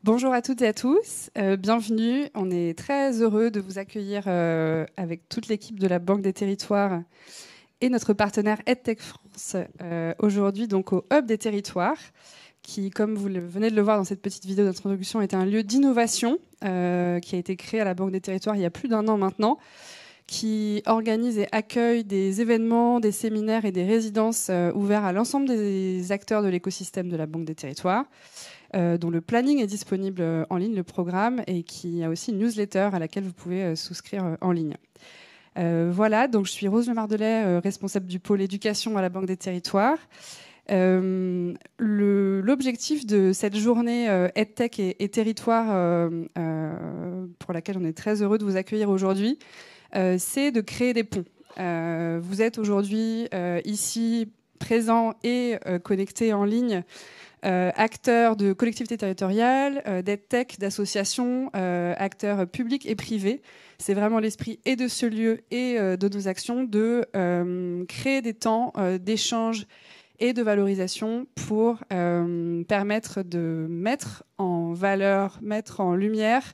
Bonjour à toutes et à tous, bienvenue. On est très heureux de vous accueillir avec toute l'équipe de la Banque des Territoires et notre partenaire EdTech France aujourd'hui donc au Hub des Territoires, qui, comme vous venez de le voir dans cette petite vidéo d'introduction, est un lieu d'innovation qui a été créé à la Banque des Territoires il y a plus d'1 an maintenant, qui organise et accueille des événements, des séminaires et des résidences ouverts à l'ensemble des acteurs de l'écosystème de la Banque des Territoires. Dont le planning est disponible en ligne, le programme, et qui a aussi une newsletter à laquelle vous pouvez souscrire en ligne. Voilà, donc je suis Rose Lemardelet, responsable du pôle éducation à la Banque des Territoires. L'objectif de cette journée EdTech et Territoire, pour laquelle on est très heureux de vous accueillir aujourd'hui, c'est de créer des ponts. Vous êtes aujourd'hui ici présents et connectés en ligne, acteurs de collectivités territoriales, d'EdTech, d'associations, acteurs publics et privés. C'est vraiment l'esprit et de ce lieu et de nos actions de créer des temps d'échange et de valorisation pour permettre de mettre en valeur, mettre en lumière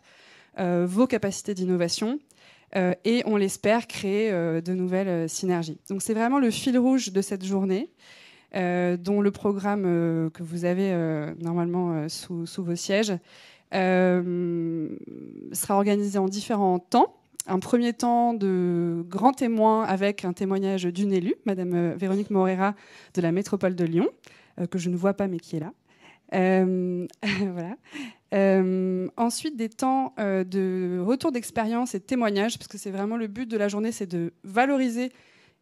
vos capacités d'innovation et, on l'espère, créer de nouvelles synergies. Donc c'est vraiment le fil rouge de cette journée. Dont le programme que vous avez normalement sous vos sièges sera organisé en différents temps. Un premier temps de grands témoins avec un témoignage d'une élue, Madame Véronique Morera de la métropole de Lyon, que je ne vois pas mais qui est là. Voilà. Ensuite, des temps de retour d'expérience et de témoignages, parce que c'est vraiment le but de la journée, c'est de valoriser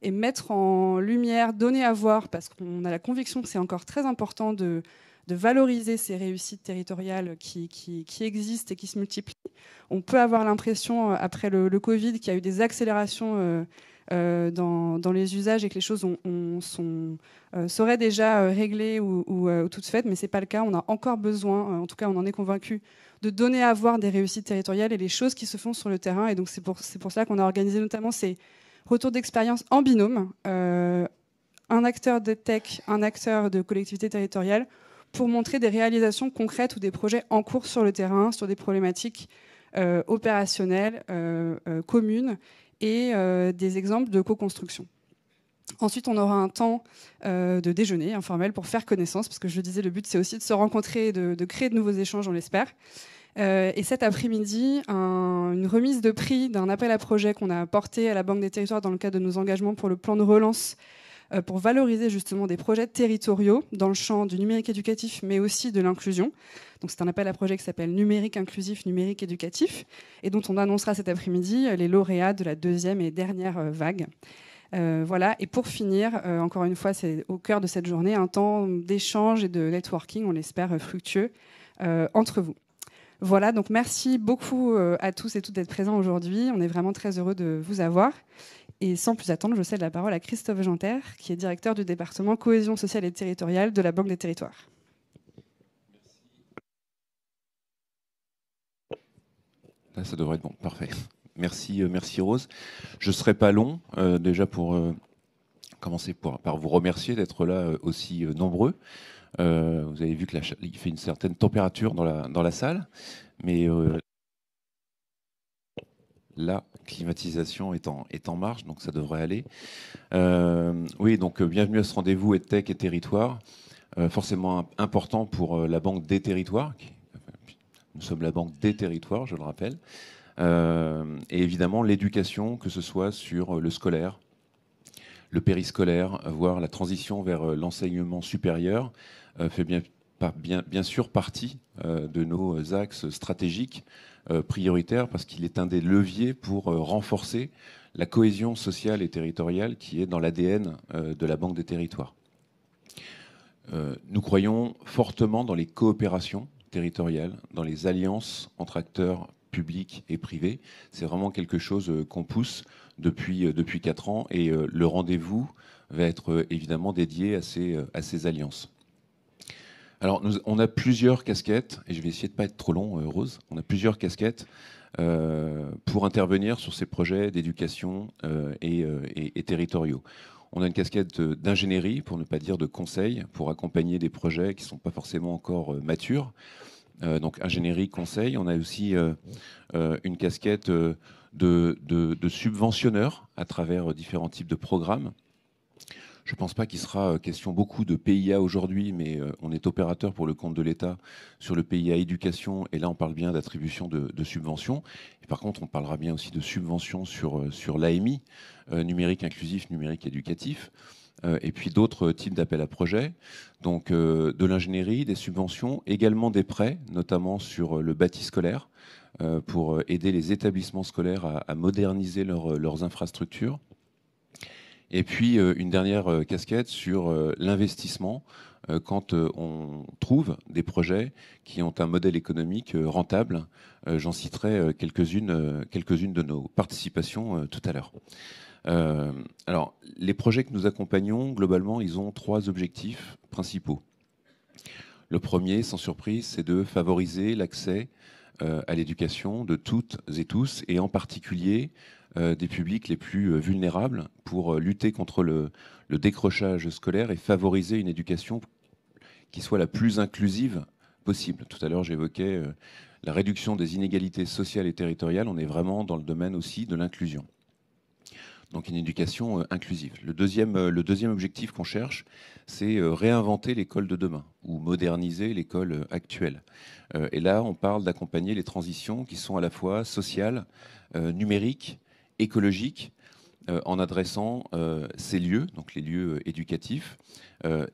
et mettre en lumière, donner à voir, parce qu'on a la conviction que c'est encore très important de valoriser ces réussites territoriales qui existent et qui se multiplient. On peut avoir l'impression, après le Covid, qu'il y a eu des accélérations dans les usages et que les choses seraient déjà réglées ou toutes faites, mais ce n'est pas le cas. On a encore besoin, en tout cas on en est convaincu, de donner à voir des réussites territoriales et les choses qui se font sur le terrain. Et donc c'est pour cela qu'on a organisé notamment ces retour d'expérience en binôme, un acteur de tech, un acteur de collectivité territoriale, pour montrer des réalisations concrètes ou des projets en cours sur le terrain, sur des problématiques opérationnelles, communes, et des exemples de co-construction. Ensuite, on aura un temps de déjeuner informel pour faire connaissance, parce que je le disais, le but, c'est aussi de se rencontrer et de créer de nouveaux échanges, on l'espère. Et cet après-midi, une remise de prix d'un appel à projet qu'on a porté à la Banque des Territoires dans le cadre de nos engagements pour le plan de relance pour valoriser justement des projets territoriaux dans le champ du numérique éducatif, mais aussi de l'inclusion. Donc c'est un appel à projet qui s'appelle Numérique inclusif, numérique éducatif, et dont on annoncera cet après-midi les lauréats de la deuxième et dernière vague. Voilà. Et pour finir, encore une fois, c'est au cœur de cette journée, un temps d'échange et de networking, on l'espère, fructueux entre vous. Voilà, donc merci beaucoup à tous et toutes d'être présents aujourd'hui. On est vraiment très heureux de vous avoir. Et sans plus attendre, je cède la parole à Christophe Genter, qui est directeur du département cohésion sociale et territoriale de la Banque des Territoires. Là, ça devrait être bon, parfait. Merci, merci Rose. Je ne serai pas long, déjà pour commencer par vous remercier d'être là aussi nombreux. Vous avez vu qu'il fait une certaine température dans la salle, mais la climatisation est en marche, donc ça devrait aller. Oui, donc bienvenue à ce rendez-vous EdTech et Territoire, forcément important pour la Banque des Territoires. Nous sommes la Banque des Territoires, je le rappelle. Et évidemment, l'éducation, que ce soit sur le scolaire, le périscolaire, voire la transition vers l'enseignement supérieur, fait bien sûr partie de nos axes stratégiques prioritaires, parce qu'il est un des leviers pour renforcer la cohésion sociale et territoriale qui est dans l'ADN de la Banque des Territoires. Nous croyons fortement dans les coopérations territoriales, dans les alliances entre acteurs publics et privés. C'est vraiment quelque chose qu'on pousse depuis 4 ans, et le rendez-vous va être évidemment dédié à ces alliances. Alors, on a plusieurs casquettes, et je vais essayer de ne pas être trop long, Rose. On a plusieurs casquettes pour intervenir sur ces projets d'éducation et territoriaux. On a une casquette d'ingénierie, pour ne pas dire de conseil, pour accompagner des projets qui ne sont pas forcément encore matures. donc ingénierie, conseil. On a aussi une casquette de subventionneur à travers différents types de programmes. Je ne pense pas qu'il sera question beaucoup de PIA aujourd'hui, mais on est opérateur pour le compte de l'État sur le PIA éducation, et là on parle bien d'attribution de subventions. Et par contre, on parlera bien aussi de subventions sur l'AMI, numérique inclusif, numérique éducatif, et puis d'autres types d'appels à projets. Donc de l'ingénierie, des subventions, également des prêts, notamment sur le bâti scolaire, pour aider les établissements scolaires à moderniser leurs infrastructures. Et puis une dernière casquette sur l'investissement quand on trouve des projets qui ont un modèle économique rentable. J'en citerai quelques-unes de nos participations tout à l'heure. Alors, les projets que nous accompagnons, globalement, ils ont 3 objectifs principaux. Le premier, sans surprise, c'est de favoriser l'accès à l'éducation de toutes et tous, et en particulier des publics les plus vulnérables, pour lutter contre le décrochage scolaire et favoriser une éducation qui soit la plus inclusive possible. Tout à l'heure, j'évoquais la réduction des inégalités sociales et territoriales. On est vraiment dans le domaine aussi de l'inclusion. Donc une éducation inclusive. Le deuxième objectif qu'on cherche, c'est réinventer l'école de demain ou moderniser l'école actuelle. Et là, on parle d'accompagner les transitions qui sont à la fois sociales, numériques, écologiques, en adressant ces lieux, donc les lieux éducatifs,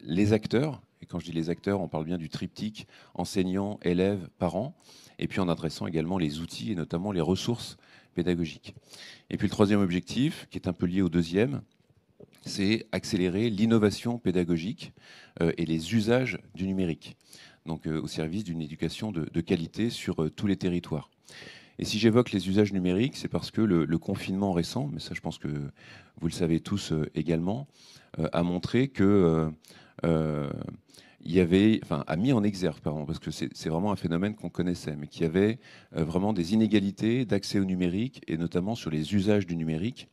les acteurs, et quand je dis les acteurs, on parle bien du triptyque enseignants, élèves, parents, et puis en adressant également les outils et notamment les ressources pédagogiques. Et puis le troisième objectif, qui est un peu lié au deuxième, c'est accélérer l'innovation pédagogique et les usages du numérique, donc au service d'une éducation de qualité sur tous les territoires. Et si j'évoque les usages numériques, c'est parce que le confinement récent, mais ça je pense que vous le savez tous également, a montré que a mis en exergue, pardon, parce que c'est vraiment un phénomène qu'on connaissait, mais qu'il y avait vraiment des inégalités d'accès au numérique, et notamment sur les usages du numérique.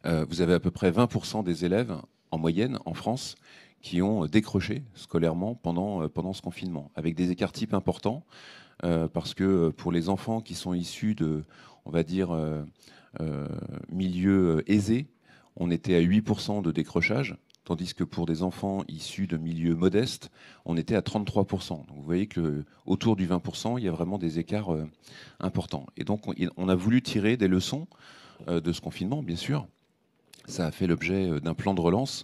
Vous avez à peu près 20% des élèves, en moyenne, en France, qui ont décroché scolairement pendant ce confinement, avec des écarts types importants, parce que pour les enfants qui sont issus de, on va dire, milieux aisés, on était à 8% de décrochage, tandis que pour des enfants issus de milieux modestes, on était à 33%. Donc vous voyez que autour du 20%, il y a vraiment des écarts importants. Et donc on a voulu tirer des leçons de ce confinement, bien sûr. Ça a fait l'objet d'un plan de relance.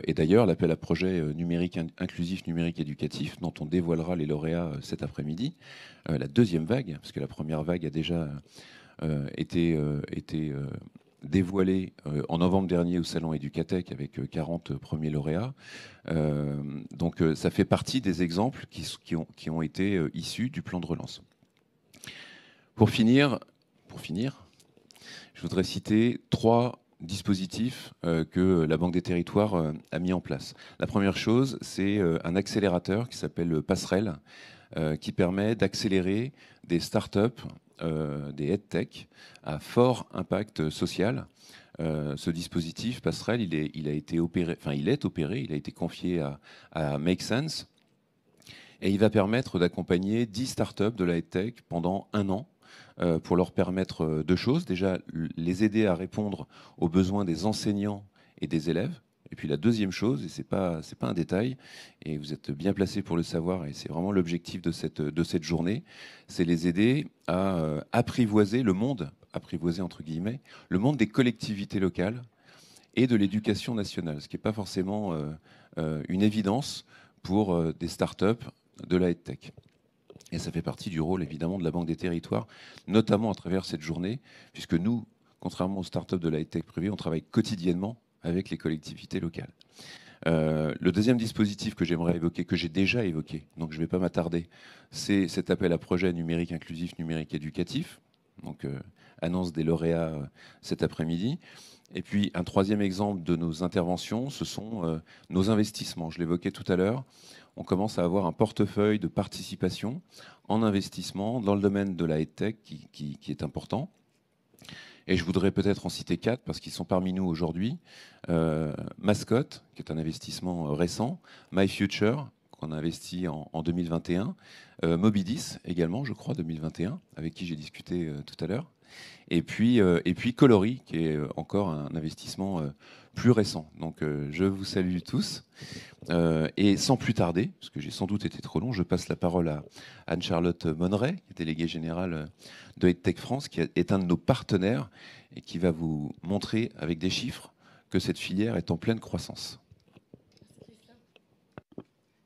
Et d'ailleurs, l'appel à projet numérique inclusif, numérique éducatif, dont on dévoilera les lauréats cet après-midi, la deuxième vague, parce que la première vague a déjà été dévoilée en novembre dernier au Salon Educatech avec 40 premiers lauréats. Donc ça fait partie des exemples qui ont été issus du plan de relance. Pour finir, je voudrais citer 3 dispositifs que la Banque des Territoires a mis en place. La première chose, c'est un accélérateur qui s'appelle Passerelle, qui permet d'accélérer des startups, des EdTech à fort impact social. Ce dispositif Passerelle, il a été opéré, enfin il est opéré, il a été confié à Make Sense, et il va permettre d'accompagner 10 startups de la EdTech pendant 1 an, pour leur permettre 2 choses. Déjà, les aider à répondre aux besoins des enseignants et des élèves. Et puis la deuxième chose, et c'est pas un détail, et vous êtes bien placés pour le savoir, et c'est vraiment l'objectif de cette journée, c'est les aider à apprivoiser le monde, apprivoiser entre guillemets, le monde des collectivités locales et de l'éducation nationale, ce qui n'est pas forcément une évidence pour des startups de la EdTech. Et ça fait partie du rôle, évidemment, de la Banque des Territoires, notamment à travers cette journée, puisque nous, contrairement aux startups de la tech privée, on travaille quotidiennement avec les collectivités locales. Le deuxième dispositif que j'aimerais évoquer, que j'ai déjà évoqué, donc je ne vais pas m'attarder, c'est cet appel à projet numérique inclusif, numérique éducatif, donc annonce des lauréats cet après-midi. Et puis un troisième exemple de nos interventions, ce sont nos investissements. Je l'évoquais tout à l'heure. On commence à avoir un portefeuille de participation en investissement dans le domaine de la EdTech qui est important. Et je voudrais peut-être en citer 4 parce qu'ils sont parmi nous aujourd'hui. Mascot, qui est un investissement récent. My Future, qu'on a investi en 2021. Mobidis également, je crois, 2021, avec qui j'ai discuté tout à l'heure. Et puis Coloris, qui est encore un investissement plus récent. Donc je vous salue tous. Et sans plus tarder, parce que j'ai sans doute été trop long, je passe la parole à Anne-Charlotte Monneret, qui est déléguée générale de EdTech France, qui est un de nos partenaires et qui va vous montrer avec des chiffres que cette filière est en pleine croissance.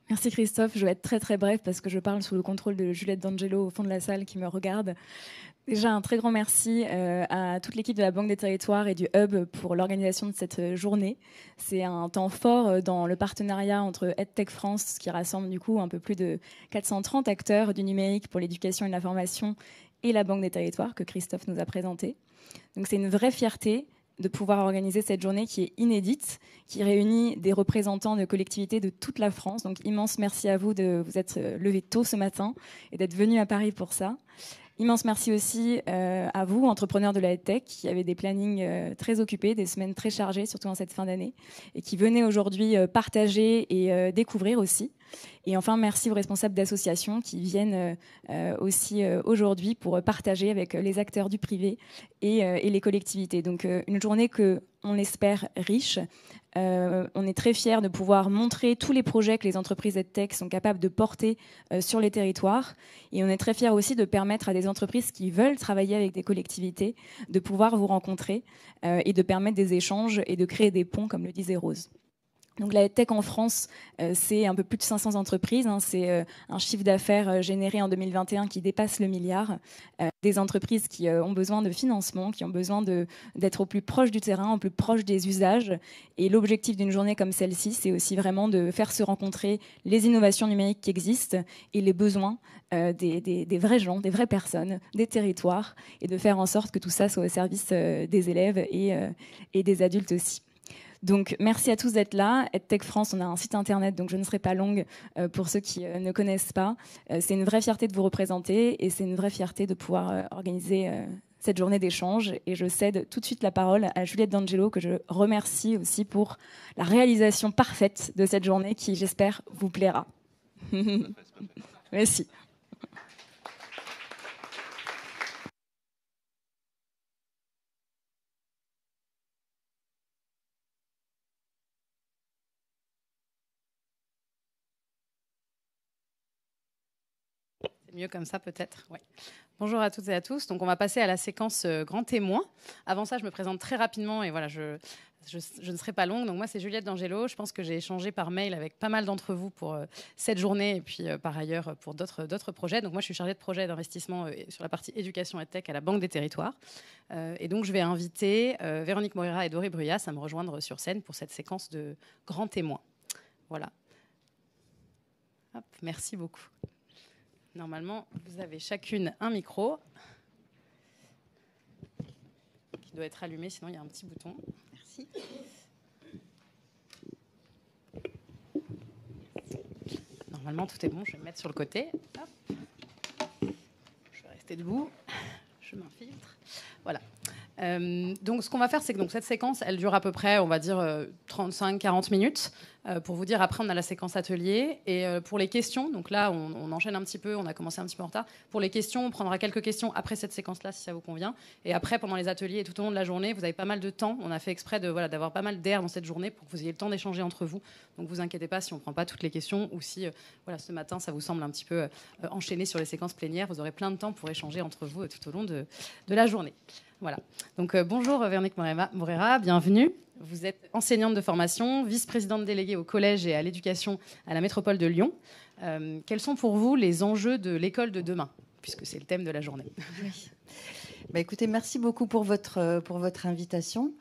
Merci Christophe, je vais être très très bref parce que je parle sous le contrôle de Juliette D'Angelo au fond de la salle qui me regarde. Déjà un très grand merci à toute l'équipe de la Banque des Territoires et du Hub pour l'organisation de cette journée. C'est un temps fort dans le partenariat entre EdTech France, qui rassemble du coup un peu plus de 430 acteurs du numérique pour l'éducation et la formation, et la Banque des Territoires que Christophe nous a présenté. Donc c'est une vraie fierté de pouvoir organiser cette journée qui est inédite, qui réunit des représentants de collectivités de toute la France. Donc immense merci à vous de vous être levés tôt ce matin et d'être venus à Paris pour ça. Immense merci aussi à vous, entrepreneurs de la EdTech, qui avez des plannings très occupés, des semaines très chargées, surtout en cette fin d'année, et qui venez aujourd'hui partager et découvrir aussi. Et enfin, merci aux responsables d'associations qui viennent aussi aujourd'hui pour partager avec les acteurs du privé et les collectivités. Donc une journée que on espère riche. On est très fiers de pouvoir montrer tous les projets que les entreprises EdTech sont capables de porter sur les territoires. Et on est très fiers aussi de permettre à des entreprises qui veulent travailler avec des collectivités de pouvoir vous rencontrer et de permettre des échanges et de créer des ponts, comme le disait Rose. Donc la EdTech en France, c'est un peu plus de 500 entreprises. C'est un chiffre d'affaires généré en 2021 qui dépasse le milliard. Des entreprises qui ont besoin de financement, qui ont besoin d'être au plus proche du terrain, au plus proche des usages. Et l'objectif d'une journée comme celle-ci, c'est aussi vraiment de faire se rencontrer les innovations numériques qui existent et les besoins des vrais gens, des vraies personnes, des territoires, et de faire en sorte que tout ça soit au service des élèves et des adultes aussi. Donc, merci à tous d'être là. EdTech France, on a un site internet, donc je ne serai pas longue pour ceux qui ne connaissent pas. C'est une vraie fierté de vous représenter et c'est une vraie fierté de pouvoir organiser cette journée d'échange. Et je cède tout de suite la parole à Juliette D'Angelo, que je remercie aussi pour la réalisation parfaite de cette journée qui, j'espère, vous plaira. Merci. Mieux comme ça peut-être. Ouais. Bonjour à toutes et à tous. Donc on va passer à la séquence grand témoin. Avant ça, je me présente très rapidement et voilà, je ne serai pas longue. Donc moi, c'est Juliette D'Angelo. Je pense que j'ai échangé par mail avec pas mal d'entre vous pour cette journée et puis par ailleurs pour d'autres projets. Donc moi, je suis chargée de projet d'investissement sur la partie éducation et tech à la Banque des Territoires. Et donc je vais inviter Véronique Moreira et Dory Bruyas à me rejoindre sur scène pour cette séquence de grand témoin. Voilà. Hop, merci beaucoup. Normalement, vous avez chacune un micro qui doit être allumé, sinon il y a un petit bouton. Merci. Normalement, tout est bon. Je vais me mettre sur le côté. Hop. Je vais rester debout. Je m'infiltre. Voilà. Donc, ce qu'on va faire, c'est que donc, cette séquence, elle dure à peu près, on va dire, 35-40 minutes. Pour vous dire, après, on a la séquence atelier. Et pour les questions, donc là, on enchaîne un petit peu, on a commencé un petit peu en retard. Pour les questions, on prendra quelques questions après cette séquence-là, si ça vous convient. Et après, pendant les ateliers et tout au long de la journée, vous avez pas mal de temps. On a fait exprès d'avoir pas mal d'air dans cette journée pour que vous ayez le temps d'échanger entre vous. Donc, vous inquiétez pas si on ne prend pas toutes les questions ou si, ce matin, ça vous semble un petit peu enchaîné sur les séquences plénières. Vous aurez plein de temps pour échanger entre vous tout au long de la journée. Voilà. Donc, bonjour Véronique Moreira, bienvenue. Vous êtes enseignante de formation, vice-présidente déléguée au collège et à l'éducation à la métropole de Lyon. Quels sont pour vous les enjeux de l'école de demain, puisque c'est le thème de la journée? Oui. Écoutez, merci beaucoup pour votre invitation.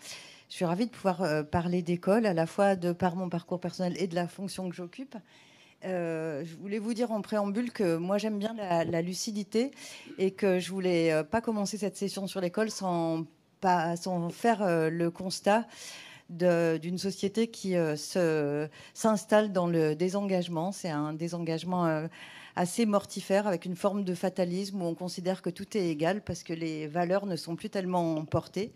Je suis ravie de pouvoir parler d'école, à la fois de par mon parcours personnel et de la fonction que j'occupe. Je voulais vous dire en préambule que moi j'aime bien la lucidité et que je voulais pas commencer cette session sur l'école sans faire le constat d'une société qui s'installe dans le désengagement. C'est un désengagement assez mortifère, avec une forme de fatalisme où on considère que tout est égal parce que les valeurs ne sont plus tellement portées.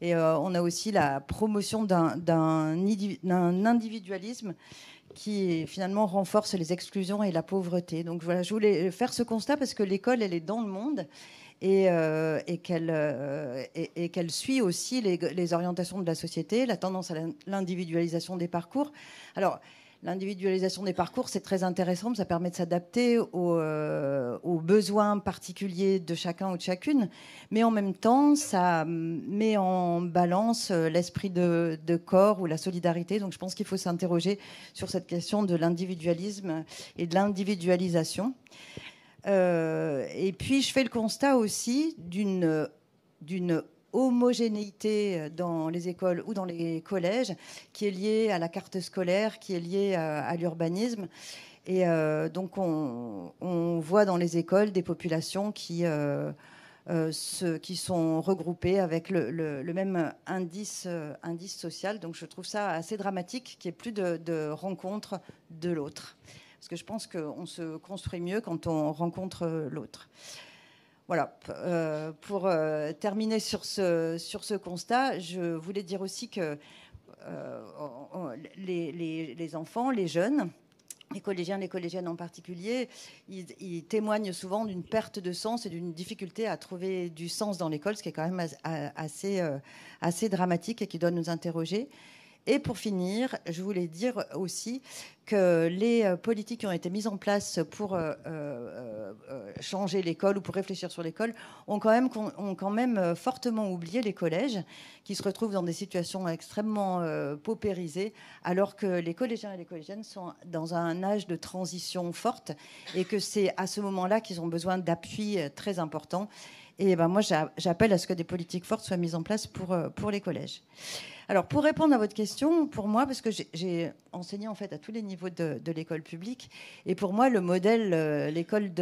Et on a aussi la promotion d'un individualisme qui finalement renforce les exclusions et la pauvreté. Donc voilà, je voulais faire ce constat parce que l'école, elle est dans le monde et qu'elle suit aussi les orientations de la société, la tendance à l'individualisation des parcours. Alors, l'individualisation des parcours, c'est très intéressant, ça permet de s'adapter aux besoins particuliers de chacun ou de chacune, mais en même temps, ça met en balance l'esprit de corps ou la solidarité. Donc je pense qu'il faut s'interroger sur cette question de l'individualisme et de l'individualisation. Et puis je fais le constat aussi d'une homogénéité dans les écoles ou dans les collèges qui est liée à la carte scolaire, qui est liée à l'urbanisme. Et donc on voit dans les écoles des populations qui sont regroupées avec le même indice social. Donc je trouve ça assez dramatique qu'il n'y ait plus de rencontre de l'autre. Parce que je pense qu'on se construit mieux quand on rencontre l'autre. Voilà, pour terminer sur ce constat, je voulais dire aussi que les enfants, les jeunes, les collégiens, les collégiennes en particulier, ils témoignent souvent d'une perte de sens et d'une difficulté à trouver du sens dans l'école, ce qui est quand même assez dramatique et qui doit nous interroger. Et pour finir, je voulais dire aussi que les politiques qui ont été mises en place pour changer l'école ou pour réfléchir sur l'école ont quand même fortement oublié les collèges qui se retrouvent dans des situations extrêmement paupérisées alors que les collégiens et les collégiennes sont dans un âge de transition forte et que c'est à ce moment-là qu'ils ont besoin d'appui très important. Et ben moi, j'appelle à ce que des politiques fortes soient mises en place pour les collèges. Alors, pour répondre à votre question, pour moi, parce que j'ai enseigné en fait à tous les niveaux de l'école publique, et pour moi, le modèle, l'école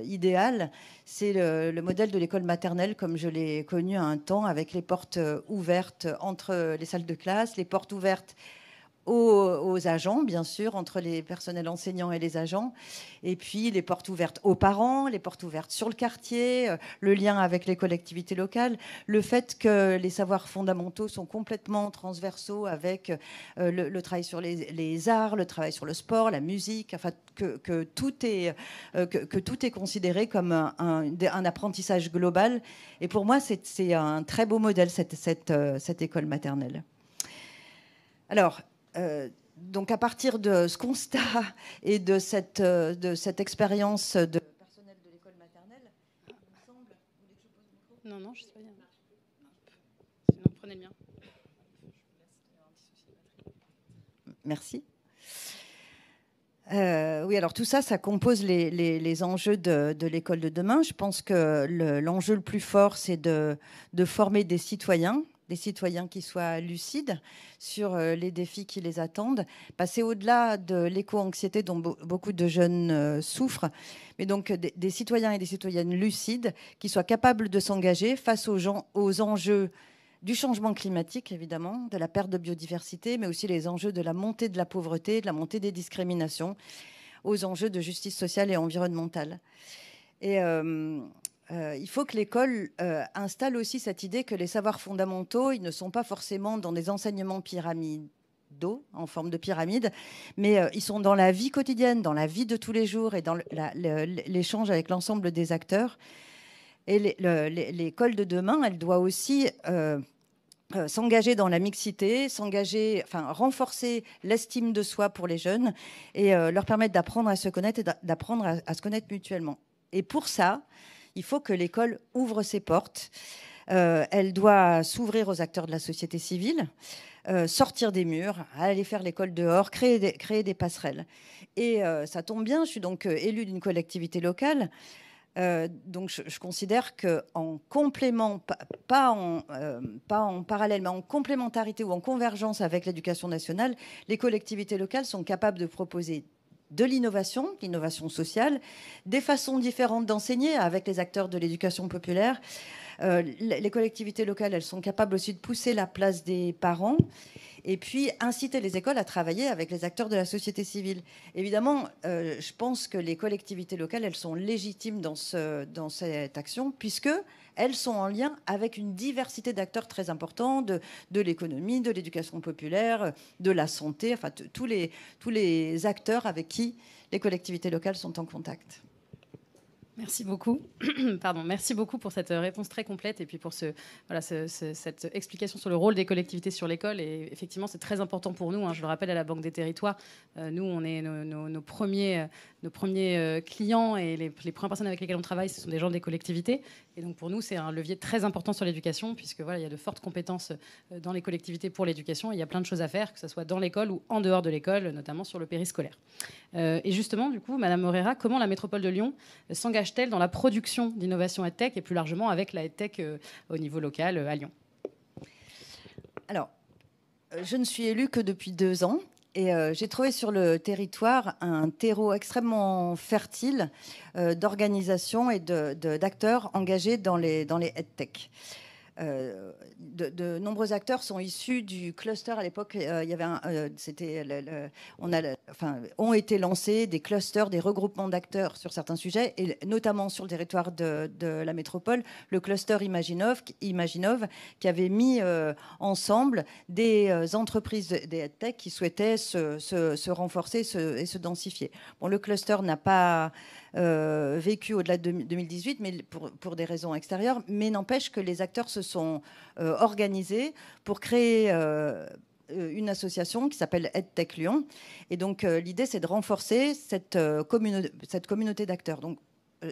idéale, c'est le modèle de l'école maternelle, comme je l'ai connu à un temps, avec les portes ouvertes entre les salles de classe, les portes ouvertes aux agents, bien sûr, entre les personnels enseignants et les agents, et puis les portes ouvertes aux parents, les portes ouvertes sur le quartier, le lien avec les collectivités locales, le fait que les savoirs fondamentaux sont complètement transversaux avec le travail sur les arts, le travail sur le sport, la musique, enfin que tout est considéré comme un apprentissage global. Et pour moi, c'est un très beau modèle, cette école maternelle. Alors, donc à partir de ce constat et de cette expérience de personnel de l'école maternelle, il me semble... Vous voulez que je pose le micro ? Non, je sais pas bien. Sinon, prenez le mien. Merci. Oui, alors tout ça, ça compose les enjeux de l'école de demain. Je pense que l'enjeu le plus fort, c'est de former des citoyens qui soient lucides sur les défis qui les attendent, passer au-delà de l'éco-anxiété dont beaucoup de jeunes souffrent, mais donc des citoyens et des citoyennes lucides qui soient capables de s'engager face aux enjeux du changement climatique, évidemment, de la perte de biodiversité, mais aussi les enjeux de la montée de la pauvreté, de la montée des discriminations, aux enjeux de justice sociale et environnementale. Et il faut que l'école installe aussi cette idée que les savoirs fondamentaux, ils ne sont pas forcément dans des enseignements pyramidaux, en forme de pyramide, mais ils sont dans la vie quotidienne, dans la vie de tous les jours et dans l'échange avec l'ensemble des acteurs. Et l'école de demain, elle doit aussi s'engager dans la mixité, renforcer l'estime de soi pour les jeunes et leur permettre d'apprendre à se connaître et d'apprendre à se connaître mutuellement. Et pour ça, il faut que l'école ouvre ses portes. Elle doit s'ouvrir aux acteurs de la société civile, sortir des murs, aller faire l'école dehors, créer des passerelles. Et ça tombe bien, je suis donc élue d'une collectivité locale. Donc je considère qu'en complément, pas en parallèle, mais en complémentarité ou en convergence avec l'éducation nationale, les collectivités locales sont capables de proposer de l'innovation sociale, des façons différentes d'enseigner avec les acteurs de l'éducation populaire, Les collectivités locales, elles sont capables aussi de pousser la place des parents et puis inciter les écoles à travailler avec les acteurs de la société civile. Évidemment, je pense que les collectivités locales, elles sont légitimes dans cette action, puisque elles sont en lien avec une diversité d'acteurs très importants, de l'économie, de l'éducation populaire, de la santé, enfin tous les acteurs avec qui les collectivités locales sont en contact. Merci beaucoup. Pardon, merci beaucoup pour cette réponse très complète et puis pour cette explication sur le rôle des collectivités sur l'école. Et effectivement, c'est très important pour nous. Je le rappelle, à la Banque des Territoires, nous, on est nos premiers clients et les premières personnes avec lesquelles on travaille, ce sont des gens des collectivités. Et donc pour nous, c'est un levier très important sur l'éducation, puisque voilà, il y a de fortes compétences dans les collectivités pour l'éducation. Il y a plein de choses à faire, que ce soit dans l'école ou en dehors de l'école, notamment sur le périscolaire. Et justement, du coup, Madame Moreira, comment la métropole de Lyon s'engage-t-elle dans la production d'innovation EdTech et plus largement avec la EdTech au niveau local à Lyon? Alors, je ne suis élue que depuis 2 ans. Et j'ai trouvé sur le territoire un terreau extrêmement fertile d'organisations et d'acteurs engagés dans les EdTech. De nombreux acteurs sont issus du cluster. À l'époque, il y avait ont été lancés des clusters, des regroupements d'acteurs sur certains sujets, et notamment sur le territoire de la métropole, le cluster Imaginov qui avait mis ensemble des entreprises des EdTech qui souhaitaient se renforcer et se densifier. Bon, le cluster n'a pas vécu au-delà de 2018, mais pour des raisons extérieures, mais n'empêche que les acteurs se sont organisés pour créer une association qui s'appelle EdTech Lyon. Et donc l'idée, c'est de renforcer cette communauté d'acteurs. Donc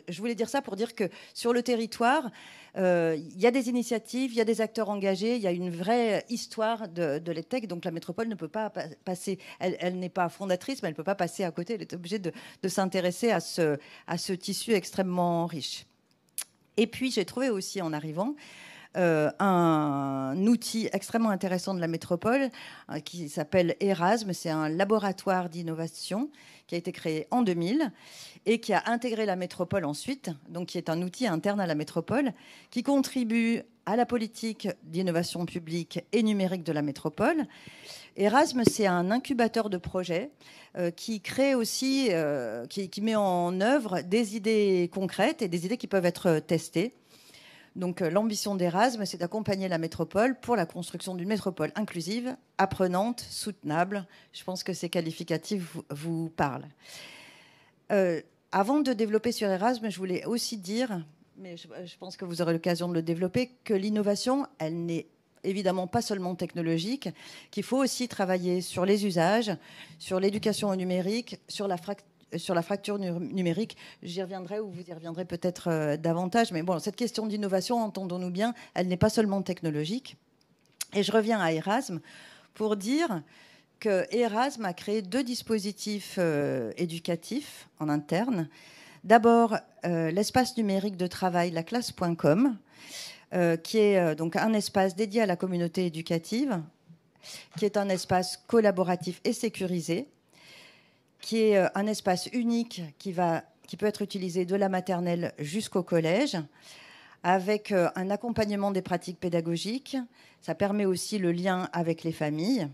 je voulais dire ça pour dire que sur le territoire, il y a des initiatives, il y a des acteurs engagés, il y a une vraie histoire de l'EdTech. Donc la métropole ne peut pas passer, elle n'est pas fondatrice, mais elle ne peut pas passer à côté. Elle est obligée de s'intéresser à ce tissu extrêmement riche. Et puis j'ai trouvé aussi en arrivant un outil extrêmement intéressant de la métropole qui s'appelle Erasme. C'est un laboratoire d'innovation qui a été créé en 2000 et qui a intégré la métropole ensuite, donc qui est un outil interne à la métropole qui contribue à la politique d'innovation publique et numérique de la métropole. Erasme, c'est un incubateur de projets qui crée aussi, qui met en œuvre des idées concrètes et des idées qui peuvent être testées. Donc l'ambition d'Erasme, c'est d'accompagner la métropole pour la construction d'une métropole inclusive, apprenante, soutenable. Je pense que ces qualificatifs vous parlent. Avant de développer sur Erasme, je voulais aussi dire, mais je pense que vous aurez l'occasion de le développer, que l'innovation, elle n'est évidemment pas seulement technologique, qu'il faut aussi travailler sur les usages, sur l'éducation au numérique, sur la fracture numérique. J'y reviendrai ou vous y reviendrez peut-être davantage. Mais bon, cette question d'innovation, entendons-nous bien, elle n'est pas seulement technologique. Et je reviens à Erasme pour dire que Erasme a créé 2 dispositifs éducatifs en interne. D'abord, l'espace numérique de travail, laclasse.com, qui est donc un espace dédié à la communauté éducative, qui est un espace collaboratif et sécurisé, qui est un espace unique qui peut être utilisé de la maternelle jusqu'au collège, avec un accompagnement des pratiques pédagogiques. Ça permet aussi le lien avec les familles.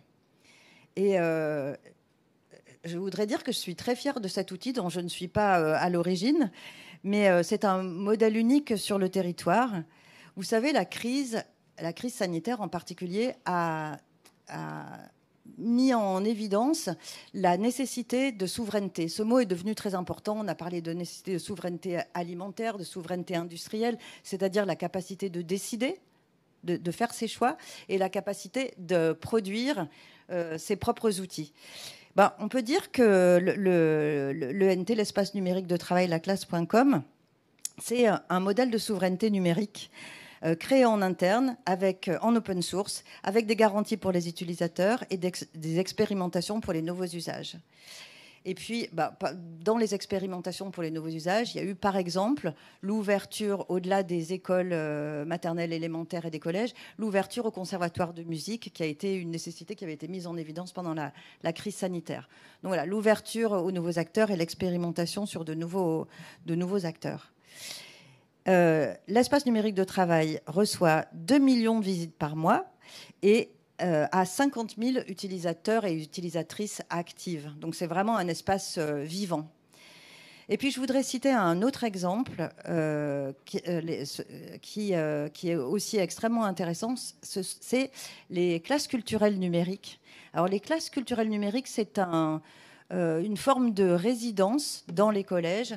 Et je voudrais dire que je suis très fière de cet outil dont je ne suis pas à l'origine, mais c'est un modèle unique sur le territoire. Vous savez, la crise sanitaire en particulier a mis en évidence la nécessité de souveraineté. Ce mot est devenu très important. On a parlé de nécessité de souveraineté alimentaire, de souveraineté industrielle, c'est-à-dire la capacité de décider, de faire ses choix, et la capacité de produire ses propres outils. On peut dire que l'ENT, l'espace numérique de travail, laclasse.com, c'est un modèle de souveraineté numérique créé en interne, en open source, avec des garanties pour les utilisateurs et des expérimentations pour les nouveaux usages. Et puis, dans les expérimentations pour les nouveaux usages, il y a eu par exemple l'ouverture, au-delà des écoles maternelles, élémentaires et des collèges, l'ouverture au conservatoire de musique, qui a été une nécessité qui avait été mise en évidence pendant la crise sanitaire. Donc voilà, l'ouverture aux nouveaux acteurs et l'expérimentation sur de nouveaux acteurs. L'espace numérique de travail reçoit 2 millions de visites par mois et à 50 000 utilisateurs et utilisatrices actives. Donc c'est vraiment un espace vivant. Et puis je voudrais citer un autre exemple qui est aussi extrêmement intéressant, c'est les classes culturelles numériques. Alors les classes culturelles numériques, c'est une forme de résidence dans les collèges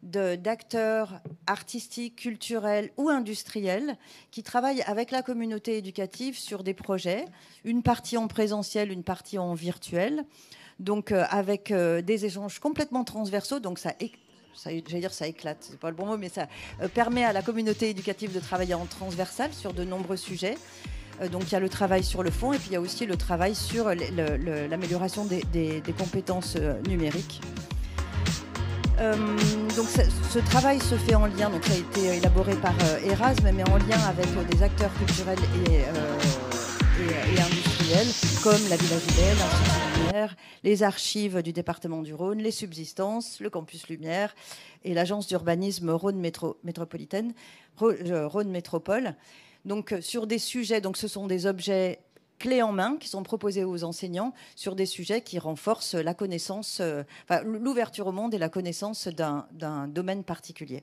d'acteurs artistiques, culturels ou industriels qui travaillent avec la communauté éducative sur des projets, une partie en présentiel, une partie en virtuel, donc avec des échanges complètement transversaux. Donc j'allais dire ça éclate, c'est pas le bon mot, mais ça permet à la communauté éducative de travailler en transversal sur de nombreux sujets. Donc il y a le travail sur le fond et puis il y a aussi le travail sur l'amélioration des compétences numériques. Donc ce travail se fait en lien, donc ça a été élaboré par Erasme, mais en lien avec des acteurs culturels et industriels comme la Villa Gilet, l'Institut Lumière, les archives du département du Rhône, les Subsistances, le Campus Lumière et l'agence d'urbanisme Rhône Métropole. Donc sur des sujets, donc ce sont des objets clés en main qui sont proposés aux enseignants sur des sujets qui renforcent la connaissance, l'ouverture au monde et la connaissance d'un domaine particulier.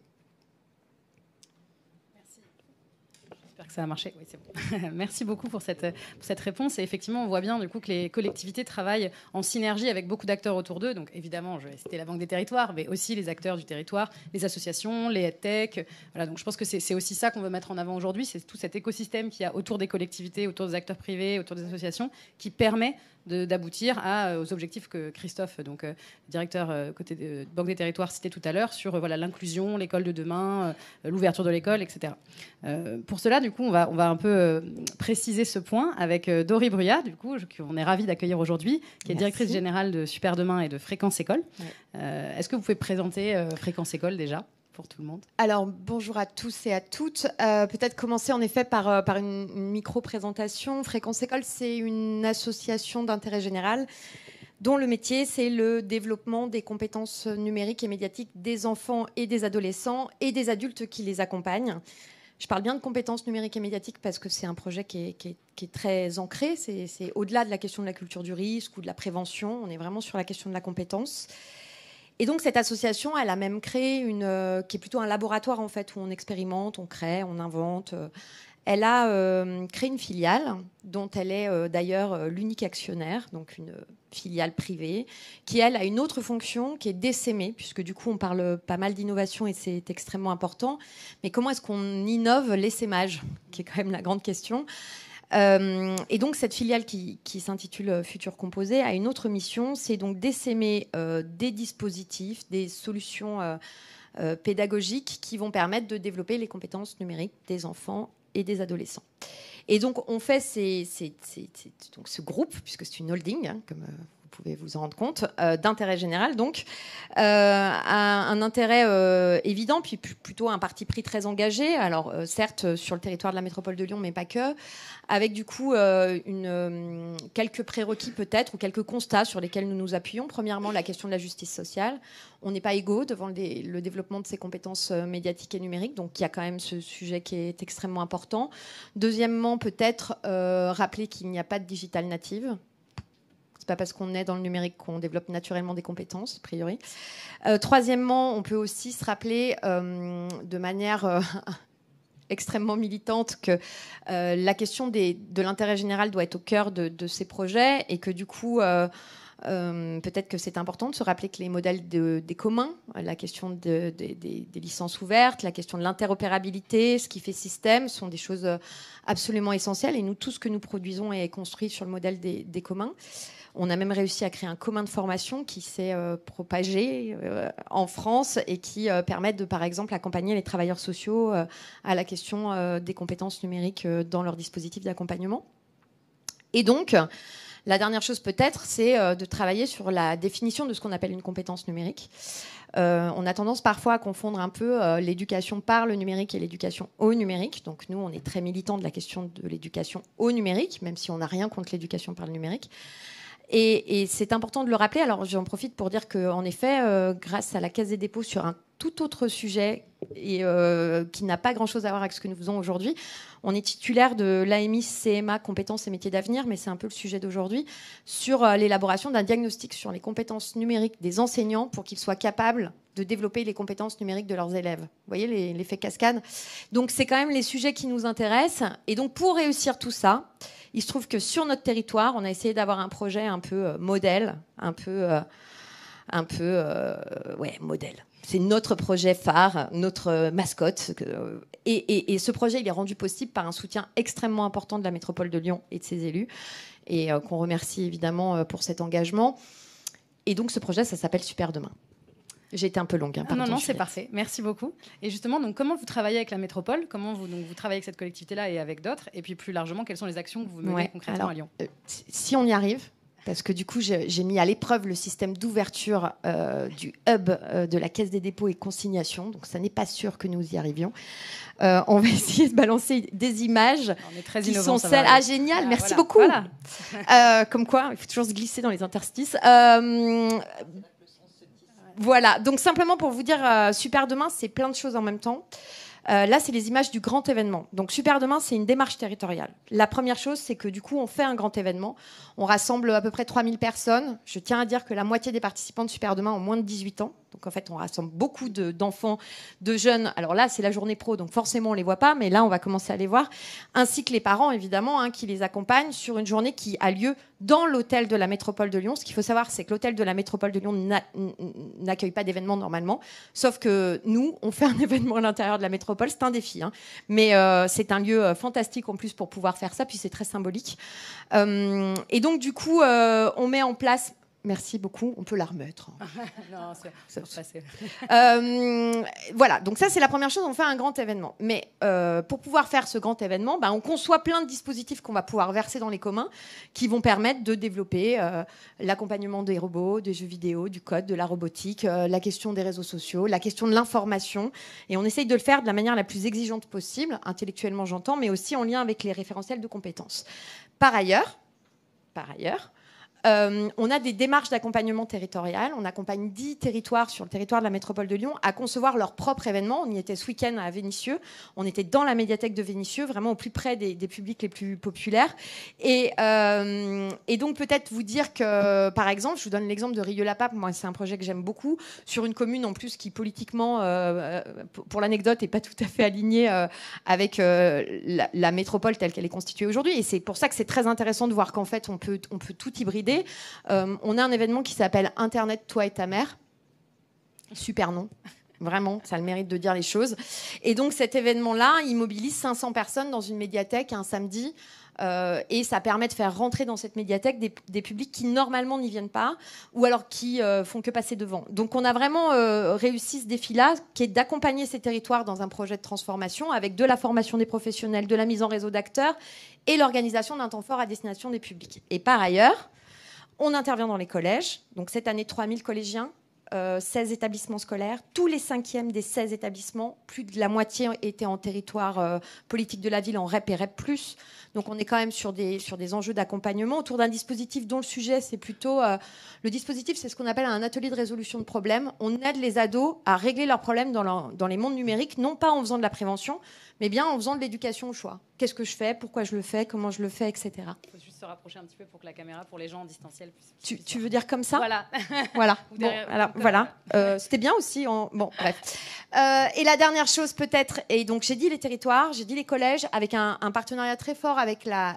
J'espère que ça a marché. Oui, c'est bon. Merci beaucoup pour cette réponse. Et effectivement, on voit bien du coup que les collectivités travaillent en synergie avec beaucoup d'acteurs autour d'eux. Donc évidemment, je vais citer la Banque des Territoires, mais aussi les acteurs du territoire, les associations, les EdTech. Voilà, donc je pense que c'est aussi ça qu'on veut mettre en avant aujourd'hui. C'est tout cet écosystème qu'il y a autour des collectivités, autour des acteurs privés, autour des associations, qui permet d'aboutir aux objectifs que Christophe, donc directeur côté de Banque des Territoires, citait tout à l'heure sur l'inclusion, l'école de demain, l'ouverture de l'école, etc. Pour cela, du coup, on va un peu préciser ce point avec Dory Bruyat, du coup, qu'on est ravis d'accueillir aujourd'hui, qui est directrice générale de Super Demain et de Fréquence École. Ouais. Est-ce que vous pouvez présenter Fréquence École déjà pour tout le monde? Alors, bonjour à tous et à toutes. Peut-être commencer en effet par une micro-présentation. Fréquence École, c'est une association d'intérêt général dont le métier, c'est le développement des compétences numériques et médiatiques des enfants et des adolescents et des adultes qui les accompagnent. Je parle bien de compétences numériques et médiatiques parce que c'est un projet qui est très ancré. C'est au-delà de la question de la culture du risque ou de la prévention. On est vraiment sur la question de la compétence. Et donc cette association, elle a même créé qui est plutôt un laboratoire en fait, où on expérimente, on crée, on invente. Elle a créé une filiale dont elle est d'ailleurs l'unique actionnaire, donc une filiale privée, qui elle a une autre fonction qui est d'essaimer, puisque du coup on parle pas mal d'innovation et c'est extrêmement important. Mais comment est-ce qu'on innove l'essaimage, qui est quand même la grande question. Et donc cette filiale qui s'intitule Futur Composé a une autre mission, c'est donc d'essaimer des dispositifs, des solutions pédagogiques qui vont permettre de développer les compétences numériques des enfants et des adolescents. Et donc on fait donc ce groupe, puisque c'est une holding, hein, comme vous pouvez vous en rendre compte, d'intérêt général, donc, a un intérêt évident, puis plutôt un parti pris très engagé, alors certes sur le territoire de la métropole de Lyon, mais pas que, avec du coup quelques prérequis peut-être, ou quelques constats sur lesquels nous nous appuyons. Premièrement, la question de la justice sociale. On n'est pas égaux devant le développement de ces compétences médiatiques et numériques, donc il y a quand même ce sujet qui est extrêmement important. Deuxièmement, peut-être rappeler qu'il n'y a pas de digital native. C'est pas parce qu'on est dans le numérique qu'on développe naturellement des compétences, a priori. Troisièmement, on peut aussi se rappeler de manière extrêmement militante que la question de l'intérêt général doit être au cœur de ces projets et que du coup, peut-être que c'est important de se rappeler que les modèles des communs, la question des licences ouvertes, la question de l'interopérabilité, ce qui fait système, sont des choses absolument essentielles. Et nous, tout ce que nous produisons est construit sur le modèle des communs. On a même réussi à créer un commun de formation qui s'est propagé en France et qui permet de, par exemple, accompagner les travailleurs sociaux à la question des compétences numériques dans leur dispositif d'accompagnement. Et donc, la dernière chose peut-être, c'est de travailler sur la définition de ce qu'on appelle une compétence numérique. On a tendance parfois à confondre un peu l'éducation par le numérique et l'éducation au numérique. Donc nous, on est très militants de la question de l'éducation au numérique, même si on n'a rien contre l'éducation par le numérique. Et c'est important de le rappeler. Alors j'en profite pour dire qu'en effet, grâce à la Caisse des dépôts, sur un tout autre sujet et qui n'a pas grand-chose à voir avec ce que nous faisons aujourd'hui. On est titulaire de l'AMI CMA compétences et métiers d'avenir, mais c'est un peu le sujet d'aujourd'hui, sur l'élaboration d'un diagnostic sur les compétences numériques des enseignants pour qu'ils soient capables de développer les compétences numériques de leurs élèves. Vous voyez l'effet cascade. Donc c'est quand même les sujets qui nous intéressent. Et donc pour réussir tout ça, il se trouve que sur notre territoire, on a essayé d'avoir un projet un peu modèle, un peu modèle. C'est notre projet phare, notre mascotte. Et ce projet, il est rendu possible par un soutien extrêmement important de la métropole de Lyon et de ses élus, et qu'on remercie évidemment pour cet engagement. Et donc ce projet, ça s'appelle Super Demain. J'ai été un peu longue. Non, c'est parfait. Merci beaucoup. Et justement, donc, comment vous travaillez avec la métropole? Comment vous travaillez avec cette collectivité-là et avec d'autres? Et puis plus largement, quelles sont les actions que vous menez concrètement à Lyon? Si on y arrive, parce que du coup, j'ai mis à l'épreuve le système d'ouverture du hub de la Caisse des dépôts et consignations. Donc, ça n'est pas sûr que nous y arrivions. On va essayer de balancer des images qui sont celles... Ah, génial, merci beaucoup. Voilà. Comme quoi, il faut toujours se glisser dans les interstices. Voilà, donc simplement pour vous dire, Super Demain, c'est plein de choses en même temps. Là, c'est les images du grand événement. Donc, Super Demain, c'est une démarche territoriale. La première chose, c'est que du coup, on fait un grand événement. On rassemble à peu près 3000 personnes. Je tiens à dire que la moitié des participants de Super Demain ont moins de 18 ans. Donc, en fait, on rassemble beaucoup d'enfants, de jeunes. Alors là, c'est la journée pro, donc forcément, on ne les voit pas. Mais là, on va commencer à les voir. Ainsi que les parents, évidemment, qui les accompagnent sur une journée qui a lieu dans l'hôtel de la métropole de Lyon. Ce qu'il faut savoir, c'est que l'hôtel de la métropole de Lyon n'accueille pas d'événements normalement. Sauf que nous, on fait un événement à l'intérieur de la métropole. C'est un défi. Mais c'est un lieu fantastique en plus pour pouvoir faire ça. Puis c'est très symbolique. Et donc, du coup, on met en place... Merci beaucoup, on peut la remettre. Non, c'est passé. Voilà, donc ça c'est la première chose, on fait un grand événement. Mais pour pouvoir faire ce grand événement, on conçoit plein de dispositifs qu'on va pouvoir verser dans les communs qui vont permettre de développer l'accompagnement des robots, des jeux vidéo, du code, de la robotique, la question des réseaux sociaux, la question de l'information. Et on essaye de le faire de la manière la plus exigeante possible, intellectuellement j'entends, mais aussi en lien avec les référentiels de compétences. Par ailleurs, on a des démarches d'accompagnement territorial. On accompagne 10 territoires sur le territoire de la métropole de Lyon à concevoir leur propre événement. On y était ce week-end à Vénissieux. On était dans la médiathèque de Vénissieux, vraiment au plus près des publics les plus populaires. Et donc peut-être vous dire que, par exemple, je vous donne l'exemple de Rieux-la-Pape. Moi, c'est un projet que j'aime beaucoup, sur une commune en plus qui politiquement, pour l'anecdote, n'est pas tout à fait alignée avec la métropole telle qu'elle est constituée aujourd'hui. Et c'est pour ça que c'est très intéressant de voir qu'en fait, on peut tout hybrider. On a un événement qui s'appelle Internet, toi et ta mère. Super nom. Vraiment, ça a le mérite de dire les choses. Et donc cet événement-là, il mobilise 500 personnes dans une médiathèque un samedi. Et ça permet de faire rentrer dans cette médiathèque des publics qui normalement n'y viennent pas, ou alors qui font que passer devant. Donc on a vraiment réussi ce défi-là, qui est d'accompagner ces territoires dans un projet de transformation avec de la formation des professionnels, de la mise en réseau d'acteurs et l'organisation d'un temps fort à destination des publics. Et par ailleurs, on intervient dans les collèges. Donc cette année, 3000 collégiens, 16 établissements scolaires. Tous les 5e des 16 établissements, plus de la moitié étaient en territoire politique de la ville, en REP et REP+. Donc on est quand même sur des enjeux d'accompagnement autour d'un dispositif dont le sujet, c'est plutôt... le dispositif, c'est ce qu'on appelle un atelier de résolution de problèmes. On aide les ados à régler leurs problèmes dans les mondes numériques, non pas en faisant de la prévention, mais bien en faisant de l'éducation au choix. Qu'est-ce que je fais? Pourquoi je le fais? Comment je le fais? Etc. Il faut juste se rapprocher un petit peu pour que la caméra, pour les gens en distanciel, puisse... Tu veux dire comme ça? Voilà. Voilà. Bon, alors, voilà. C'était bien aussi. Bon, bref. Et la dernière chose peut-être, et donc j'ai dit les territoires, j'ai dit les collèges, avec un partenariat très fort avec la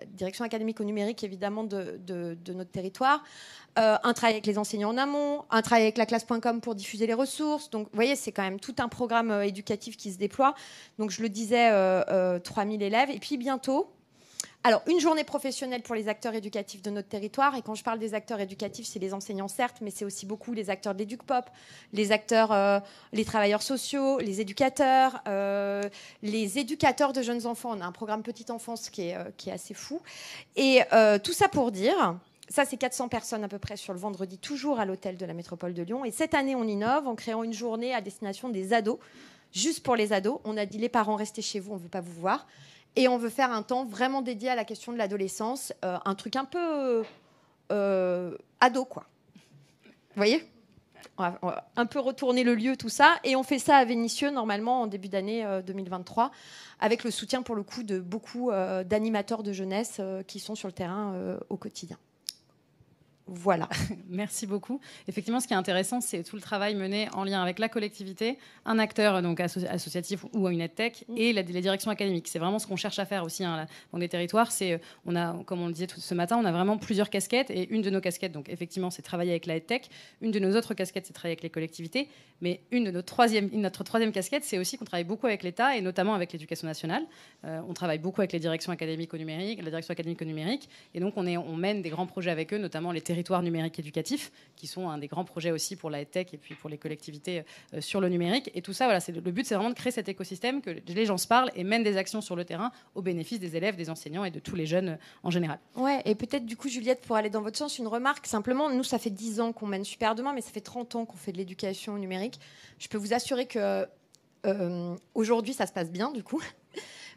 direction académique au numérique, évidemment, de notre territoire. Un travail avec les enseignants en amont, un travail avec la classe.com pour diffuser les ressources. Donc, vous voyez, c'est quand même tout un programme éducatif qui se déploie. Donc, je le disais, 3000 élèves. Et puis, bientôt, alors, une journée professionnelle pour les acteurs éducatifs de notre territoire. Et quand je parle des acteurs éducatifs, c'est les enseignants, certes, mais c'est aussi beaucoup les acteurs de l'EducPop, les acteurs, les travailleurs sociaux, les éducateurs de jeunes enfants. On a un programme petite enfance qui est assez fou. Et tout ça pour dire... Ça, c'est 400 personnes à peu près sur le vendredi, toujours à l'hôtel de la métropole de Lyon. Et cette année, on innove en créant une journée à destination des ados, juste pour les ados. On a dit, les parents, restez chez vous, on ne veut pas vous voir. Et on veut faire un temps vraiment dédié à la question de l'adolescence, un truc un peu ado, quoi. Vous voyez ? on va un peu retourner le lieu, tout ça. Et on fait ça à Vénissieux, normalement, en début d'année 2023, avec le soutien, pour le coup, de beaucoup d'animateurs de jeunesse qui sont sur le terrain au quotidien. Voilà. Merci beaucoup. Effectivement, ce qui est intéressant, c'est tout le travail mené en lien avec la collectivité, un acteur donc associatif ou une EdTech et les directions académiques. C'est vraiment ce qu'on cherche à faire aussi dans des territoires. On a, comme on le disait ce matin, on a vraiment plusieurs casquettes et une de nos casquettes, donc effectivement, c'est travailler avec la EdTech. Une de nos autres casquettes, c'est travailler avec les collectivités. Mais notre troisième casquette, c'est aussi qu'on travaille beaucoup avec l'État et notamment avec l'éducation nationale. On travaille beaucoup avec les directions académiques au numérique, la direction académique au numérique, et donc on mène des grands projets avec eux, notamment les territoires numériques éducatifs, qui sont un des grands projets aussi pour la EdTech et puis pour les collectivités sur le numérique. Et tout ça, voilà, le but, c'est vraiment de créer cet écosystème, que les gens se parlent et mènent des actions sur le terrain au bénéfice des élèves, des enseignants et de tous les jeunes en général. Ouais, et peut-être du coup, Juliette, pour aller dans votre sens, une remarque. Simplement, nous, ça fait 10 ans qu'on mène Super Demain, mais ça fait 30 ans qu'on fait de l'éducation numérique. Je peux vous assurer que aujourd'hui, ça se passe bien, du coup,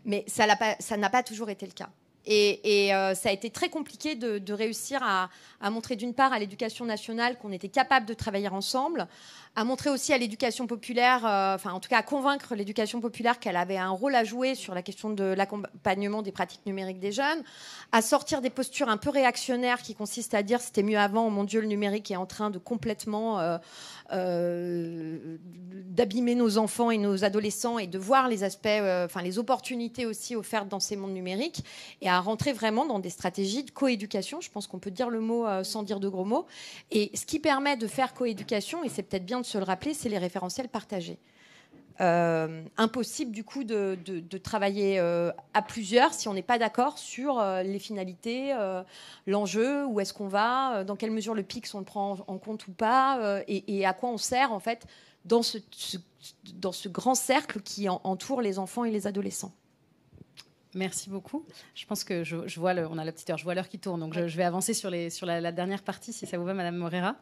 mais ça n'a pas toujours été le cas. Et ça a été très compliqué de réussir à montrer d'une part à l'éducation nationale qu'on était capable de travailler ensemble, à montrer aussi à l'éducation populaire, enfin en tout cas à convaincre l'éducation populaire qu'elle avait un rôle à jouer sur la question de l'accompagnement des pratiques numériques des jeunes, à sortir des postures un peu réactionnaires qui consistent à dire c'était mieux avant, oh mon Dieu, le numérique est en train de complètement d'abîmer nos enfants et nos adolescents et de voir les aspects, enfin les opportunités aussi offertes dans ces mondes numériques et à rentrer vraiment dans des stratégies de coéducation. Je pense qu'on peut dire le mot sans dire de gros mots. Et ce qui permet de faire coéducation, et c'est peut-être bien de se le rappeler, c'est les référentiels partagés. Impossible du coup de travailler à plusieurs si on n'est pas d'accord sur les finalités, l'enjeu, où est-ce qu'on va, dans quelle mesure le PIX on le prend en compte ou pas, et à quoi on sert en fait dans ce grand cercle qui entoure les enfants et les adolescents. Merci beaucoup. Je pense que je vois on a la petite heure, je vois l'heure qui tourne, donc je vais avancer sur la dernière partie, si ça vous va, Madame Moreira.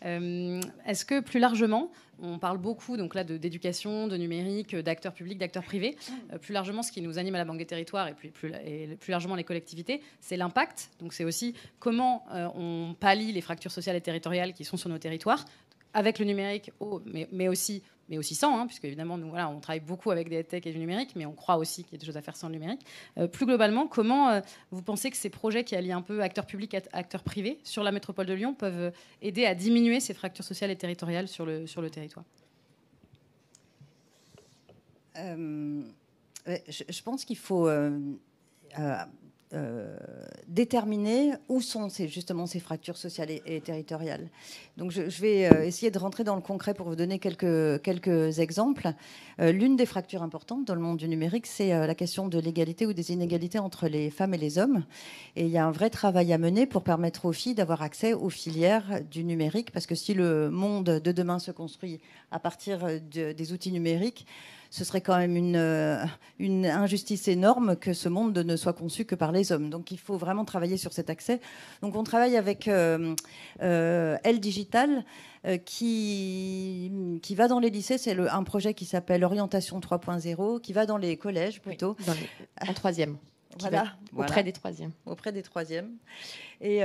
Est-ce que plus largement, on parle beaucoup donc là d'éducation, de numérique, d'acteurs publics, d'acteurs privés. Plus largement, ce qui nous anime à la Banque des Territoires et plus largement les collectivités, c'est l'impact. Donc c'est aussi comment on pallie les fractures sociales et territoriales qui sont sur nos territoires avec le numérique, mais aussi sans, hein, puisque évidemment, nous, voilà, on travaille beaucoup avec des EdTech et du numérique, mais on croit aussi qu'il y a des choses à faire sans le numérique. Plus globalement, comment vous pensez que ces projets qui allient un peu acteurs publics et acteurs privés sur la métropole de Lyon peuvent aider à diminuer ces fractures sociales et territoriales sur le territoire ? Je pense qu'il faut déterminer où sont justement ces fractures sociales et territoriales. Donc je vais essayer de rentrer dans le concret pour vous donner quelques exemples. L'une des fractures importantes dans le monde du numérique, c'est la question de l'égalité ou des inégalités entre les femmes et les hommes. Et il y a un vrai travail à mener pour permettre aux filles d'avoir accès aux filières du numérique, parce que si le monde de demain se construit à partir des outils numériques, ce serait quand même une injustice énorme que ce monde ne soit conçu que par les hommes. Donc il faut vraiment travailler sur cet accès. Donc on travaille avec Elle Digital qui va dans les lycées. C'est un projet qui s'appelle Orientation 3.0, qui va dans les collèges plutôt. Oui, en troisième. Voilà. Auprès des troisièmes. Auprès des troisièmes. Et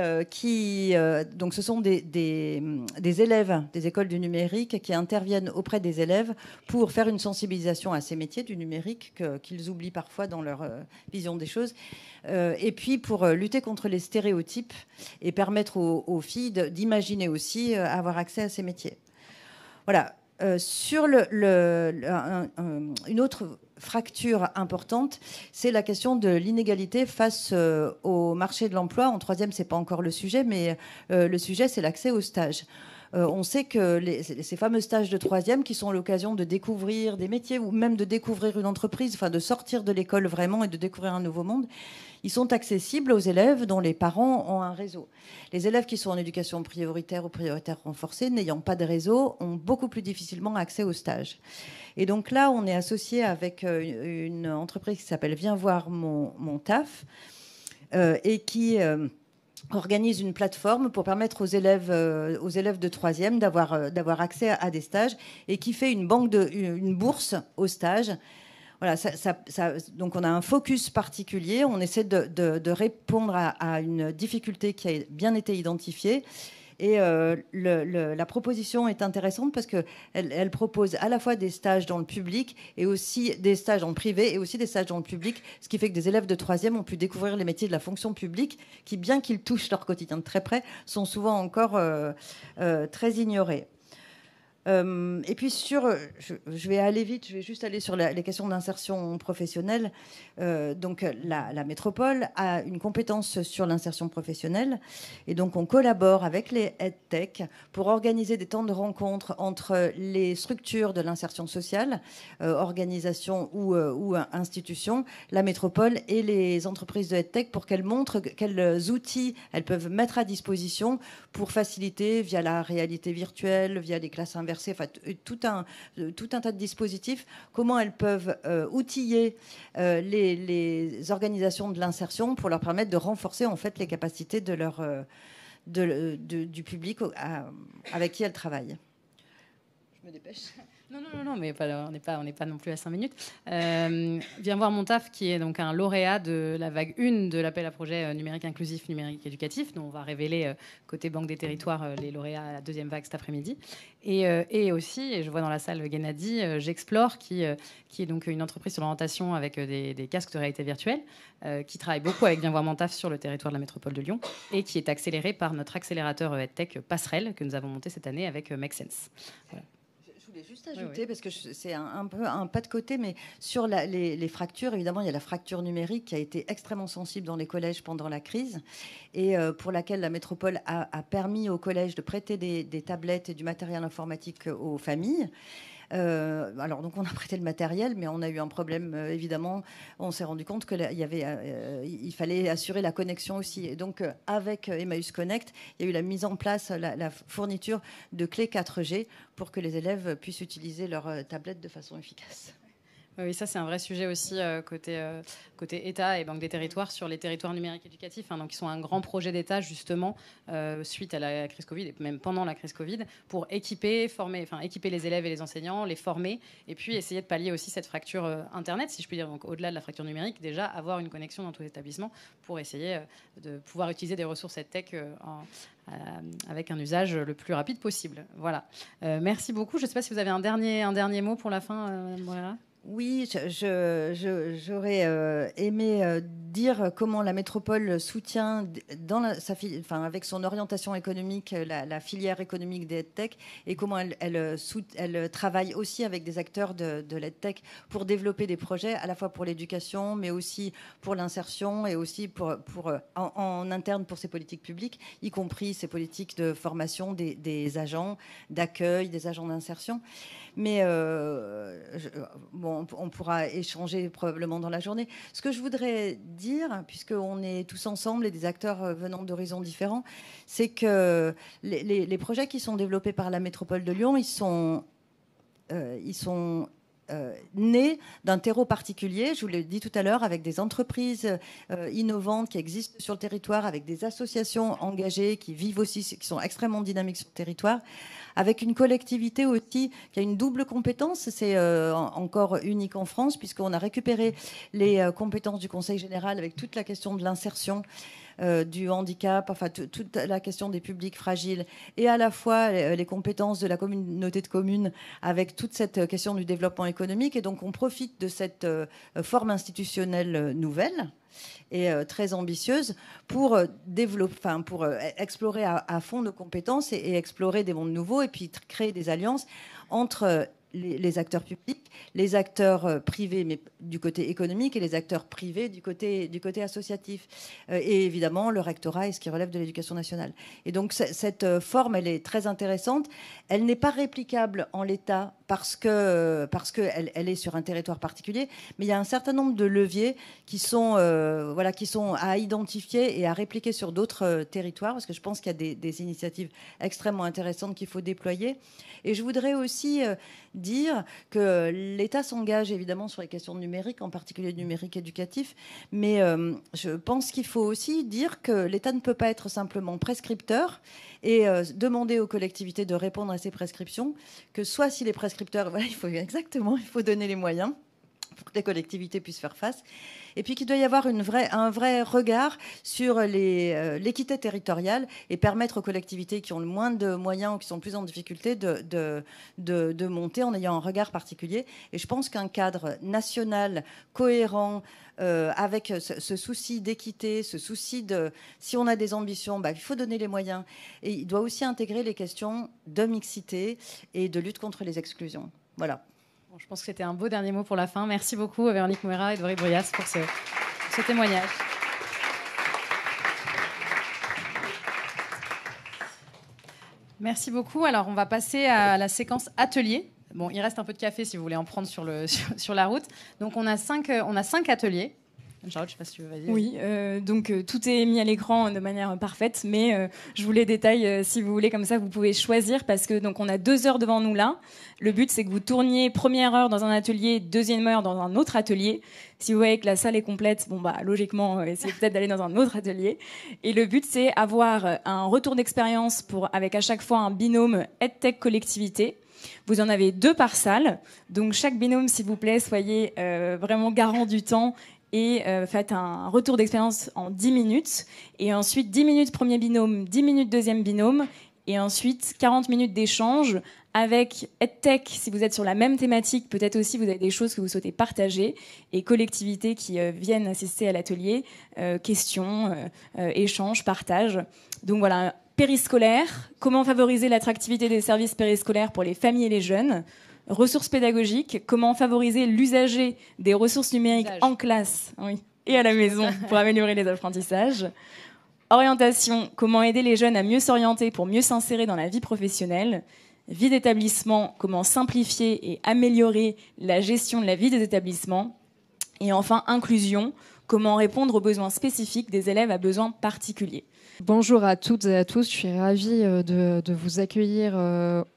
donc ce sont des élèves des écoles du numérique qui interviennent auprès des élèves pour faire une sensibilisation à ces métiers du numérique qu'ils oublient parfois dans leur vision des choses. Et puis pour lutter contre les stéréotypes et permettre aux filles d'imaginer aussi avoir accès à ces métiers. Voilà. Sur une autre fracture importante, c'est la question de l'inégalité face au marché de l'emploi. En troisième, c'est pas encore le sujet, mais le sujet, c'est l'accès aux stages. On sait que ces fameux stages de troisième qui sont l'occasion de découvrir des métiers ou même de découvrir une entreprise, enfin de sortir de l'école vraiment et de découvrir un nouveau monde, ils sont accessibles aux élèves dont les parents ont un réseau. Les élèves qui sont en éducation prioritaire ou prioritaire renforcée, n'ayant pas de réseau, ont beaucoup plus difficilement accès aux stages. Et donc là, on est associé avec une entreprise qui s'appelle Viens voir mon taf et qui organise une plateforme pour permettre aux élèves de troisième d'avoir accès à des stages et qui fait une bourse aux stages. Voilà, donc on a un focus particulier, on essaie de répondre à une difficulté qui a bien été identifiée. Et la proposition est intéressante parce qu'elle propose à la fois des stages dans le public et aussi des stages en privé et aussi des stages dans le public, ce qui fait que des élèves de 3e ont pu découvrir les métiers de la fonction publique qui, bien qu'ils touchent leur quotidien de très près, sont souvent encore très ignorés. Et puis je vais aller vite, je vais juste aller sur les questions d'insertion professionnelle. Donc la métropole a une compétence sur l'insertion professionnelle et donc on collabore avec les EdTech pour organiser des temps de rencontre entre les structures de l'insertion sociale, organisations ou institutions, la métropole et les entreprises de EdTech pour qu'elles montrent quels outils elles peuvent mettre à disposition pour faciliter via la réalité virtuelle, via les classes inversées, enfin, tout un tas de dispositifs, comment elles peuvent outiller les organisations de l'insertion pour leur permettre de renforcer en fait les capacités du public avec qui elles travaillent. Je me dépêche. Non, mais on n'est pas non plus à 5 minutes. Viens voir mon taf, qui est donc un lauréat de la vague 1 de l'appel à projet numérique inclusif, numérique éducatif, dont on va révéler côté Banque des Territoires les lauréats à la 2e vague cet après-midi. Et aussi, et je vois dans la salle Gennady, J'Explore, qui est donc une entreprise sur l'orientation avec des casques de réalité virtuelle, qui travaille beaucoup avec Viens voir mon taf sur le territoire de la métropole de Lyon, et qui est accéléré par notre accélérateur EdTech Passerelle, que nous avons monté cette année avec Make Sense. Voilà. Je voulais juste ajouter, parce que c'est un peu un pas de côté, mais sur les fractures, évidemment, il y a la fracture numérique qui a été extrêmement sensible dans les collèges pendant la crise et pour laquelle la métropole a permis aux collèges de prêter des tablettes et du matériel informatique aux familles. Alors donc on a prêté le matériel, mais on a eu un problème évidemment. On s'est rendu compte il fallait assurer la connexion aussi. Et donc avec Emmaüs Connect, il y a eu la mise en place, la fourniture de clés 4G pour que les élèves puissent utiliser leur tablette de façon efficace. Oui, ça c'est un vrai sujet aussi côté État et Banque des Territoires sur les territoires numériques éducatifs, donc qui sont un grand projet d'État justement suite à la crise Covid et même pendant la crise Covid pour équiper les élèves et les enseignants, les former et puis essayer de pallier aussi cette fracture Internet, si je puis dire, donc au-delà de la fracture numérique, déjà avoir une connexion dans tous les établissements pour essayer de pouvoir utiliser des ressources EdTech avec un usage le plus rapide possible. Voilà. Merci beaucoup. Je ne sais pas si vous avez un dernier mot pour la fin, voilà. Oui, j'aurais aimé dire comment la métropole soutient avec son orientation économique la filière économique des EdTech et comment elle travaille aussi avec des acteurs de l'EdTech pour développer des projets à la fois pour l'éducation mais aussi pour l'insertion et aussi en interne pour ces politiques publiques, y compris ces politiques de formation des agents d'accueil, des agents d'insertion. Mais on pourra échanger probablement dans la journée. Ce que je voudrais dire, puisqu'on est tous ensemble et des acteurs venant d'horizons différents, c'est que les projets qui sont développés par la métropole de Lyon, ils sont nés d'un terreau particulier, je vous l'ai dit tout à l'heure, avec des entreprises innovantes qui existent sur le territoire, avec des associations engagées qui vivent aussi, qui sont extrêmement dynamiques sur le territoire, avec une collectivité aussi qui a une double compétence. C'est encore unique en France, puisqu'on a récupéré les compétences du Conseil général avec toute la question de l'insertion, du handicap, enfin toute la question des publics fragiles, et à la fois les compétences de la communauté de communes avec toute cette question du développement économique. Et donc on profite de cette forme institutionnelle nouvelle et très ambitieuse pour explorer à fond nos compétences et explorer des mondes nouveaux et puis créer des alliances entre les acteurs publics, les acteurs privés, mais du côté économique, et les acteurs privés du côté associatif. Et évidemment, le rectorat et ce qui relève de l'éducation nationale. Et donc, cette forme, elle est très intéressante. Elle n'est pas réplicable en l'état parce qu'elle est sur un territoire particulier, mais il y a un certain nombre de leviers qui sont à identifier et à répliquer sur d'autres territoires, parce que je pense qu'il y a des initiatives extrêmement intéressantes qu'il faut déployer. Et je voudrais aussi dire que l'État s'engage évidemment sur les questions numériques, en particulier numérique éducatif, mais je pense qu'il faut aussi dire que l'État ne peut pas être simplement prescripteur et demander aux collectivités de répondre à ces prescriptions, que soit si les prescripteurs, il faut donner les moyens pour que les collectivités puissent faire face. Et puis qu'il doit y avoir un vrai regard sur l'équité territoriale et permettre aux collectivités qui ont le moins de moyens ou qui sont plus en difficulté de monter en ayant un regard particulier. Et je pense qu'un cadre national cohérent, avec ce souci d'équité, ce souci de... Si on a des ambitions, il faut donner les moyens. Et il doit aussi intégrer les questions de mixité et de lutte contre les exclusions. Voilà. Bon, je pense que c'était un beau dernier mot pour la fin. Merci beaucoup à Véronique Moreira et Dori Bruyas pour ce témoignage. Merci beaucoup. Alors, on va passer à la séquence atelier. Bon, il reste un peu de café si vous voulez en prendre sur la route. Donc, on a 5 ateliers. Charlotte, je ne sais pas si tu veux vas-y. Oui, donc tout est mis à l'écran de manière parfaite, mais je vous les détaille si vous voulez, comme ça vous pouvez choisir, parce que donc on a 2 heures devant nous là. Le but c'est que vous tourniez première heure dans un atelier, deuxième heure dans un autre atelier. Si vous voyez que la salle est complète, logiquement essayez peut-être d'aller dans un autre atelier. Et le but c'est avoir un retour d'expérience avec à chaque fois un binôme EdTech collectivité. Vous en avez 2 par salle, donc chaque binôme s'il vous plaît soyez vraiment garant du temps. Et faites un retour d'expérience en 10 minutes. Et ensuite, 10 minutes premier binôme, 10 minutes deuxième binôme. Et ensuite, 40 minutes d'échange avec EdTech, si vous êtes sur la même thématique. Peut-être aussi, vous avez des choses que vous souhaitez partager. Et collectivités qui viennent assister à l'atelier. Questions, échanges, partage. Donc voilà, périscolaire. Comment favoriser l'attractivité des services périscolaires pour les familles et les jeunes ? Ressources pédagogiques, comment favoriser l'usager des ressources numériques en classe et à la maison pour améliorer les apprentissages. Orientation, comment aider les jeunes à mieux s'orienter pour mieux s'insérer dans la vie professionnelle. Vie d'établissement, comment simplifier et améliorer la gestion de la vie des établissements. Et enfin, inclusion, comment répondre aux besoins spécifiques des élèves à besoins particuliers. Bonjour à toutes et à tous, je suis ravie de vous accueillir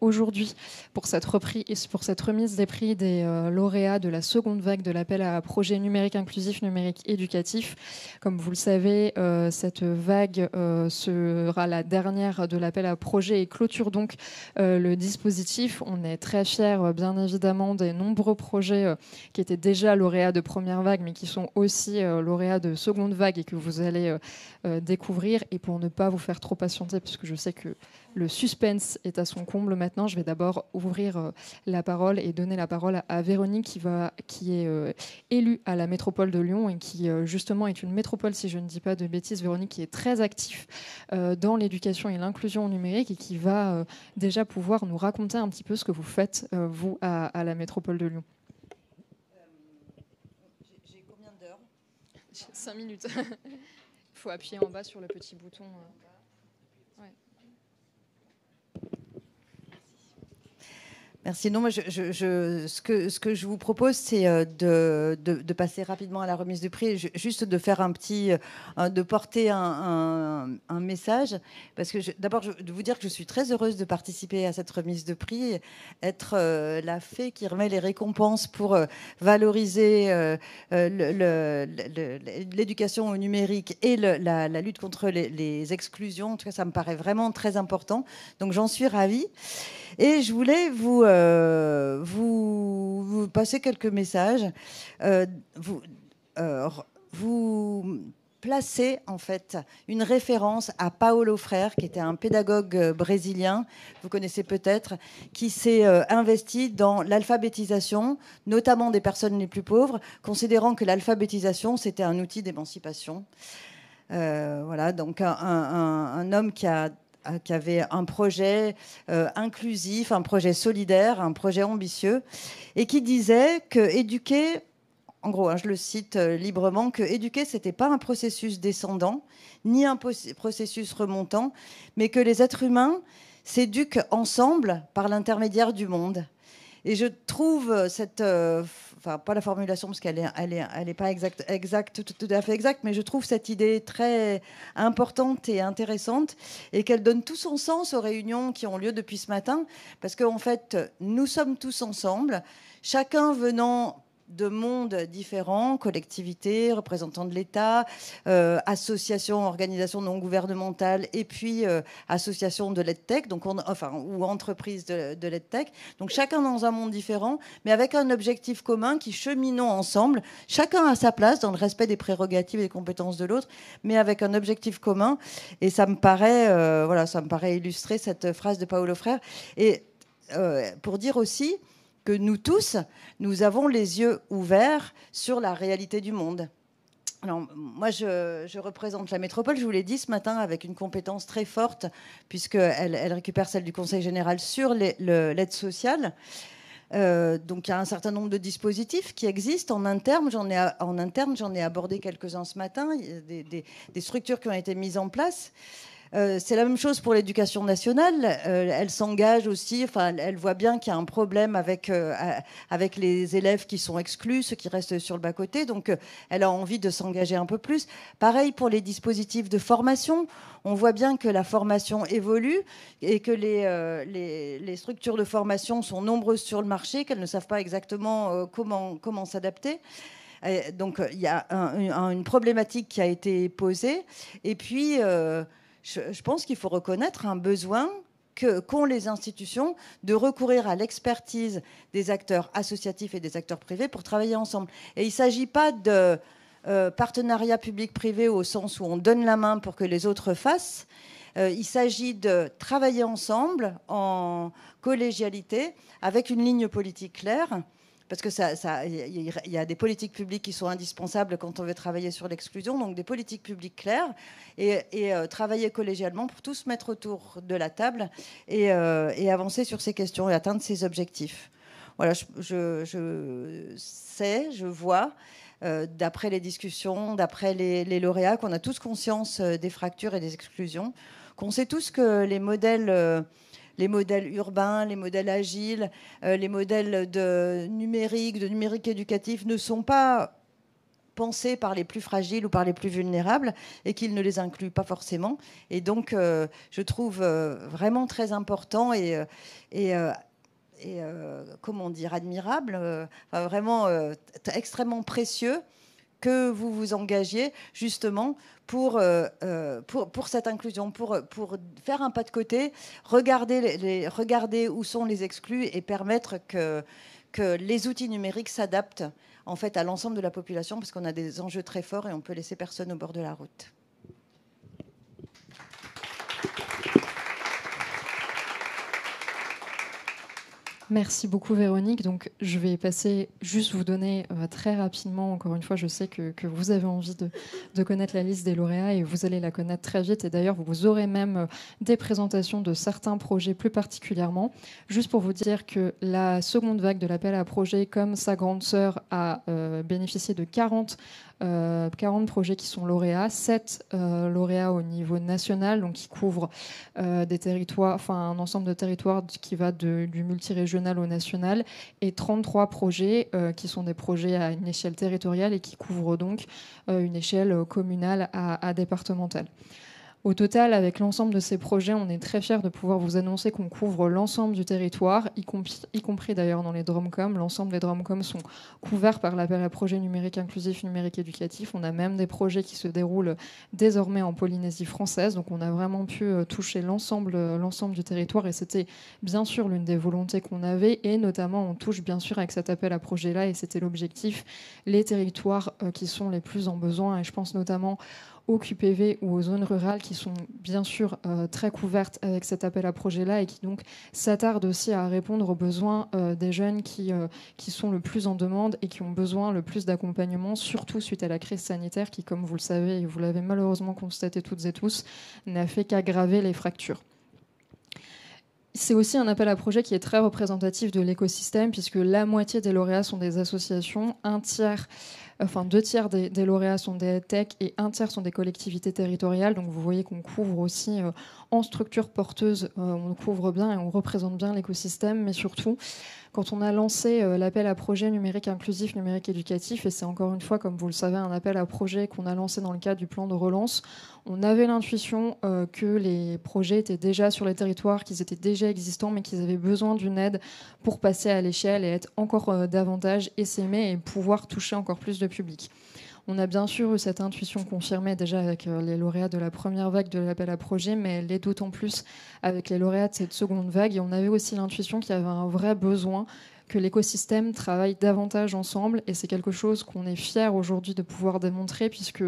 aujourd'hui pour cette remise des prix des lauréats de la seconde vague de l'appel à projet numérique inclusif, numérique éducatif. Comme vous le savez, cette vague sera la dernière de l'appel à projet et clôture donc le dispositif. On est très fiers, bien évidemment, des nombreux projets qui étaient déjà lauréats de première vague, mais qui sont aussi lauréats de seconde vague et que vous allez découvrir. Et pour ne pas vous faire trop patienter, puisque je sais que le suspense est à son comble maintenant, je vais d'abord ouvrir la parole et donner la parole à Véronique qui est élue à la métropole de Lyon et qui justement est une métropole, si je ne dis pas de bêtises, Véronique, qui est très active dans l'éducation et l'inclusion numérique et qui va déjà pouvoir nous raconter un petit peu ce que vous faites, vous, à la métropole de Lyon. J'ai combien d'heures ? 5 minutes. Il faut appuyer en bas sur le petit bouton. Ouais. Merci. Non, moi, ce que je vous propose, c'est de passer rapidement à la remise du prix, juste de faire de porter un message, parce que d'abord, de vous dire que je suis très heureuse de participer à cette remise de prix, être la fée qui remet les récompenses pour valoriser l'éducation au numérique et la lutte contre les exclusions. En tout cas, ça me paraît vraiment très important. Donc, j'en suis ravie. Et je voulais vous passer quelques messages. Vous placez en fait une référence à Paulo Freire, qui était un pédagogue brésilien, vous connaissez peut-être, qui s'est investi dans l'alphabétisation, notamment des personnes les plus pauvres, considérant que l'alphabétisation, c'était un outil d'émancipation. Voilà, donc un homme qui avait un projet inclusif, un projet solidaire, un projet ambitieux, et qui disait que éduquer, en gros, je le cite librement, que éduquer, c'était pas un processus descendant, ni un processus remontant, mais que les êtres humains s'éduquent ensemble par l'intermédiaire du monde. Et je trouve enfin pas la formulation parce qu'elle est pas tout à fait exacte, mais je trouve cette idée très importante et intéressante et qu'elle donne tout son sens aux réunions qui ont lieu depuis ce matin, parce qu'en fait nous sommes tous ensemble, chacun venant de mondes différents, collectivités, représentants de l'État, associations, organisations non gouvernementales et puis associations de l'EdTech, donc ou entreprises de l'EdTech. Donc chacun dans un monde différent, mais avec un objectif commun qui cheminons ensemble, chacun à sa place dans le respect des prérogatives et des compétences de l'autre, mais avec un objectif commun. Et ça me paraît, ça me paraît illustrer cette phrase de Paulo Freire. Et pour dire aussi que nous tous, nous avons les yeux ouverts sur la réalité du monde. Alors, moi, je représente la métropole, je vous l'ai dit ce matin, avec une compétence très forte, puisqu'elle récupère celle du Conseil général sur l'aide sociale. Donc, il y a un certain nombre de dispositifs qui existent en interne. J'en ai abordé quelques-uns ce matin. Il y a des structures qui ont été mises en place. C'est la même chose pour l'éducation nationale. Elle s'engage aussi, elle voit bien qu'il y a un problème avec les élèves qui sont exclus, ceux qui restent sur le bas-côté. Donc, elle a envie de s'engager un peu plus. Pareil pour les dispositifs de formation. On voit bien que la formation évolue et que les structures de formation sont nombreuses sur le marché, qu'elles ne savent pas exactement comment s'adapter. Donc, il y a une problématique qui a été posée. Et puis... je pense qu'il faut reconnaître un besoin qu'ont les institutions de recourir à l'expertise des acteurs associatifs et des acteurs privés pour travailler ensemble. Et il ne s'agit pas de partenariat public-privé au sens où on donne la main pour que les autres fassent. Il s'agit de travailler ensemble en collégialité avec une ligne politique claire. Parce qu'il y a des politiques publiques qui sont indispensables quand on veut travailler sur l'exclusion, donc des politiques publiques claires, et travailler collégialement pour tous se mettre autour de la table et avancer sur ces questions et atteindre ces objectifs. Voilà, je vois, d'après les discussions, d'après les lauréats, qu'on a tous conscience des fractures et des exclusions, qu'on sait tous que les modèles urbains, les modèles agiles, les modèles de numérique éducatif ne sont pas pensés par les plus fragiles ou par les plus vulnérables et qu'ils ne les incluent pas forcément. Et donc, je trouve vraiment très important et comment dire, admirable, vraiment extrêmement précieux que vous vous engagiez justement pour cette inclusion, pour faire un pas de côté, regarder où sont les exclus et permettre que les outils numériques s'adaptent en fait à l'ensemble de la population, parce qu'on a des enjeux très forts et on peut laisser personne au bord de la route. Merci beaucoup Véronique. Donc, je vais passer, juste vous donner très rapidement, encore une fois, je sais que vous avez envie de connaître la liste des lauréats et vous allez la connaître très vite. Et d'ailleurs, vous aurez même des présentations de certains projets plus particulièrement. Juste pour vous dire que la seconde vague de l'appel à projets, comme sa grande sœur, a bénéficié de 40 projets qui sont lauréats, 7 lauréats au niveau national, donc qui couvrent des territoires, enfin un ensemble de territoires qui va du multirégional au national, et 33 projets qui sont des projets à une échelle territoriale et qui couvrent donc une échelle communale à départementale. Au total, avec l'ensemble de ces projets, on est très fiers de pouvoir vous annoncer qu'on couvre l'ensemble du territoire, y compris d'ailleurs dans les DROMCOM. L'ensemble des DROMCOM sont couverts par l'appel à projet numérique inclusif, numérique éducatif. On a même des projets qui se déroulent désormais en Polynésie française. Donc on a vraiment pu toucher l'ensemble du territoire. Et c'était bien sûr l'une des volontés qu'on avait. Et notamment, on touche bien sûr avec cet appel à projet-là, et c'était l'objectif, les territoires qui sont les plus en besoin. Et je pense notamment aux QPV ou aux zones rurales qui sont bien sûr très couvertes avec cet appel à projet-là et qui donc s'attardent aussi à répondre aux besoins des jeunes qui sont le plus en demande et qui ont besoin le plus d'accompagnement, surtout suite à la crise sanitaire qui, comme vous le savez et vous l'avez malheureusement constaté toutes et tous, n'a fait qu'aggraver les fractures. C'est aussi un appel à projet qui est très représentatif de l'écosystème, puisque la moitié des lauréats sont des associations, 2 tiers des lauréats sont des tech et 1 tiers sont des collectivités territoriales. Donc vous voyez qu'on couvre aussi en structure porteuse, on couvre bien et on représente bien l'écosystème, mais surtout quand on a lancé l'appel à projet numérique inclusif, numérique éducatif, et c'est encore une fois, comme vous le savez, un appel à projet qu'on a lancé dans le cadre du plan de relance, on avait l'intuition que les projets étaient déjà sur les territoires, qu'ils étaient déjà projets existants, mais qu'ils avaient besoin d'une aide pour passer à l'échelle et être encore davantage essaimés et pouvoir toucher encore plus de public. On a bien sûr eu cette intuition confirmée déjà avec les lauréats de la première vague de l'appel à projet, mais elle l'est d'autant plus avec les lauréats de cette seconde vague. Et on avait aussi l'intuition qu'il y avait un vrai besoin que l'écosystème travaille davantage ensemble. Et c'est quelque chose qu'on est fier aujourd'hui de pouvoir démontrer, puisque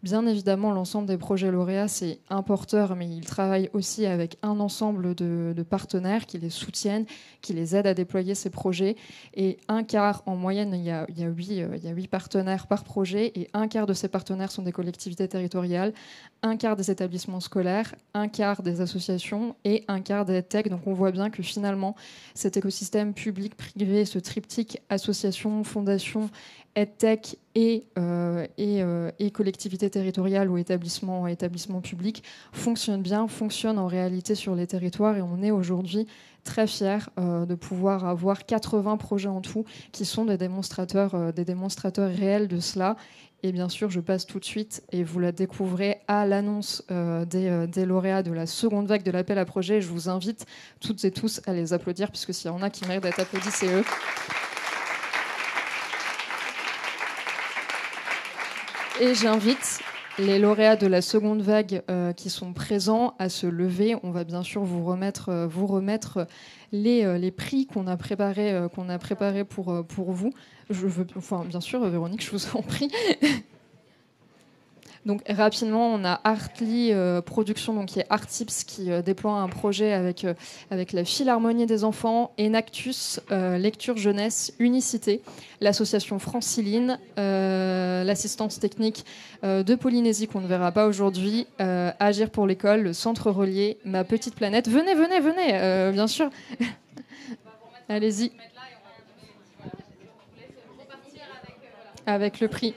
bien évidemment, l'ensemble des projets lauréats, c'est un porteur, mais ils travaillent aussi avec un ensemble de partenaires qui les soutiennent, qui les aident à déployer ces projets. Et un quart, en moyenne, il y a 8 partenaires par projet, et un quart de ces partenaires sont des collectivités territoriales, un quart des établissements scolaires, un quart des associations et un quart des tech. Donc on voit bien que finalement, cet écosystème public-privé, ce triptyque association, fondation, EdTech et collectivités territoriales ou établissements publics fonctionne bien, fonctionne en réalité sur les territoires. Et on est aujourd'hui très fiers de pouvoir avoir 80 projets en tout qui sont des démonstrateurs réels de cela. Et bien sûr, je passe tout de suite et vous la découvrez à l'annonce des lauréats de la seconde vague de l'appel à projet. Je vous invite toutes et tous à les applaudir, puisque s'il y en a qui méritent d'être applaudis, c'est eux. Et j'invite les lauréats de la seconde vague qui sont présents à se lever. On va bien sûr vous remettre les prix qu'on a préparés pour vous. Bien sûr, Véronique, je vous en prie. Donc rapidement, on a Artly Productions, donc qui est Artips, qui déploie un projet avec la Philharmonie des enfants, Enactus, Lecture Jeunesse, Unicité, l'association Franciline, l'assistance technique de Polynésie qu'on ne verra pas aujourd'hui, Agir pour l'école, le Centre Relié, Ma Petite Planète. Venez, bien sûr. Allez-y. Avec le prix.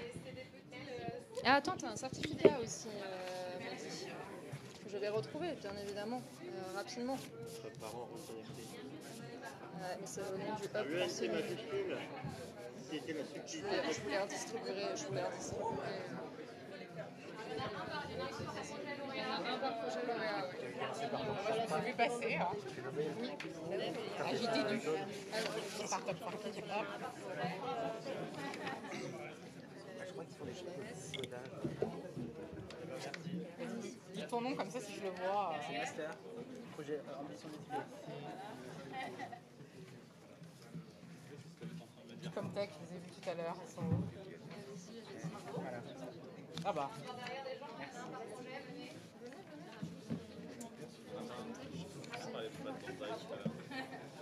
Ah, attends, tu as un certificat aussi, que je vais retrouver, bien évidemment, rapidement. Mais c'est au nom du hub. Je vous les redistribuerai. Un par projet lauréat, oui. J'ai vu passer. Oui. Agité du. Dis ton nom comme ça si je le vois. C'est Master, projet Ambition d'étudier. Comme tech, je les ai vus tout à l'heure, ils sont où? Voilà. Ah bah.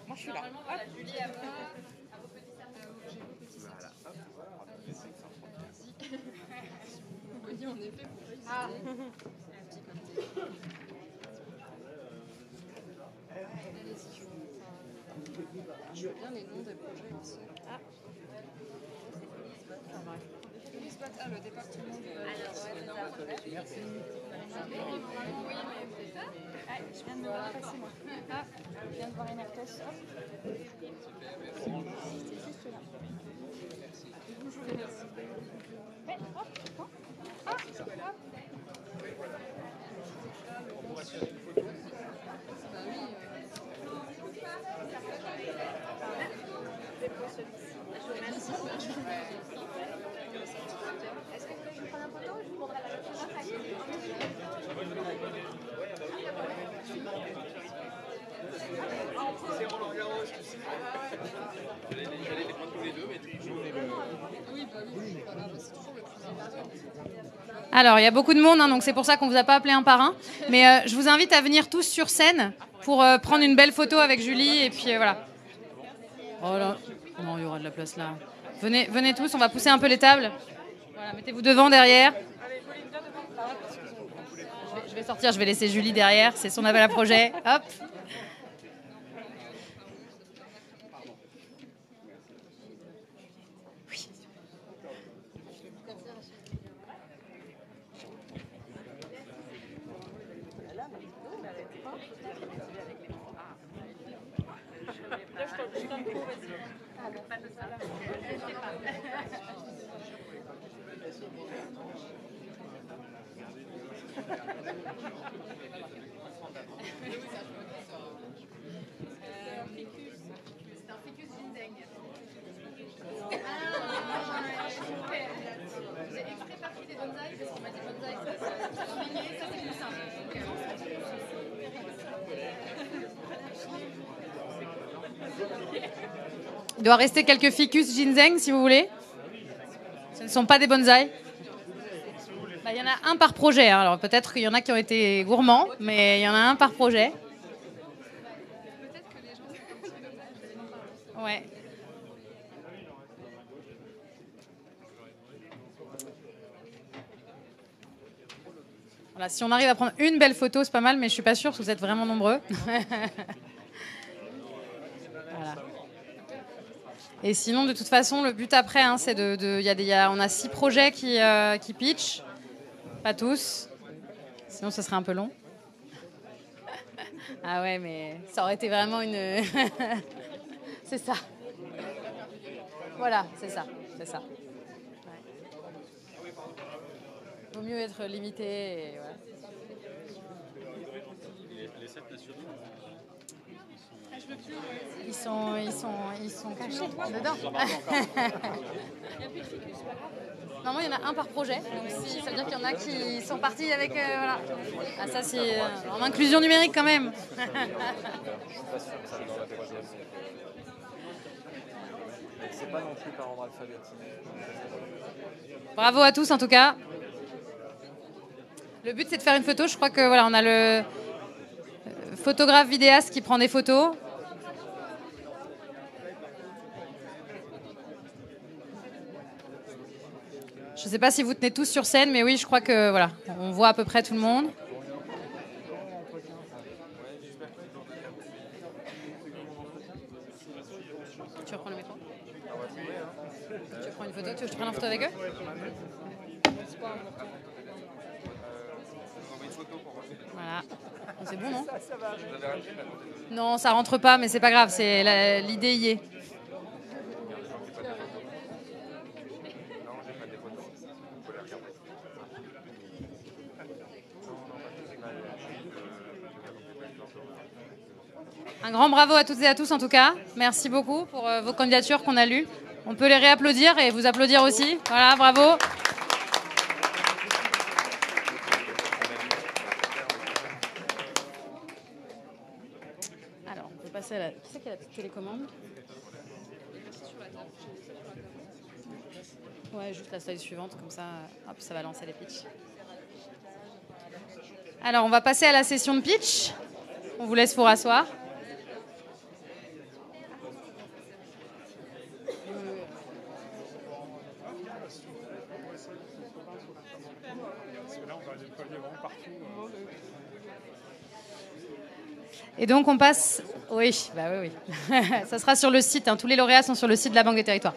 Moi je suis là. En effet, pour Ah. Je veux bien les noms des projets aussi. Ah. Ah, le département de... Merci. Oui, mais c'est ça. Ah, je viens de me voir passer, moi. Ah, je viens de voir une RTS. C'était juste là. Bonjour. Ouais, hop, hop. Ah, hop. On pourrait faire une photo. Bah oui. Est-ce que vous voulez que je prenne une photo ou je vous prendrai la C'est Roland Garros, tu sais. J'allais les prendre tous les deux, mais tu joues les deux. Oui, bah oui, c'est toujours le plus important. Alors, il y a beaucoup de monde, hein, donc c'est pour ça qu'on ne vous a pas appelé un par un. Mais je vous invite à venir tous sur scène pour prendre une belle photo avec Julie. Et puis voilà. Oh là, non, il y aura de la place là. Venez tous, on va pousser un peu les tables. Voilà, mettez-vous devant, derrière. Je vais sortir, je vais laisser Julie derrière. C'est son appel à projet. Hop. Il doit rester quelques ficus ginseng si vous voulez. Ce ne sont pas des bonsaïs. Bah, il y en a un par projet. Hein. Alors peut-être qu'il y en a qui ont été gourmands, mais il y en a un par projet. Ouais. Voilà, si on arrive à prendre une belle photo, c'est pas mal, mais je suis pas sûre parce que vous êtes vraiment nombreux. Voilà. Et sinon, de toute façon, le but après, hein, c'est on a 6 projets qui pitchent, pas tous. Sinon, ce serait un peu long. Ah ouais, mais ça aurait été vraiment une. C'est ça. Voilà, c'est ça. Ouais. Vaut mieux être limité. Et voilà. Les 7 nationaux, Ils sont cachés dedans. Normalement, il y en a un par projet. Donc, ça veut dire qu'il y en a qui sont partis avec. Voilà. Ah, ça, c'est en inclusion numérique quand même. C'est pas non plus par ordre alphabétique. Bravo à tous en tout cas. Le but c'est de faire une photo. Je crois que voilà, on a le photographe vidéaste qui prend des photos. Je ne sais pas si vous tenez tous sur scène, mais oui, je crois que voilà, on voit à peu près tout le monde. Tu reprends le métro ? Tu prends une photo ? Tu veux que je te prenne une photo avec eux ? Voilà. C'est bon, non ? Non, ça rentre pas, mais c'est pas grave. L'idée y est. Un grand bravo à toutes et à tous en tout cas. Merci beaucoup pour vos candidatures qu'on a lues. On peut les réapplaudir et vous applaudir aussi. Voilà, bravo. Alors, on peut passer à la... Qui c'est qui a la petite télécommande ? Ouais, juste la slide suivante, comme ça, hop, ça va lancer les pitchs. Alors, on va passer à la session de pitch. On vous laisse vous rasseoir. Et donc on passe... Oui, bah oui. Ça sera sur le site. Hein. Tous les lauréats sont sur le site de la Banque des Territoires.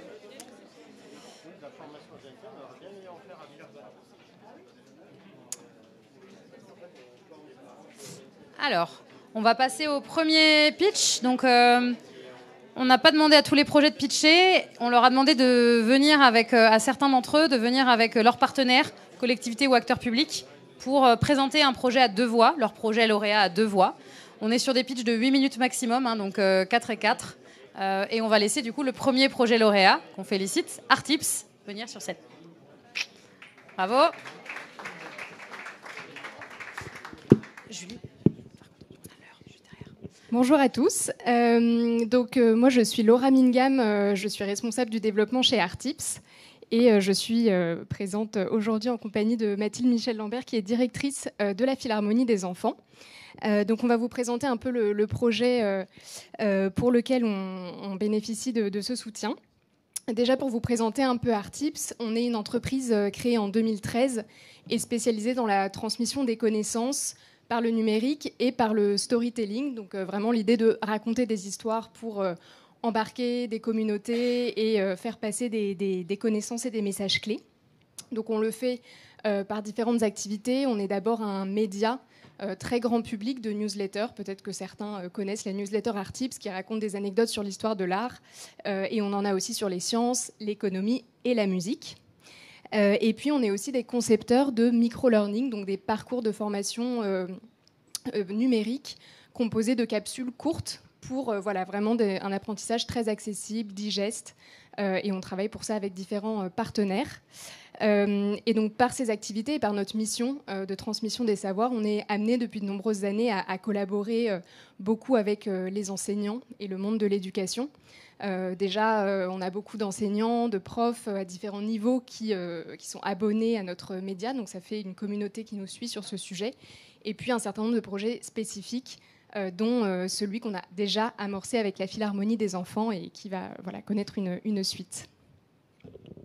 Alors, on va passer au premier pitch. Donc, on n'a pas demandé à tous les projets de pitcher. On leur a demandé de venir avec, à certains d'entre eux, de venir avec leurs partenaires, collectivités ou acteurs publics, pour présenter un projet à 2 voix, leur projet lauréat à 2 voix. On est sur des pitchs de 8 minutes maximum, hein, donc 4 et 4. Et on va laisser du coup le premier projet lauréat, qu'on félicite, Artips, venir sur scène. Bravo. Julie. Bonjour à tous. Moi, je suis Laura Mingham, je suis responsable du développement chez Artips et je suis présente aujourd'hui en compagnie de Mathilde Michel-Lambert, qui est directrice de la Philharmonie des enfants. Donc, on va vous présenter un peu le projet pour lequel on bénéficie de ce soutien. Déjà, pour vous présenter un peu Artips, on est une entreprise créée en 2013 et spécialisée dans la transmission des connaissances par le numérique et par le storytelling. Donc, vraiment l'idée de raconter des histoires pour embarquer des communautés et faire passer des connaissances et des messages clés. Donc, on le fait par différentes activités. On est d'abord un média très grand public de newsletters. Peut-être que certains connaissent la newsletter Artips, qui raconte des anecdotes sur l'histoire de l'art. Et on en a aussi sur les sciences, l'économie et la musique. Et puis, on est aussi des concepteurs de micro-learning, donc des parcours de formation numérique composés de capsules courtes pour voilà, vraiment un apprentissage très accessible, digeste. Et on travaille pour ça avec différents partenaires. Et donc par ces activités et par notre mission de transmission des savoirs, on est amené depuis de nombreuses années à collaborer beaucoup avec les enseignants et le monde de l'éducation. Déjà, on a beaucoup d'enseignants, de profs à différents niveaux qui sont abonnés à notre média, donc ça fait une communauté qui nous suit sur ce sujet. Et puis un certain nombre de projets spécifiques, dont celui qu'on a déjà amorcé avec la Philharmonie des enfants et qui va connaître une suite.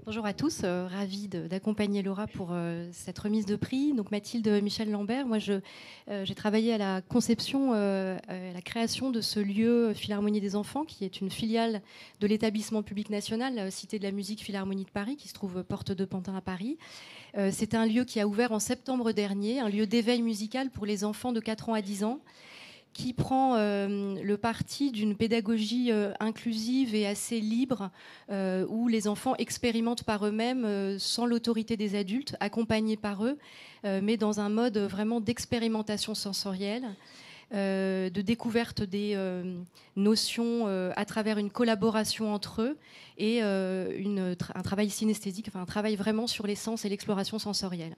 Bonjour à tous, ravie d'accompagner Laura pour cette remise de prix. Donc Mathilde Michel-Lambert, moi j'ai travaillé à la conception, à la création de ce lieu Philharmonie des enfants, qui est une filiale de l'établissement public national Cité de la musique Philharmonie de Paris, qui se trouve porte de Pantin à Paris. C'est un lieu qui a ouvert en septembre dernier, un lieu d'éveil musical pour les enfants de 4 ans à 10 ans, qui prend le parti d'une pédagogie inclusive et assez libre, où les enfants expérimentent par eux-mêmes, sans l'autorité des adultes, accompagnés par eux, mais dans un mode vraiment d'expérimentation sensorielle, de découverte des notions à travers une collaboration entre eux et un travail synesthésique, enfin un travail vraiment sur les sens et l'exploration sensorielle.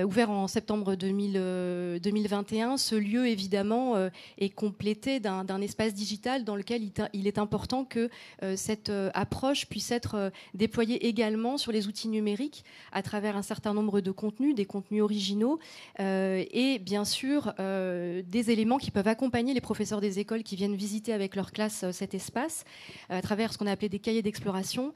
Ouvert en septembre 2021, ce lieu évidemment est complété d'un espace digital dans lequel il est important que cette approche puisse être déployée également sur les outils numériques à travers un certain nombre de contenus, des contenus originaux et bien sûr des éléments qui peuvent accompagner les professeurs des écoles qui viennent visiter avec leur classe cet espace à travers ce qu'on a appelé des cahiers d'exploration.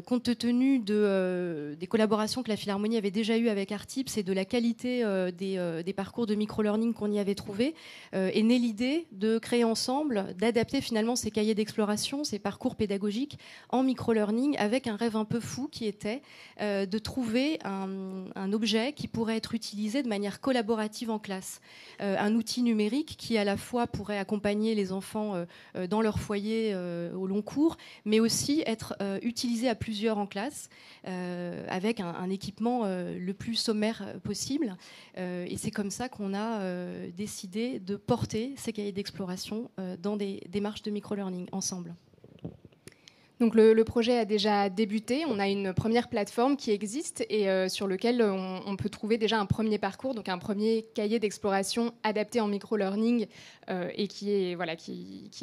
Compte tenu des collaborations que la Philharmonie avait déjà eues avec Artips et de la qualité des parcours de micro-learning qu'on y avait trouvé, est née l'idée de créer ensemble, d'adapter finalement ces cahiers d'exploration, ces parcours pédagogiques en micro-learning, avec un rêve un peu fou qui était de trouver un objet qui pourrait être utilisé de manière collaborative en classe. Un outil numérique qui à la fois pourrait accompagner les enfants dans leur foyer au long cours, mais aussi être utilisé à plusieurs en classe avec un équipement le plus sommaire possible. Et c'est comme ça qu'on a décidé de porter ces cahiers d'exploration dans des démarches de micro-learning ensemble. Donc le projet a déjà débuté. On a une première plateforme qui existe et sur lequel on peut trouver déjà un premier parcours, donc un premier cahier d'exploration adapté en micro-learning et qui est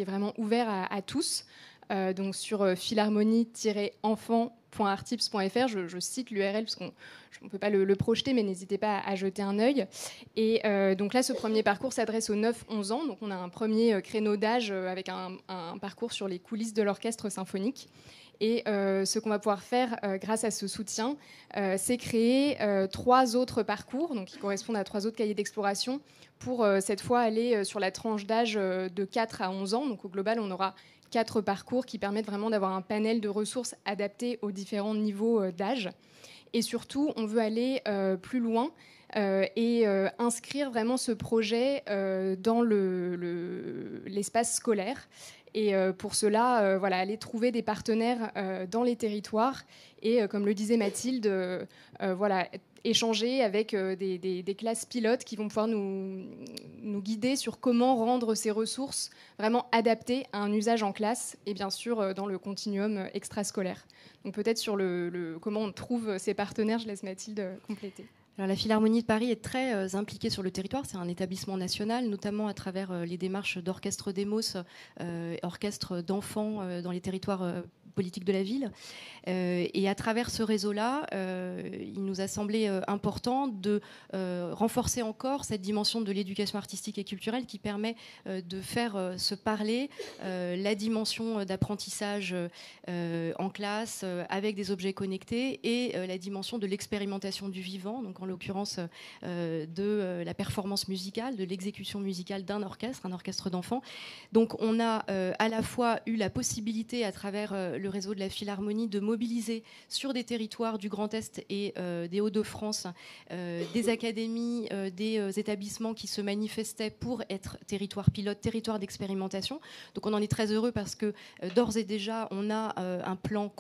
vraiment ouvert à tous. Donc sur philharmonie-enfant.artips.fr, je cite l'URL parce qu'on ne peut pas le projeter, mais n'hésitez pas à jeter un œil. Et donc là, ce premier parcours s'adresse aux 9-11 ans. Donc on a un premier créneau d'âge avec un parcours sur les coulisses de l'orchestre symphonique. Et ce qu'on va pouvoir faire grâce à ce soutien, c'est créer 3 autres parcours, donc qui correspondent à 3 autres cahiers d'exploration, pour cette fois aller sur la tranche d'âge de 4 à 11 ans. Donc au global, on aura 4 parcours qui permettent vraiment d'avoir un panel de ressources adaptées aux différents niveaux d'âge. Et surtout, on veut aller plus loin et inscrire vraiment ce projet dans l'espace scolaire. Et pour cela, aller trouver des partenaires dans les territoires et, comme le disait Mathilde, échanger avec des classes pilotes qui vont pouvoir nous guider sur comment rendre ces ressources vraiment adaptées à un usage en classe et bien sûr dans le continuum extrascolaire. Donc peut-être sur comment on trouve ces partenaires, je laisse Mathilde compléter. Alors, la Philharmonie de Paris est très impliquée sur le territoire. C'est un établissement national, notamment à travers les démarches d'orchestre Demos, orchestre d'enfants dans les territoires politiques de la ville. Et à travers ce réseau-là, il nous a semblé important de renforcer encore cette dimension de l'éducation artistique et culturelle qui permet de faire se parler la dimension d'apprentissage en classe avec des objets connectés et la dimension de l'expérimentation du vivant, donc en l'occurrence de la performance musicale, de l'exécution musicale d'un orchestre, un orchestre d'enfants. Donc on a à la fois eu la possibilité à travers le réseau de la Philharmonie de mobiliser sur des territoires du Grand Est et des Hauts-de-France des académies, des établissements qui se manifestaient pour être territoire pilote, territoire d'expérimentation. Donc on en est très heureux parce que d'ores et déjà, on a un plan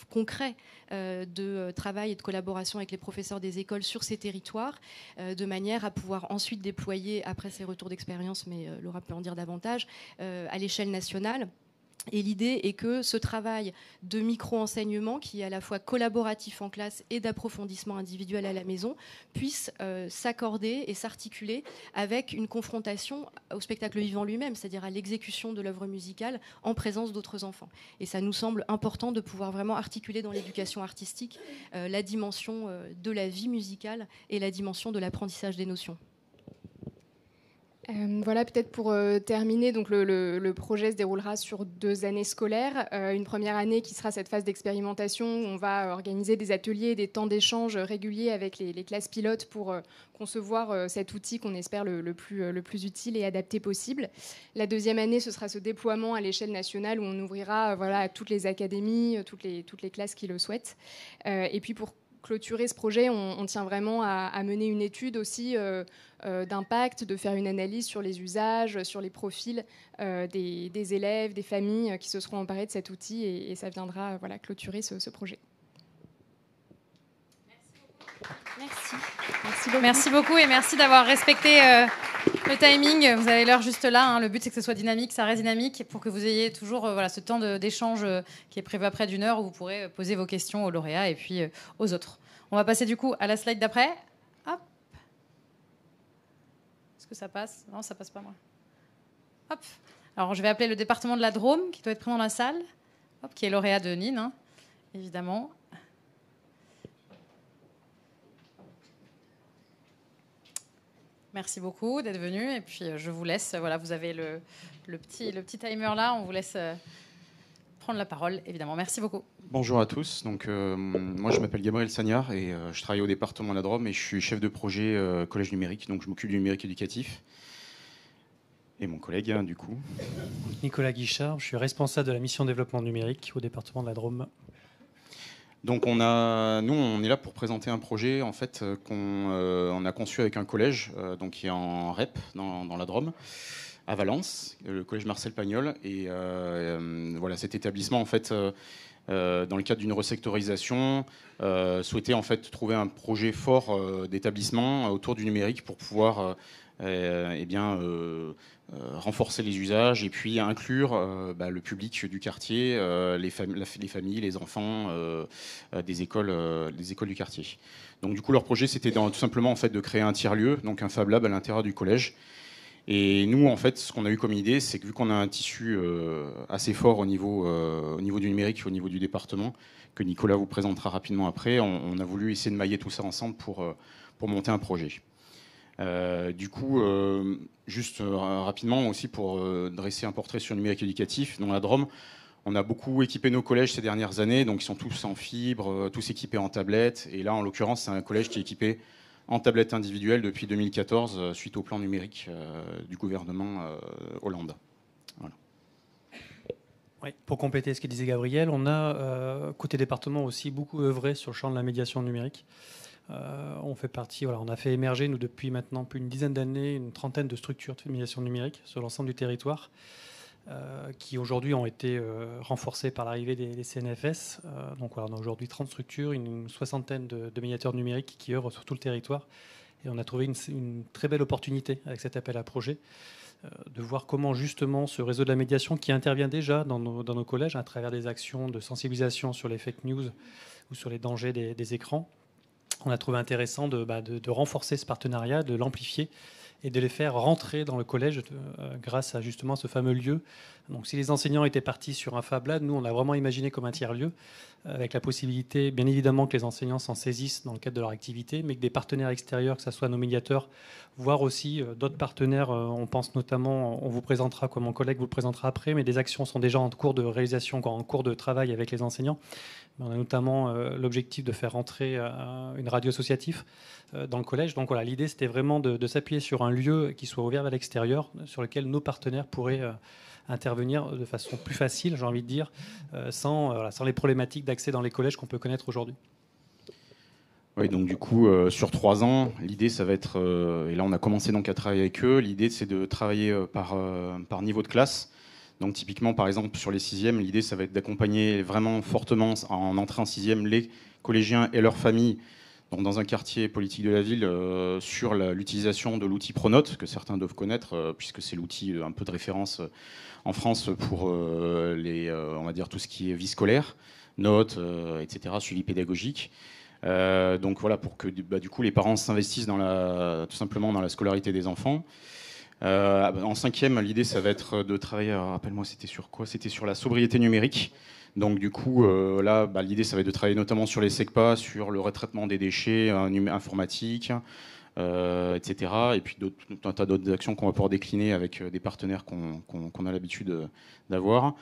concret de travail et de collaboration avec les professeurs des écoles sur ces territoires, de manière à pouvoir ensuite déployer, après ces retours d'expérience, mais Laura peut en dire davantage, à l'échelle nationale. Et l'idée est que ce travail de micro-enseignement, qui est à la fois collaboratif en classe et d'approfondissement individuel à la maison, puisse s'accorder et s'articuler avec une confrontation au spectacle vivant lui-même, c'est-à-dire à l'exécution de l'œuvre musicale en présence d'autres enfants. Et ça nous semble important de pouvoir vraiment articuler dans l'éducation artistique la dimension de la vie musicale et la dimension de l'apprentissage des notions. Voilà, peut-être pour terminer, donc le projet se déroulera sur 2 années scolaires. Une première année qui sera cette phase d'expérimentation où on va organiser des ateliers, des temps d'échange réguliers avec les classes pilotes pour concevoir cet outil qu'on espère le plus utile et adapté possible. La deuxième année, ce sera ce déploiement à l'échelle nationale où on ouvrira voilà, à toutes les académies, toutes les classes qui le souhaitent. Et puis pour clôturer ce projet, on tient vraiment à mener une étude aussi d'impact, de faire une analyse sur les usages, sur les profils des élèves, des familles qui se seront emparés de cet outil et ça viendra voilà, clôturer ce projet. Merci beaucoup et merci d'avoir respecté le timing. Vous avez l'heure juste là. Hein. Le but, c'est que ce soit dynamique, ça reste dynamique pour que vous ayez toujours voilà, ce temps d'échange qui est prévu après d'1 heure où vous pourrez poser vos questions aux lauréats et puis aux autres. On va passer du coup à la slide d'après. Hop. Est-ce que ça passe? Non, ça passe pas, moi. Hop. Alors, je vais appeler le département de la Drôme qui doit être présent dans la salle, hop, qui est lauréat de Nîmes, hein, évidemment. Merci beaucoup d'être venu. Et puis, je vous laisse. Voilà, vous avez le petit timer là. On vous laisse prendre la parole, évidemment. Merci beaucoup. Bonjour à tous. Donc, moi, je m'appelle Gabriel Sagnard et je travaille au département de la Drôme et je suis chef de projet collège numérique. Donc, je m'occupe du numérique éducatif. Et mon collègue, hein, du coup. Nicolas Guichard. Je suis responsable de la mission développement numérique au département de la Drôme. Donc nous, on est là pour présenter un projet en fait qu'on a conçu avec un collège donc qui est en REP dans la Drôme, à Valence, le collège Marcel Pagnol. Et voilà, cet établissement en fait, dans le cadre d'une resectorisation, souhaitait en fait trouver un projet fort d'établissement autour du numérique pour pouvoir renforcer les usages et puis inclure le public du quartier, les familles, les enfants des écoles du quartier. Donc du coup leur projet c'était tout simplement en fait de créer un tiers-lieu, donc un Fab Lab à l'intérieur du collège. Et nous en fait ce qu'on a eu comme idée c'est que vu qu'on a un tissu assez fort au niveau du numérique, au niveau du département, que Nicolas vous présentera rapidement après, on a voulu essayer de mailler tout ça ensemble pour monter un projet. Du coup, juste rapidement aussi pour dresser un portrait sur le numérique éducatif, dans la Drôme, on a beaucoup équipé nos collèges ces dernières années, donc ils sont tous en fibre, tous équipés en tablettes. Et là, en l'occurrence, c'est un collège qui est équipé en tablette individuelle depuis 2014, suite au plan numérique du gouvernement Hollande. Voilà. Oui, pour compléter ce que disait Gabriel, on a, côté département aussi, beaucoup œuvré sur le champ de la médiation numérique. On fait partie, voilà, on a fait émerger, nous, depuis maintenant plus d'une dizaine d'années, une trentaine de structures de médiation numérique sur l'ensemble du territoire, qui aujourd'hui ont été renforcées par l'arrivée des CNFS. Donc voilà, on a aujourd'hui 30 structures, une soixantaine de médiateurs numériques qui œuvrent sur tout le territoire. Et on a trouvé une très belle opportunité avec cet appel à projet de voir comment justement ce réseau de la médiation qui intervient déjà dans nos collèges à travers des actions de sensibilisation sur les fake news ou sur les dangers des écrans. On a trouvé intéressant de renforcer ce partenariat, de l'amplifier et de les faire rentrer dans le collège grâce à justement ce fameux lieu. Donc, si les enseignants étaient partis sur un Fab Lab, nous, on l'a vraiment imaginé comme un tiers-lieu, avec la possibilité, bien évidemment, que les enseignants s'en saisissent dans le cadre de leur activité, mais que des partenaires extérieurs, que ce soit nos médiateurs, voire aussi d'autres partenaires, on pense notamment, on vous présentera, comme mon collègue vous le présentera après, mais des actions sont déjà en cours de réalisation, en cours de travail avec les enseignants. On a notamment l'objectif de faire rentrer une radio associative dans le collège. Donc voilà, l'idée, c'était vraiment de s'appuyer sur un lieu qui soit ouvert vers l'extérieur, sur lequel nos partenaires pourraient intervenir de façon plus facile, j'ai envie de dire, sans les problématiques d'accès dans les collèges qu'on peut connaître aujourd'hui. Oui, donc du coup, sur 3 ans, l'idée, ça va être, et là on a commencé donc à travailler avec eux, l'idée c'est de travailler par niveau de classe. Donc typiquement, par exemple, sur les 6e, l'idée ça va être d'accompagner vraiment fortement en entrée en 6e les collégiens et leurs familles donc dans un quartier politique de la ville sur l'utilisation de l'outil Pronote, que certains doivent connaître, puisque c'est l'outil un peu de référence en France pour on va dire tout ce qui est vie scolaire, notes, etc., suivi pédagogique. Donc voilà, pour que du coup les parents s'investissent tout simplement dans la scolarité des enfants. En 5e, l'idée ça va être de travailler, rappelle-moi c'était sur quoi? C'était sur la sobriété numérique. Donc du coup là l'idée ça va être de travailler notamment sur les SECPA, sur le retraitement des déchets informatiques, etc. Et puis tout un tas d'autres actions qu'on va pouvoir décliner avec des partenaires qu'on a l'habitude d'avoir.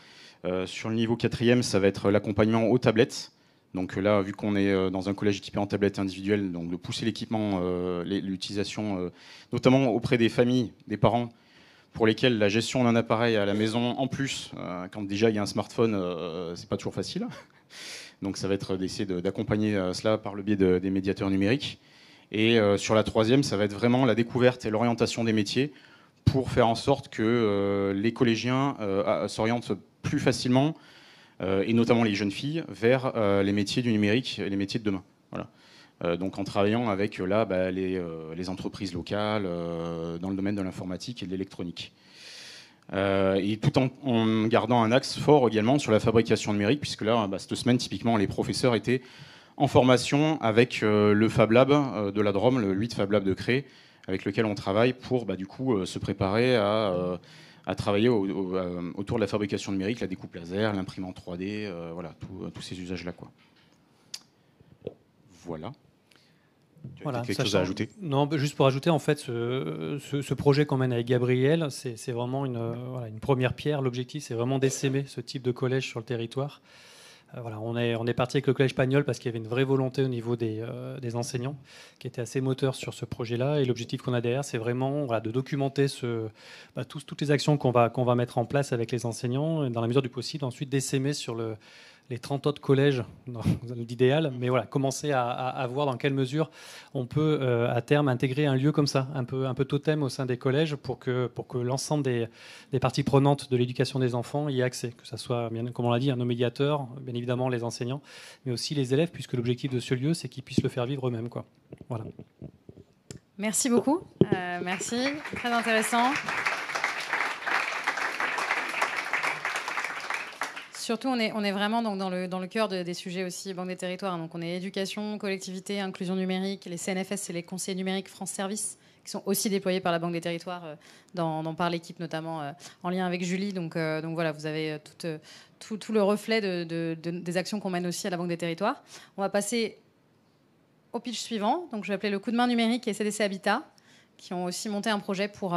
Sur le niveau 4e, ça va être l'accompagnement aux tablettes. Donc là, vu qu'on est dans un collège équipé en tablettes individuelles, donc de pousser l'équipement, l'utilisation, notamment auprès des familles, des parents, pour lesquels la gestion d'un appareil à la maison, en plus, quand déjà il y a un smartphone, c'est pas toujours facile. Donc ça va être d'essayer d'accompagner cela par le biais des médiateurs numériques. Et sur la 3e, ça va être vraiment la découverte et l'orientation des métiers pour faire en sorte que les collégiens s'orientent plus facilement, et notamment les jeunes filles, vers les métiers du numérique et les métiers de demain. Voilà. Donc en travaillant avec les entreprises locales dans le domaine de l'informatique et de l'électronique. Et tout en gardant un axe fort également sur la fabrication numérique, puisque là, cette semaine, typiquement, les professeurs étaient en formation avec le Fab Lab de la Drôme, le 8 Fab Lab de Cré, avec lequel on travaille pour du coup, se préparer à travailler autour de la fabrication numérique, la découpe laser, l'imprimante 3D, voilà, tous ces usages-là, quoi. Voilà. Tu as quelque chose à ajouter? Non, juste pour ajouter, en fait, ce projet qu'on mène avec Gabriel, c'est vraiment une première pierre. L'objectif, c'est vraiment d'essaimer ce type de collège sur le territoire. Voilà, on est parti avec le collège Pagnol parce qu'il y avait une vraie volonté au niveau des enseignants qui étaient assez moteurs sur ce projet-là. Et l'objectif qu'on a derrière, c'est vraiment de documenter toutes les actions qu'on va mettre en place avec les enseignants, et dans la mesure du possible, ensuite d'essaimer sur les 30 autres collèges dans l'idéal, mais voilà, commencer à voir dans quelle mesure on peut à terme intégrer un lieu comme ça, un peu totem au sein des collèges pour que l'ensemble des parties prenantes de l'éducation des enfants y aient accès, que ce soit, comme on l'a dit, nos médiateurs, bien évidemment les enseignants, mais aussi les élèves, puisque l'objectif de ce lieu, c'est qu'ils puissent le faire vivre eux-mêmes, quoi. Voilà. Merci beaucoup. Merci, très intéressant. Surtout, on est vraiment donc dans le cœur des sujets aussi Banque des territoires. Donc, on est éducation, collectivité, inclusion numérique. Les CNFS, c'est les conseillers numériques France Service, qui sont aussi déployés par la Banque des territoires, par l'équipe notamment, en lien avec Julie. Donc voilà, vous avez tout le reflet des actions qu'on mène aussi à la Banque des territoires. On va passer au pitch suivant. Donc, je vais appeler le coup de main numérique et CDC Habitat, qui ont aussi monté un projet pour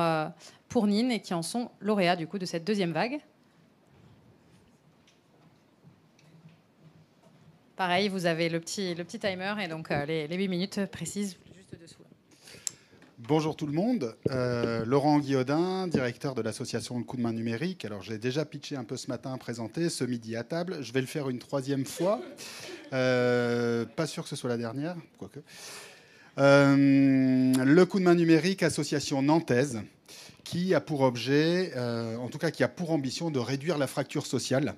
Nîmes et qui en sont lauréats du coup de cette deuxième vague. Pareil, vous avez le petit timer et donc les 8 minutes précises juste dessous. Bonjour tout le monde. Laurent Guillaudin, directeur de l'association Le Coup de Main Numérique. Alors, j'ai déjà pitché un peu ce matin, présenté, ce midi à table. Je vais le faire une 3e fois. Pas sûr que ce soit la dernière, quoique. Le Coup de Main Numérique, association nantaise, qui a pour objet, en tout cas qui a pour ambition de réduire la fracture sociale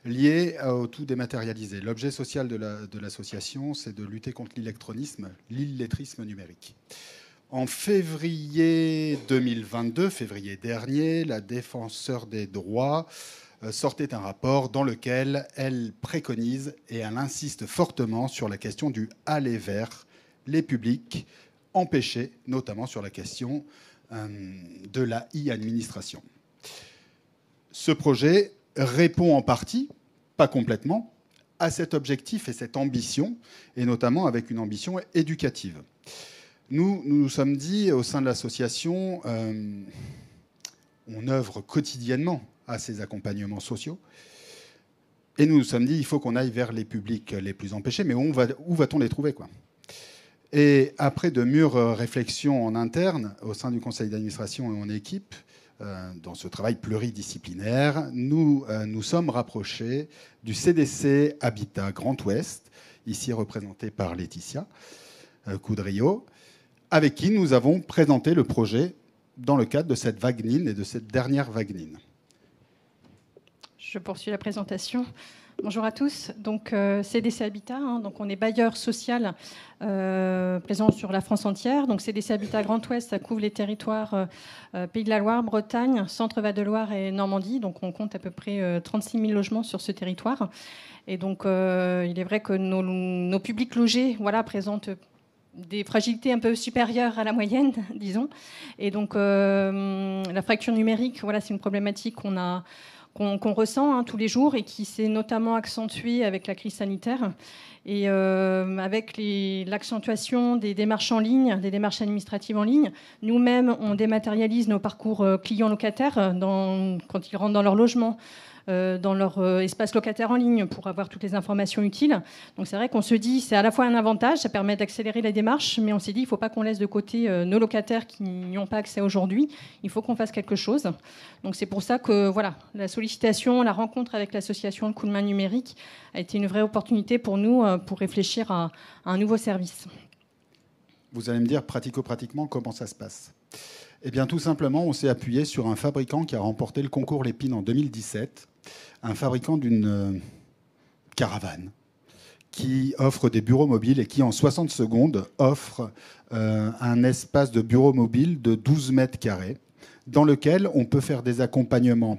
liée au tout dématérialisé. L'objet social de l'association, c'est de lutter contre l'illettrisme numérique. En février 2022, février dernier, la défenseure des droits sortait un rapport dans lequel elle préconise et elle insiste fortement sur la question du aller vers les publics empêchés, notamment sur la question de la e-administration. Ce projet répond en partie, pas complètement, à cet objectif et cette ambition, et notamment avec une ambition éducative. Nous nous sommes dit, au sein de l'association, on œuvre quotidiennement à ces accompagnements sociaux, et nous nous sommes dit, il faut qu'on aille vers les publics les plus empêchés, mais où va-t-on les trouver, quoi ? Et après de mûres réflexions en interne, au sein du conseil d'administration et en équipe, dans ce travail pluridisciplinaire, nous nous sommes rapprochés du CDC Habitat Grand Ouest, ici représenté par Laetitia Coudriot, avec qui nous avons présenté le projet dans le cadre de cette vague NIN et de cette dernière vague NIN. Je poursuis la présentation. Bonjour à tous. Donc, CDC Habitat, donc on est bailleur social présent sur la France entière. Donc, CDC Habitat Grand Ouest, ça couvre les territoires Pays de la Loire, Bretagne, Centre-Val de Loire et Normandie. Donc, on compte à peu près 36 000 logements sur ce territoire. Et donc, il est vrai que nos publics logés présentent des fragilités un peu supérieures à la moyenne, disons. Et donc, la fracture numérique, c'est une problématique qu'on ressent tous les jours et qui s'est notamment accentuée avec la crise sanitaire et avec l'accentuation des démarches en ligne, des démarches administratives en ligne. Nous-mêmes, on dématérialise nos parcours clients locataires quand ils rentrent dans leur logement, dans leur espace locataire en ligne pour avoir toutes les informations utiles. Donc c'est vrai qu'on se dit c'est à la fois un avantage, ça permet d'accélérer la démarche, mais on s'est dit il ne faut pas qu'on laisse de côté nos locataires qui n'y ont pas accès aujourd'hui. Il faut qu'on fasse quelque chose. Donc c'est pour ça que la sollicitation, la rencontre avec l'association Le Coup de main numérique a été une vraie opportunité pour nous pour réfléchir à un nouveau service. Vous allez me dire pratico-pratiquement comment ça se passe. Eh bien, tout simplement, on s'est appuyé sur un fabricant qui a remporté le concours Lépine en 2017, un fabricant d'une caravane qui offre des bureaux mobiles et qui, en 60 secondes, offre un espace de bureau mobile de 12 mètres carrés dans lequel on peut faire des accompagnements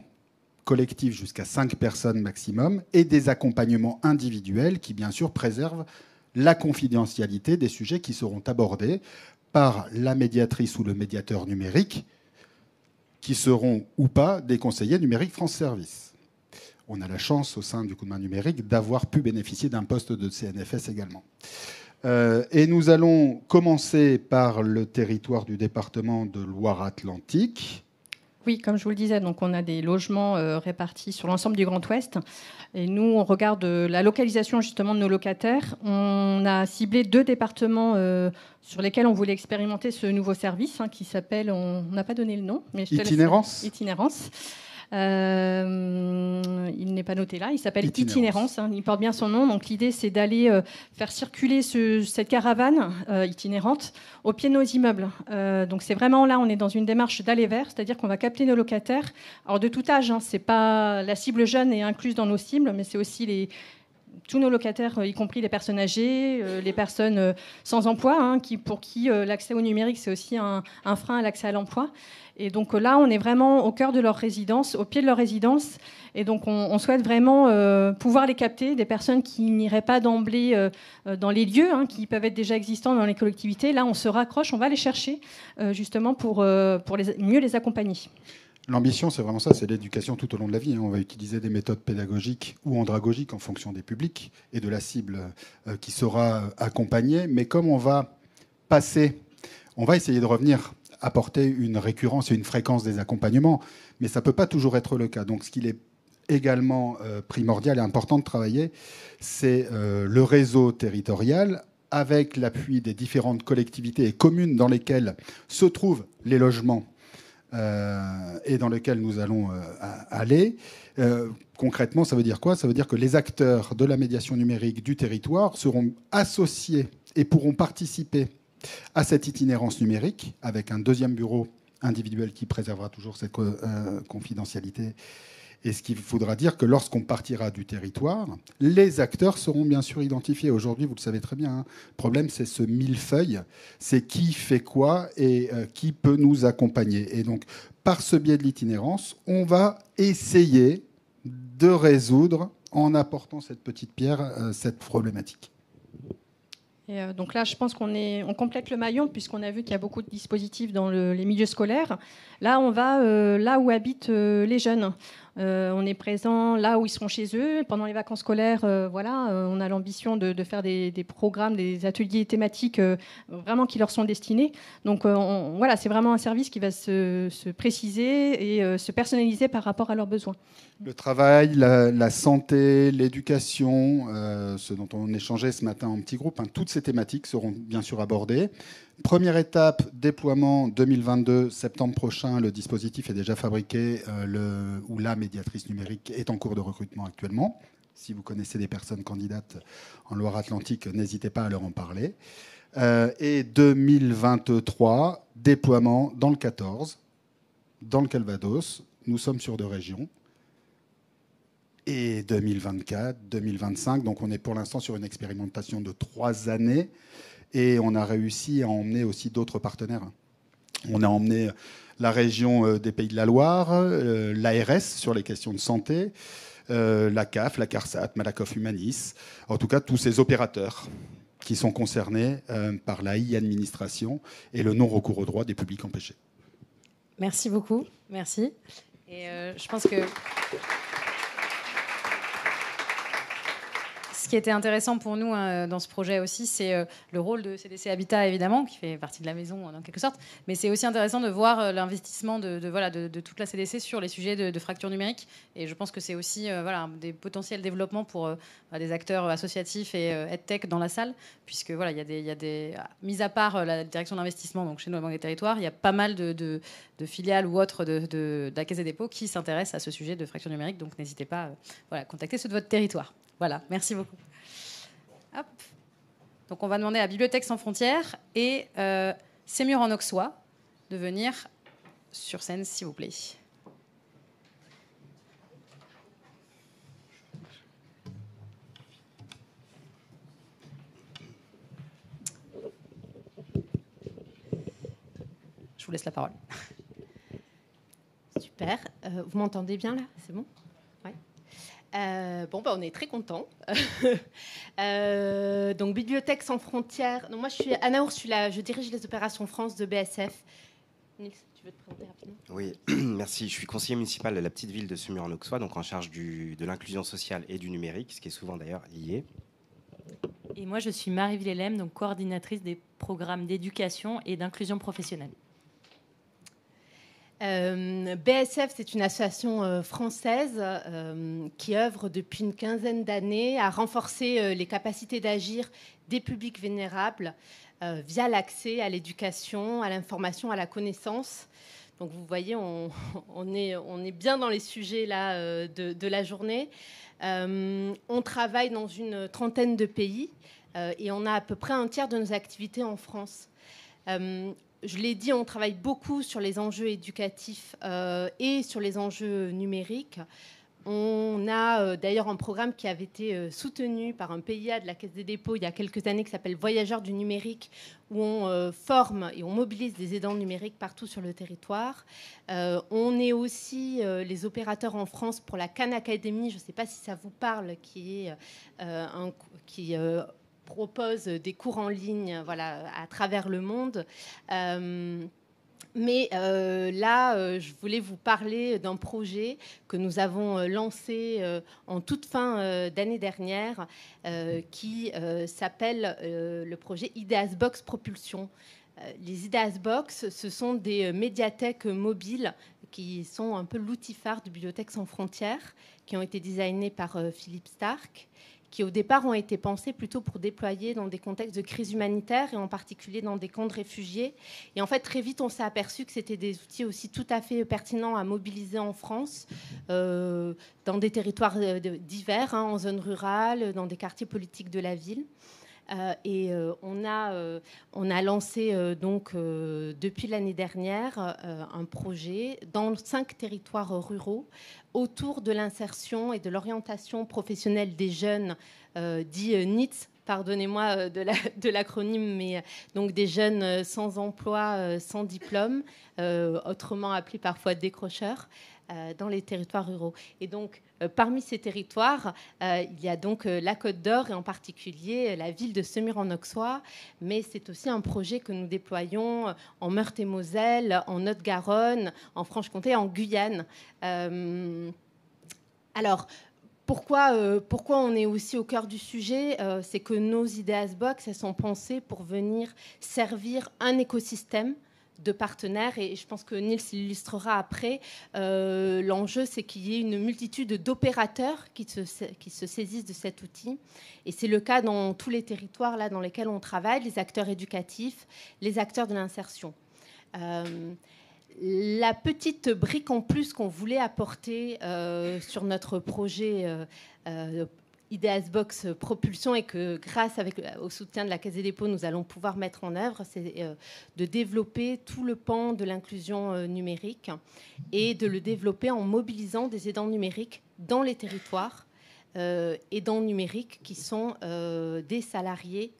collectifs jusqu'à 5 personnes maximum et des accompagnements individuels qui, bien sûr, préservent la confidentialité des sujets qui seront abordés par la médiatrice ou le médiateur numérique, qui seront ou pas des conseillers numériques France Service. On a la chance, au sein du Coup de main numérique, d'avoir pu bénéficier d'un poste de CNFS également. Et nous allons commencer par le territoire du département de Loire-Atlantique. Oui, comme je vous le disais, donc on a des logements répartis sur l'ensemble du Grand Ouest. Et nous, on regarde la localisation justement de nos locataires. On a ciblé 2 départements sur lesquels on voulait expérimenter ce nouveau service qui s'appelle, on n'a pas donné le nom, mais Itinérance. Itinérance. Il n'est pas noté là, il s'appelle Itinérance, il porte bien son nom. Donc l'idée c'est d'aller faire circuler cette caravane itinérante au pied de nos immeubles. Donc c'est vraiment là, on est dans une démarche d'aller vers, c'est-à-dire qu'on va capter nos locataires. Alors de tout âge, c'est pas la cible jeune est incluse dans nos cibles, mais c'est aussi tous nos locataires, y compris les personnes âgées, les personnes sans emploi, pour qui l'accès au numérique c'est aussi un frein à l'accès à l'emploi. Et donc là, on est vraiment au cœur de leur résidence, au pied de leur résidence. Et donc on souhaite vraiment pouvoir les capter, des personnes qui n'iraient pas d'emblée dans les lieux, qui peuvent être déjà existants dans les collectivités. Là, on se raccroche, on va les chercher justement pour mieux les accompagner. L'ambition, c'est vraiment ça, c'est l'éducation tout au long de la vie. On va utiliser des méthodes pédagogiques ou andragogiques en fonction des publics et de la cible qui sera accompagnée. Mais comme on va essayer de revenir apporter une récurrence et une fréquence des accompagnements, mais ça ne peut pas toujours être le cas. Donc ce qu'il est également primordial et important de travailler, c'est le réseau territorial avec l'appui des différentes collectivités et communes dans lesquelles se trouvent les logements et dans lesquels nous allons aller. Concrètement, ça veut dire quoi? Ça veut dire que les acteurs de la médiation numérique du territoire seront associés et pourront participer à cette itinérance numérique avec un deuxième bureau individuel qui préservera toujours cette confidentialité. Et ce qu'il faudra dire que lorsqu'on partira du territoire, les acteurs seront bien sûr identifiés. Aujourd'hui, vous le savez très bien, le problème c'est ce millefeuille, c'est qui fait quoi et qui peut nous accompagner. Et donc, par ce biais de l'itinérance, on va essayer de résoudre, en apportant cette petite pierre, cette problématique. Et donc là, je pense on complète le maillon puisqu'on a vu qu'il y a beaucoup de dispositifs dans les milieux scolaires. Là, on va là où habitent les jeunes. On est présent là où ils seront chez eux. Pendant les vacances scolaires, on a l'ambition de faire des programmes, des ateliers thématiques vraiment qui leur sont destinés. Donc c'est vraiment un service qui va se préciser et se personnaliser par rapport à leurs besoins. Le travail, la santé, l'éducation, ce dont on échangeait ce matin en petit groupe, toutes ces thématiques seront bien sûr abordées. Première étape, déploiement 2022, septembre prochain. Le dispositif est déjà fabriqué, où la médiatrice numérique est en cours de recrutement actuellement. Si vous connaissez des personnes candidates en Loire-Atlantique, n'hésitez pas à leur en parler. Et 2023, déploiement dans le 14, dans le Calvados. Nous sommes sur 2 régions. Et 2024, 2025, donc on est pour l'instant sur une expérimentation de 3 années. Et on a réussi à emmener aussi d'autres partenaires. On a emmené la région des Pays de la Loire, l'ARS sur les questions de santé, la CAF, la CARSAT, Malakoff Humanis, en tout cas tous ces opérateurs qui sont concernés par la e-administration et le non-recours aux droits des publics empêchés. Merci beaucoup, merci. Et je pense que ce qui était intéressant pour nous dans ce projet aussi, c'est le rôle de CDC Habitat, évidemment, qui fait partie de la maison en quelque sorte. Mais c'est aussi intéressant de voir l'investissement de toute la CDC sur les sujets de fracture numérique. Et je pense que c'est aussi des potentiels développements pour des acteurs associatifs et EdTech dans la salle. Puisque il y a des mis à part la direction d'investissement, donc chez nous, à Banque des Territoires, il y a pas mal de filiales ou autres de la Caisse des dépôts qui s'intéressent à ce sujet de fracture numérique. Donc n'hésitez pas à contacter ceux de votre territoire. Voilà, merci beaucoup. Hop. Donc on va demander à Bibliothèques sans frontières et Sémur en Auxois de venir sur scène, s'il vous plaît. Je vous laisse la parole. Super. Vous m'entendez bien là? C'est bon? On est très contents. Donc, Bibliothèques sans frontières. Donc, moi, je suis Anna Ursula, je dirige les opérations France de BSF. Nils, tu veux te présenter rapidement? Oui, merci. Je suis conseiller municipal de la petite ville de Semur-en-Auxois, donc en charge de l'inclusion sociale et du numérique, ce qui est souvent d'ailleurs lié. Et moi, je suis Marie Villelem, donc coordinatrice des programmes d'éducation et d'inclusion professionnelle. BSF, c'est une association française qui œuvre depuis une quinzaine d'années à renforcer les capacités d'agir des publics vulnérables via l'accès à l'éducation, à l'information, à la connaissance. Donc vous voyez, on est bien dans les sujets là, de la journée. On travaille dans une trentaine de pays et on a à peu près un tiers de nos activités en France. Je l'ai dit, on travaille beaucoup sur les enjeux éducatifs et sur les enjeux numériques. On a d'ailleurs un programme qui avait été soutenu par un PIA de la Caisse des dépôts il y a quelques années qui s'appelle Voyageurs du numérique, où on forme et on mobilise des aidants numériques partout sur le territoire. On est aussi les opérateurs en France pour la Khan Academy, je ne sais pas si ça vous parle, qui propose des cours en ligne à travers le monde. Mais là, je voulais vous parler d'un projet que nous avons lancé en toute fin d'année dernière qui s'appelle le projet Ideas Box Propulsion. Les Ideas Box, ce sont des médiathèques mobiles qui sont un peu l'outil phare de Bibliothèques sans frontières, qui ont été designées par Philippe Stark, qui au départ ont été pensés plutôt pour déployer dans des contextes de crise humanitaire et en particulier dans des camps de réfugiés. Et en fait, très vite, on s'est aperçu que c'était des outils aussi tout à fait pertinents à mobiliser en France, dans des territoires divers, en zone rurale, dans des quartiers politiques de la ville. On a lancé depuis l'année dernière un projet dans 5 territoires ruraux autour de l'insertion et de l'orientation professionnelle des jeunes, dit NITS, pardonnez-moi de l'acronyme, mais donc des jeunes sans emploi, sans diplôme, autrement appelés parfois décrocheurs, dans les territoires ruraux. Et donc, parmi ces territoires, il y a donc la Côte d'Or et en particulier la ville de Semur-en-Auxois, mais c'est aussi un projet que nous déployons en Meurthe-et-Moselle, en Haute-Garonne, en Franche-Comté, en Guyane. Alors, pourquoi on est aussi au cœur du sujet? C'est que nos Ideas Box, elles sont pensées pour venir servir un écosystème de partenaires, et je pense que Niels l'illustrera après. L'enjeu, c'est qu'il y ait une multitude d'opérateurs qui se saisissent de cet outil. Et c'est le cas dans tous les territoires là, dans lesquels on travaille, les acteurs éducatifs, les acteurs de l'insertion. La petite brique en plus qu'on voulait apporter sur notre projet Ideas Box Propulsion, et que grâce au soutien de la Caisse des dépôts, nous allons pouvoir mettre en œuvre, c'est de développer tout le pan de l'inclusion numérique et de le développer en mobilisant des aidants numériques dans les territoires, aidants numériques qui sont des salariés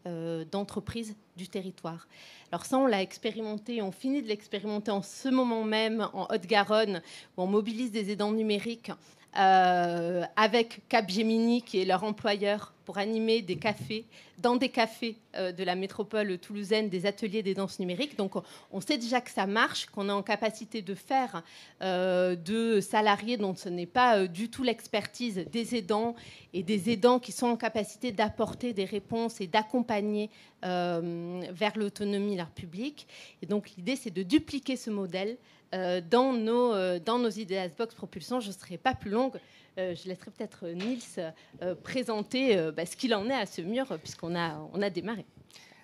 d'entreprises du territoire. Alors ça, on l'a expérimenté, on finit de l'expérimenter en ce moment même en Haute-Garonne, où on mobilise des aidants numériques avec Capgemini, qui est leur employeur, pour animer des cafés, dans des cafés de la métropole toulousaine, des ateliers d'aidance numérique. Donc on sait déjà que ça marche, qu'on est en capacité de faire de salariés dont ce n'est pas du tout l'expertise des aidants, et des aidants qui sont en capacité d'apporter des réponses et d'accompagner vers l'autonomie leur public. Et donc l'idée, c'est de dupliquer ce modèle dans nos Ideas Box Propulsion. Je ne serai pas plus longue. Je laisserai peut-être Niels présenter ce qu'il en est à ce mur, puisqu'on a démarré.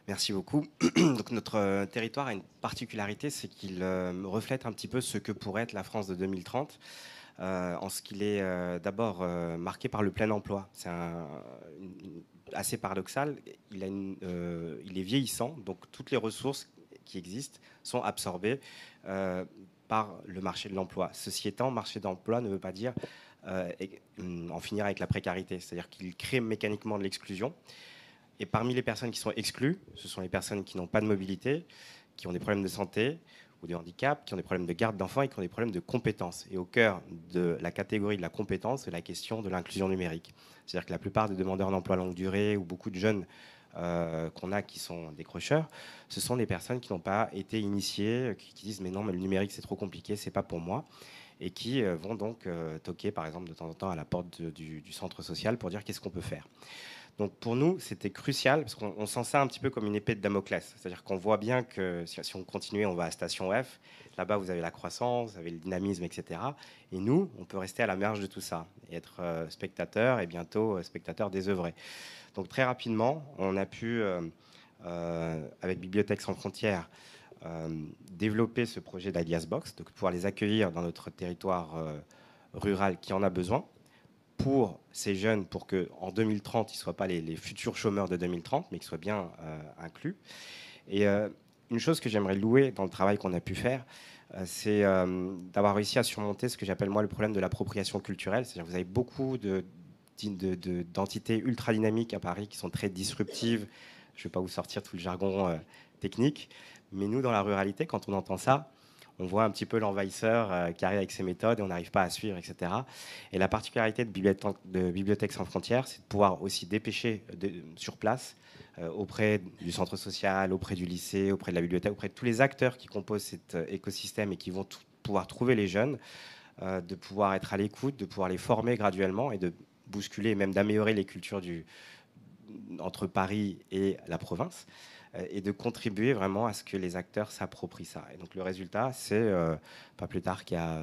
Merci beaucoup. Donc, notre territoire a une particularité, c'est qu'il reflète un petit peu ce que pourrait être la France de 2030, en ce qu'il est d'abord marqué par le plein emploi. C'est assez paradoxal. Il est vieillissant, donc toutes les ressources qui existent sont absorbées par le marché de l'emploi. Ceci étant, marché de l'emploi ne veut pas dire en finir avec la précarité, c'est-à-dire qu'il crée mécaniquement de l'exclusion. Et parmi les personnes qui sont exclues, ce sont les personnes qui n'ont pas de mobilité, qui ont des problèmes de santé ou de handicap, qui ont des problèmes de garde d'enfants et qui ont des problèmes de compétences. Et au cœur de la catégorie de la compétence, c'est la question de l'inclusion numérique. C'est-à-dire que la plupart des demandeurs d'emploi longue durée ou beaucoup de jeunes qu'on a qui sont décrocheurs, ce sont des personnes qui n'ont pas été initiées, qui disent mais non, mais le numérique c'est trop compliqué, c'est pas pour moi, et qui vont donc toquer par exemple de temps en temps à la porte du centre social pour dire qu'est-ce qu'on peut faire. Donc pour nous c'était crucial, parce qu'on sent ça un petit peu comme une épée de Damoclès, c'est-à-dire qu'on voit bien que si on continue, on va à Station F, là-bas vous avez la croissance, vous avez le dynamisme, etc. Et nous, on peut rester à la marge de tout ça et être spectateur, et bientôt spectateur désœuvré. Donc très rapidement, on a pu, avec Bibliothèques sans frontières, développer ce projet d'Ideas Box, donc pouvoir les accueillir dans notre territoire rural qui en a besoin, pour ces jeunes, pour qu'en 2030, ils ne soient pas les futurs chômeurs de 2030, mais qu'ils soient bien inclus. Et une chose que j'aimerais louer dans le travail qu'on a pu faire, c'est d'avoir réussi à surmonter ce que j'appelle moi le problème de l'appropriation culturelle. C'est-à-dire que vous avez beaucoup d'entités ultra dynamiques à Paris qui sont très disruptives. Je ne vais pas vous sortir tout le jargon technique, mais nous, dans la ruralité, quand on entend ça, on voit un petit peu l'envahisseur qui arrive avec ses méthodes et on n'arrive pas à suivre, etc. Et la particularité de Bibliothèques sans frontières, c'est de pouvoir aussi dépêcher sur place, auprès du centre social, auprès du lycée, auprès de la bibliothèque, auprès de tous les acteurs qui composent cet écosystème et qui vont pouvoir trouver les jeunes, de pouvoir être à l'écoute, de pouvoir les former graduellement et de bousculer et même d'améliorer les cultures entre Paris et la province, et de contribuer vraiment à ce que les acteurs s'approprient ça. Et donc le résultat, c'est pas plus tard qu'il y a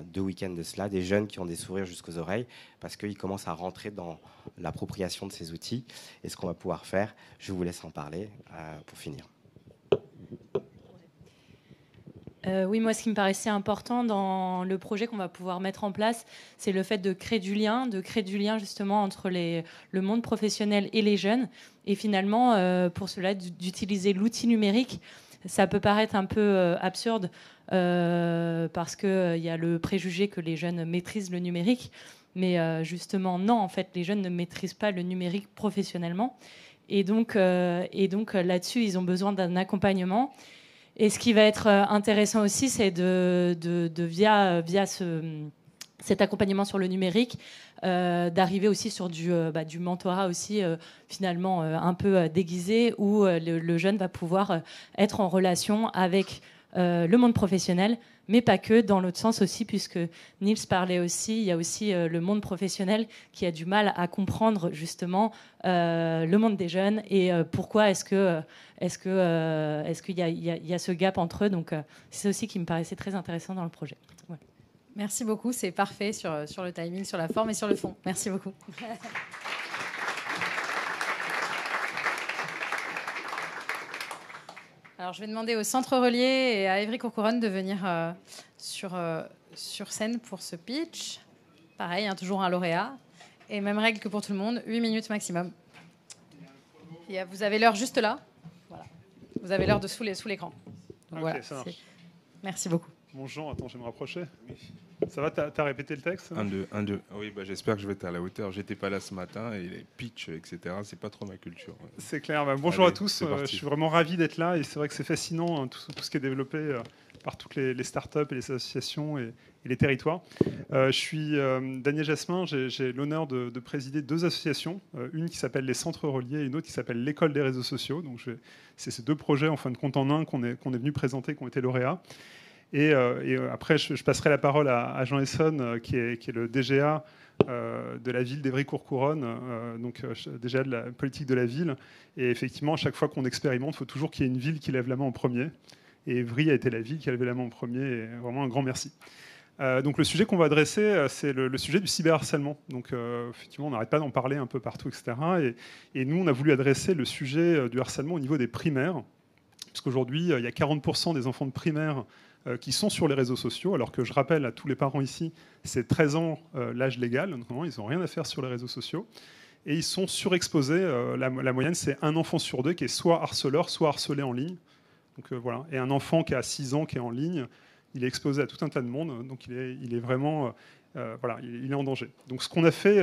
2 week-ends de cela, des jeunes qui ont des sourires jusqu'aux oreilles parce qu'ils commencent à rentrer dans l'appropriation de ces outils. Et ce qu'on va pouvoir faire, je vous laisse en parler pour finir. Oui, moi, ce qui me paraissait important dans le projet qu'on va pouvoir mettre en place, c'est le fait de créer du lien justement entre le monde professionnel et les jeunes. Et finalement, pour cela, d'utiliser l'outil numérique, ça peut paraître un peu absurde parce qu'il y a le préjugé que les jeunes maîtrisent le numérique. Mais justement, non, en fait, les jeunes ne maîtrisent pas le numérique professionnellement. Et donc là-dessus, ils ont besoin d'un accompagnement. Et ce qui va être intéressant aussi, c'est via cet accompagnement sur le numérique, d'arriver aussi sur du mentorat aussi, finalement un peu déguisé, où le jeune va pouvoir être en relation avec le monde professionnel, mais pas que, dans l'autre sens aussi, puisque Niels parlait aussi, il y a aussi le monde professionnel qui a du mal à comprendre justement le monde des jeunes et pourquoi est-ce qu'il y a ce gap entre eux. Donc c'est aussi qui me paraissait très intéressant dans le projet. Voilà. Merci beaucoup, c'est parfait sur le timing, sur la forme et sur le fond. Merci beaucoup. Alors, je vais demander au Centre Relié et à Évry Courcouronnes de venir sur scène pour ce pitch. Pareil, hein, toujours un lauréat. Et même règle que pour tout le monde, 8 minutes maximum. Et vous avez l'heure juste là. Voilà. Vous avez l'heure sous l'écran. Donc, ok, voilà, ça marche. Merci beaucoup. Bonjour, attends, je vais me rapprocher. Ça va, t'as répété le texte? 1, 2, 1, 2. Oui, bah, j'espère que je vais être à la hauteur. J'étais pas là ce matin et les pitchs, etc., c'est pas trop ma culture. C'est clair. Bah, bonjour Allez, à tous. c'est parti. Je suis vraiment ravi d'être là et c'est vrai que c'est fascinant hein, tout ce qui est développé par toutes les startups et les associations et les territoires. Je suis Daniel Jasmin. J'ai l'honneur de présider 2 associations, une qui s'appelle les Centres Reliés et une autre qui s'appelle l'École des réseaux sociaux. Donc c'est ces 2 projets en fin de compte en un qu'on est venu présenter, qui ont été lauréats. Et après, je passerai la parole à Jean Essonne, qui est le DGA de la ville d'Évry-Courcouronnes, donc DGA de la politique de la ville. Et effectivement, à chaque fois qu'on expérimente, il faut toujours qu'il y ait une ville qui lève la main en premier. Et Évry a été la ville qui a levé la main en premier. Et vraiment un grand merci. Donc le sujet qu'on va adresser, c'est le sujet du cyberharcèlement. Donc effectivement, on n'arrête pas d'en parler un peu partout, etc. Et nous, on a voulu adresser le sujet du harcèlement au niveau des primaires. Parce qu'aujourd'hui, il y a 40% des enfants de primaire qui sont sur les réseaux sociaux, alors que je rappelle à tous les parents ici, c'est 13 ans l'âge légal, donc ils n'ont rien à faire sur les réseaux sociaux, et ils sont surexposés. La moyenne, c'est un enfant sur 2 qui est soit harceleur, soit harcelé en ligne. Donc, voilà. Et un enfant qui a 6 ans, qui est en ligne, il est exposé à tout un tas de monde, donc il est vraiment voilà, il est en danger. Donc ce qu'on a fait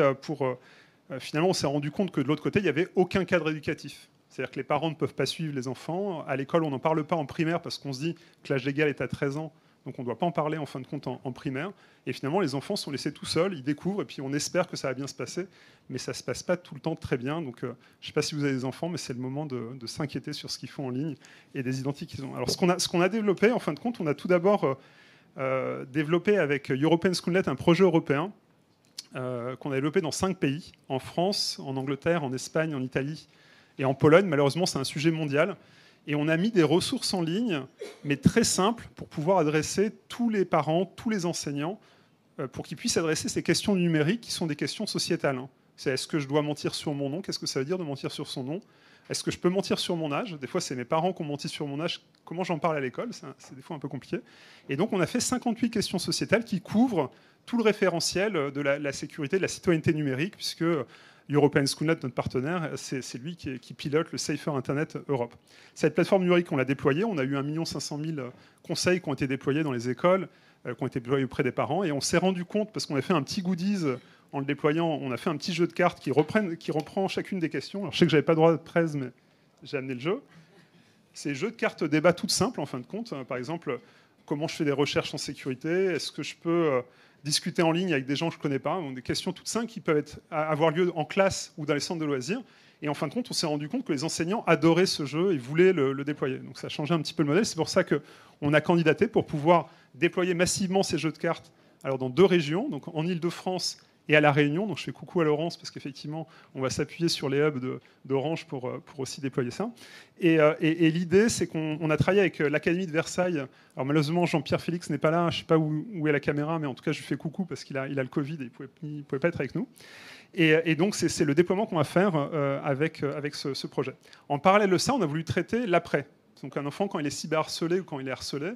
finalement, on s'est rendu compte que de l'autre côté, il n'y avait aucun cadre éducatif. C'est-à-dire que les parents ne peuvent pas suivre les enfants. À l'école, on n'en parle pas en primaire parce qu'on se dit que l'âge légal est à 13 ans, donc on ne doit pas en parler en fin de compte en primaire. Et finalement, les enfants sont laissés tout seuls, ils découvrent, et puis on espère que ça va bien se passer, mais ça ne se passe pas tout le temps très bien. Donc je ne sais pas si vous avez des enfants, mais c'est le moment de s'inquiéter sur ce qu'ils font en ligne et des identités qu'ils ont. Alors ce qu'on a développé, en fin de compte, on a tout d'abord développé avec European Schoolnet un projet européen qu'on a développé dans 5 pays, en France, en Angleterre, en Espagne, en Italie, et en Pologne. Malheureusement, c'est un sujet mondial. Et on a mis des ressources en ligne, mais très simples, pour pouvoir adresser tous les parents, tous les enseignants, pour qu'ils puissent adresser ces questions numériques qui sont des questions sociétales. C'est est-ce que je dois mentir sur mon nom? Qu'est-ce que ça veut dire de mentir sur son nom? Est-ce que je peux mentir sur mon âge? Des fois, c'est mes parents qui ont menti sur mon âge. Comment j'en parle à l'école? C'est des fois un peu compliqué. Et donc, on a fait 58 questions sociétales qui couvrent tout le référentiel de la sécurité, de la citoyenneté numérique, puisque European Schoolnet, notre partenaire, c'est lui qui pilote le Safer Internet Europe. Cette plateforme numérique, on l'a déployée. On a eu 1 500 000 conseils qui ont été déployés dans les écoles, qui ont été déployés auprès des parents. Et on s'est rendu compte, parce qu'on a fait un petit goodies en le déployant, on a fait un petit jeu de cartes qui reprend chacune des questions. Alors, je sais que je n'avais pas droit de presse, mais j'ai amené le jeu. C'est un jeu de cartes débat tout simple, en fin de compte. Par exemple, comment je fais des recherches en sécurité? Est-ce que je peux discuter en ligne avec des gens que je ne connais pas? Des questions toutes simples qui peuvent avoir lieu en classe ou dans les centres de loisirs. Et en fin de compte, on s'est rendu compte que les enseignants adoraient ce jeu et voulaient le déployer. Donc ça a changé un petit peu le modèle. C'est pour ça qu'on a candidaté pour pouvoir déployer massivement ces jeux de cartes alors dans 2 régions, donc en Île-de-France et à La Réunion. Donc je fais coucou à Laurence parce qu'effectivement, on va s'appuyer sur les hubs d'Orange pour aussi déployer ça. Et l'idée, c'est qu'on a travaillé avec l'Académie de Versailles. Alors malheureusement, Jean-Pierre Félix n'est pas là. Je ne sais pas où est la caméra, mais en tout cas, je lui fais coucou parce qu'il a le Covid et il ne pouvait pas être avec nous. Et donc, c'est le déploiement qu'on va faire avec ce projet. En parallèle de ça, on a voulu traiter l'après. Donc un enfant, quand il est cyberharcelé ou quand il est harcelé,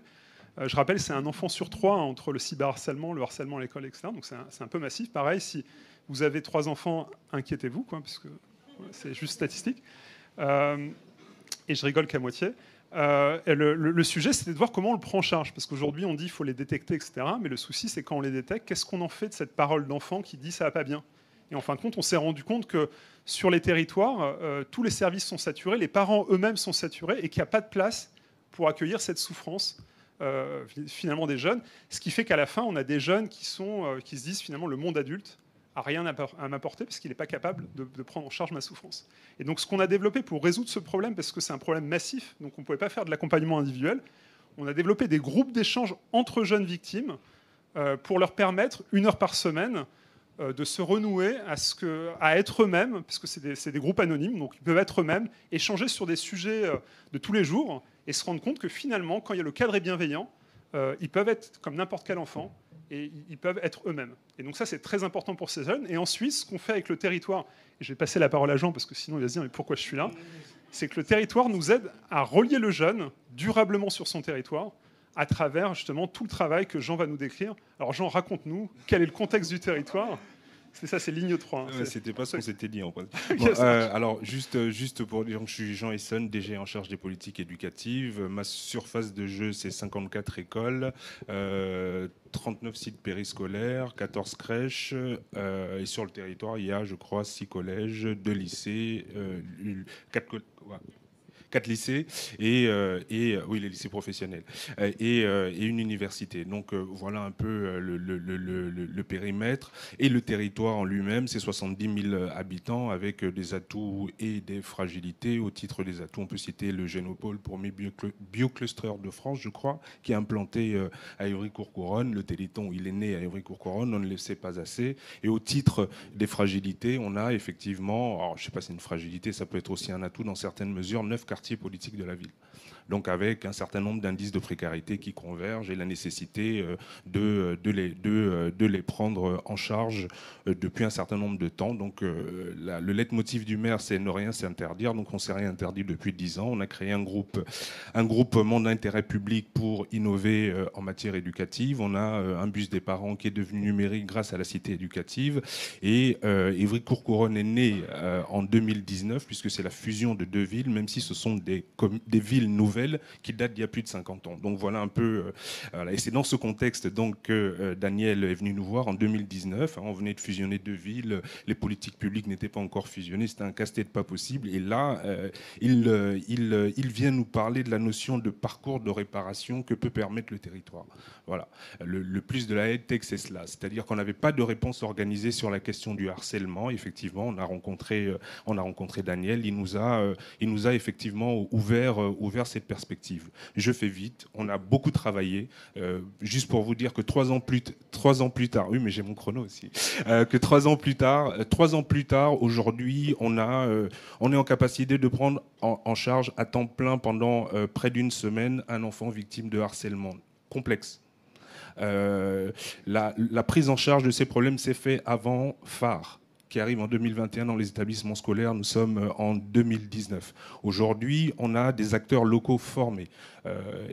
je rappelle, c'est un enfant sur 3 entre le cyberharcèlement, le harcèlement à l'école, etc. Donc c'est un peu massif. Pareil, si vous avez 3 enfants, inquiétez-vous, parce que c'est juste statistique. Et je rigole qu'à moitié. Le sujet, c'était de voir comment on le prend en charge. Parce qu'aujourd'hui, on dit qu'il faut les détecter, etc. Mais le souci, c'est quand on les détecte, qu'est-ce qu'on en fait de cette parole d'enfant qui dit ça va pas bien? Et en fin de compte, on s'est rendu compte que sur les territoires, tous les services sont saturés, les parents eux-mêmes sont saturés et qu'il n'y a pas de place pour accueillir cette souffrance finalement des jeunes. Ce qui fait qu'à la fin, on a des jeunes qui se disent finalement le monde adulte n'a rien à m'apporter parce qu'il n'est pas capable de prendre en charge ma souffrance. Et donc ce qu'on a développé pour résoudre ce problème, parce que c'est un problème massif, donc on ne pouvait pas faire de l'accompagnement individuel, on a développé des groupes d'échange entre jeunes victimes pour leur permettre, 1 heure par semaine, de se renouer à être eux-mêmes, parce que c'est des groupes anonymes, donc ils peuvent être eux-mêmes, échanger sur des sujets de tous les jours, et se rendre compte que finalement, quand le cadre est bienveillant, ils peuvent être comme n'importe quel enfant, et ils peuvent être eux-mêmes. Et donc ça, c'est très important pour ces jeunes. Et ensuite, ce qu'on fait avec le territoire, et je vais passer la parole à Jean, parce que sinon il va se dire, mais pourquoi je suis là, c'est que le territoire nous aide à relier le jeune durablement sur son territoire, à travers justement tout le travail que Jean va nous décrire. Alors Jean, raconte-nous quel est le contexte du territoire. C'est ça, c'est ligne 3. Hein. C'était pas ce qu'on s'était dit en fait. Okay, Bon, alors, juste pour dire que je suis Jean Essen, DG en charge des politiques éducatives. Ma surface de jeu, c'est 54 écoles, 39 sites périscolaires, 14 crèches. Et sur le territoire, il y a, je crois, 6 collèges, 2 lycées, 4 lycées et oui, les lycées professionnels et une université. Donc voilà un peu le périmètre et le territoire en lui-même. C'est 70 000 habitants avec des atouts et des fragilités. Au titre des atouts, on peut citer le Génopôle, premier biocluster de France, je crois, qui est implanté à Ivry-Courcouronnes. Le Téléthon, il est né à Ivry-Courcouronnes, on ne le sait pas assez. Et au titre des fragilités, on a effectivement, alors je ne sais pas si c'est une fragilité, ça peut être aussi un atout dans certaines mesures, 9 quartiers politiques de la ville. Donc avec un certain nombre d'indices de précarité qui convergent et la nécessité de les prendre en charge depuis un certain nombre de temps. Donc le leitmotiv du maire, c'est ne rien s'interdire. Donc on ne s'est rien interdit depuis 10 ans. On a créé un groupement d'intérêt public pour innover en matière éducative. On a un bus des parents qui est devenu numérique grâce à la cité éducative. Et Ivry-Courcouronnes est né en 2019, puisque c'est la fusion de 2 villes, même si ce sont des villes nouvelles qui datent d'il y a plus de 50 ans. Donc voilà un peu... voilà. Et c'est dans ce contexte donc, que Daniel est venu nous voir en 2019. On venait de fusionner 2 villes, les politiques publiques n'étaient pas encore fusionnées, c'était un casse-tête pas possible. Et là, il vient nous parler de la notion de parcours de réparation que peut permettre le territoire. Voilà. Le plus de la EdTech, c'est cela. C'est-à-dire qu'on n'avait pas de réponse organisée sur la question du harcèlement. Effectivement, on a rencontré Daniel. Il nous a effectivement ouvert cette perspective. Je fais vite. On a beaucoup travaillé. Juste pour vous dire que 3 ans plus tard, oui, mais j'ai mon chrono aussi. Que 3 ans plus tard, aujourd'hui, on est en capacité de prendre en charge à temps plein pendant près d'une semaine un enfant victime de harcèlement complexe. La prise en charge de ces problèmes s'est faite avant phare, qui arrive en 2021 dans les établissements scolaires. Nous sommes en 2019. Aujourd'hui, on a des acteurs locaux formés,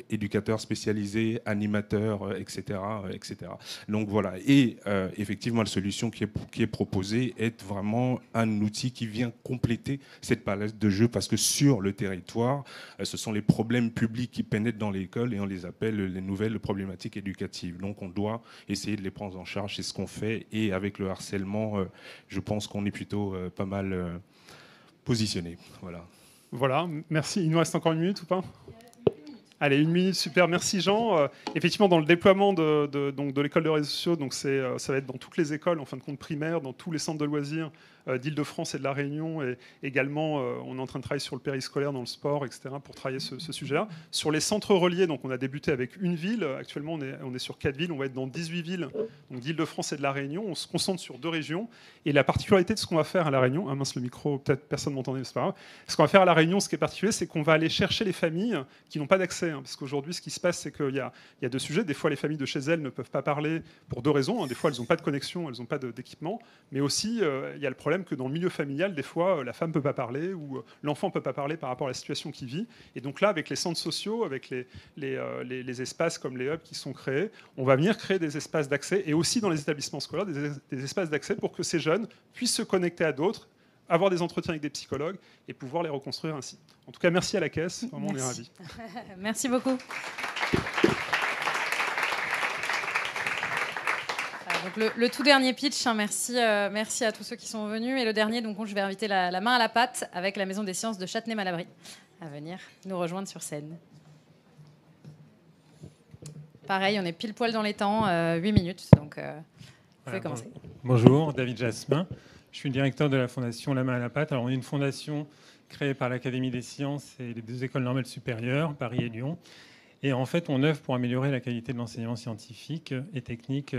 éducateurs spécialisés, animateurs, etc., etc. Donc voilà. Et effectivement, la solution qui est proposée est vraiment un outil qui vient compléter cette palette de jeux, parce que sur le territoire, ce sont les problèmes publics qui pénètrent dans l'école et on les appelle les nouvelles problématiques éducatives. Donc on doit essayer de les prendre en charge. C'est ce qu'on fait. Et avec le harcèlement, je pense qu'on est plutôt pas mal positionné. Voilà. Voilà, merci. Il nous reste encore 1 minute ou pas ? Allez, 1 minute, super. Merci Jean. Effectivement, dans le déploiement de l'école de réseaux sociaux, donc ça va être dans toutes les écoles, en fin de compte primaires, dans tous les centres de loisirs d'Île-de-France et de La Réunion. Et également, on est en train de travailler sur le périscolaire, dans le sport, etc., pour travailler ce sujet-là. Sur les centres reliés, donc on a débuté avec 1 ville. Actuellement, on est sur 4 villes. On va être dans 18 villes d'Île-de-France et de La Réunion. On se concentre sur 2 régions. Et la particularité de ce qu'on va faire à La Réunion, ah mince, le micro, peut-être personne ne m'entendait, mais c'est pas grave. Ce qu'on va faire à La Réunion, ce qui est particulier, c'est qu'on va aller chercher les familles qui n'ont pas d'accès. Parce qu'aujourd'hui, ce qui se passe, c'est qu'il y a 2 sujets. Des fois, les familles de chez elles ne peuvent pas parler pour 2 raisons. Des fois, elles n'ont pas de connexion, elles n'ont pas d'équipement. Mais aussi, il y a le problème que dans le milieu familial, des fois, la femme ne peut pas parler ou l'enfant ne peut pas parler par rapport à la situation qu'il vit. Et donc là, avec les centres sociaux, avec les espaces comme les hubs qui sont créés, on va venir créer des espaces d'accès et aussi dans les établissements scolaires, des espaces d'accès pour que ces jeunes puissent se connecter à d'autres, avoir des entretiens avec des psychologues et pouvoir les reconstruire ainsi. En tout cas, merci à la Caisse. Vraiment, on est ravis. Merci beaucoup. Donc le tout dernier pitch, hein, merci à tous ceux qui sont venus. Et le dernier, donc, je vais inviter la main à la pâte avec la Maison des Sciences de Châtenay-Malabry à venir nous rejoindre sur scène. Pareil, on est pile poil dans les temps, 8 minutes, donc vous pouvez commencer. Bonjour, David Jasmin. Je suis directeur de la fondation La Main à la Pâte. Alors, on est une fondation créée par l'Académie des Sciences et les 2 écoles normales supérieures, Paris et Lyon. Et en fait, on œuvre pour améliorer la qualité de l'enseignement scientifique et technique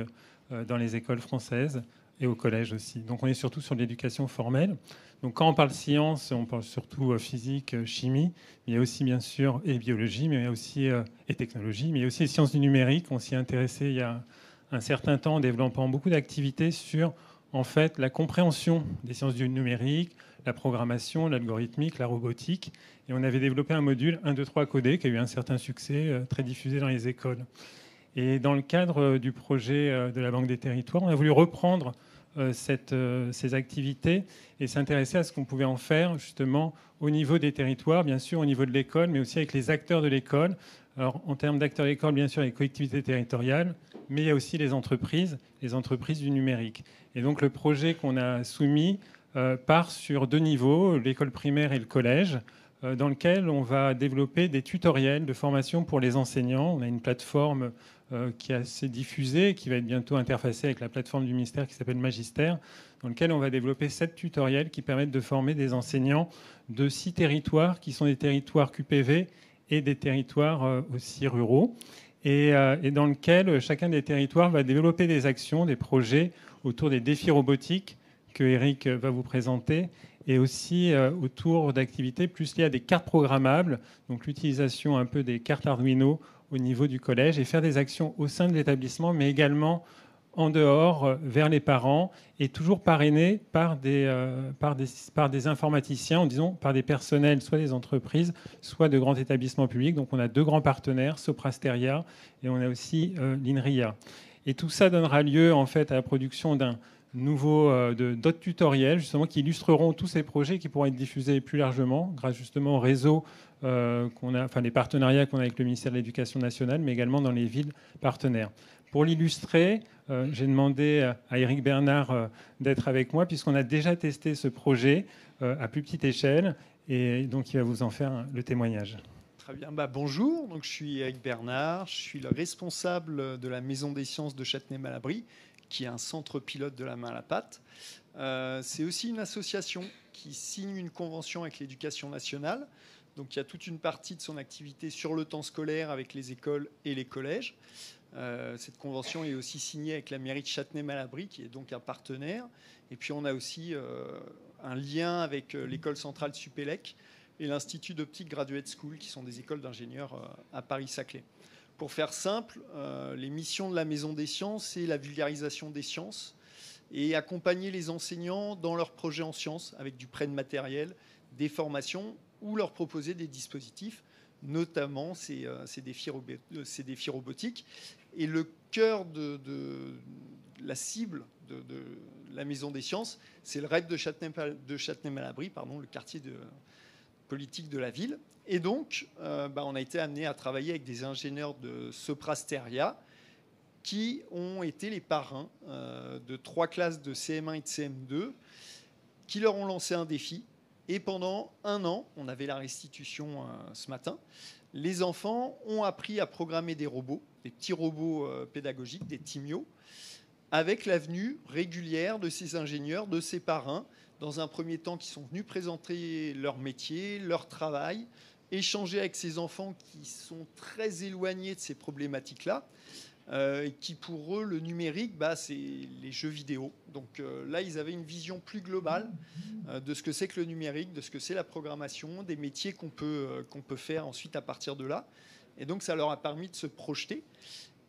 dans les écoles françaises et au collège aussi. Donc on est surtout sur l'éducation formelle. Donc quand on parle science, on parle surtout physique, chimie, mais il y a aussi bien sûr et biologie, mais il y a aussi et technologie, mais il y a aussi les sciences du numérique. On s'y est intéressé il y a un certain temps en développant beaucoup d'activités sur en fait la compréhension des sciences du numérique, la programmation, l'algorithmique, la robotique. Et on avait développé un module 1, 2, 3 codé qui a eu un certain succès, très diffusé dans les écoles. Et dans le cadre du projet de la Banque des Territoires, on a voulu reprendre ces activités et s'intéresser à ce qu'on pouvait en faire justement au niveau des territoires, bien sûr au niveau de l'école, mais aussi avec les acteurs de l'école. Alors en termes d'acteurs de l'école, bien sûr les collectivités territoriales, mais il y a aussi les entreprises du numérique. Et donc le projet qu'on a soumis part sur 2 niveaux, l'école primaire et le collège, dans lequel on va développer des tutoriels de formation pour les enseignants. On a une plateforme qui est assez diffusée, qui va être bientôt interfacée avec la plateforme du ministère qui s'appelle Magister, dans lequel on va développer 7 tutoriels qui permettent de former des enseignants de 6 territoires, qui sont des territoires QPV et des territoires aussi ruraux, et dans lequel chacun des territoires va développer des actions, des projets autour des défis robotiques que Eric va vous présenter, et aussi autour d'activités plus liées à des cartes programmables, donc l'utilisation un peu des cartes Arduino au niveau du collège, et faire des actions au sein de l'établissement, mais également en dehors, vers les parents, et toujours parrainé par des informaticiens, disons par des personnels, soit des entreprises, soit de grands établissements publics. Donc on a 2 grands partenaires, Soprasteria, et on a aussi l'INRIA. Et tout ça donnera lieu en fait à la production d'un d'autres tutoriels justement qui illustreront tous ces projets qui pourront être diffusés plus largement grâce justement au réseau les partenariats qu'on a avec le ministère de l'Éducation nationale, mais également dans les villes partenaires. Pour l'illustrer, j'ai demandé à Éric Bernard d'être avec moi puisqu'on a déjà testé ce projet à plus petite échelle, et donc il va vous en faire le témoignage. Très bien. Bonjour, donc, je suis Éric Bernard, je suis le responsable de la Maison des Sciences de Châtenay-Malabry, qui est un centre pilote de la main à la pâte. C'est aussi une association qui signe une convention avec l'Éducation nationale. Donc il y a toute une partie de son activité sur le temps scolaire avec les écoles et les collèges. Cette convention est aussi signée avec la mairie de Châtenay-Malabry, qui est donc un partenaire. Et puis on a aussi un lien avec l'école centrale Supélec et l'Institut d'optique Graduate School, qui sont des écoles d'ingénieurs à Paris-Saclay. Pour faire simple, les missions de la Maison des Sciences, c'est la vulgarisation des sciences et accompagner les enseignants dans leurs projets en sciences avec du prêt de matériel, des formations, ou leur proposer des dispositifs, notamment ces défis robotiques. Et le cœur de la cible de la Maison des Sciences, c'est le REP de Châtenay-Malabry, le quartier politique de la ville. Et donc, on a été amené à travailler avec des ingénieurs de Soprasteria qui ont été les parrains de 3 classes de CM1 et de CM2 qui leur ont lancé un défi. Et pendant 1 an, on avait la restitution ce matin, les enfants ont appris à programmer des robots, des petits robots pédagogiques, des Timio, avec la venue régulière de ces ingénieurs, de ces parrains, dans un premier temps qui sont venus présenter leur métier, leur travail, échanger avec ces enfants qui sont très éloignés de ces problématiques-là, et qui pour eux, le numérique, c'est les jeux vidéo. Donc là, ils avaient une vision plus globale de ce que c'est que le numérique, de ce que c'est la programmation, des métiers qu'on peut faire ensuite à partir de là. Et donc ça leur a permis de se projeter.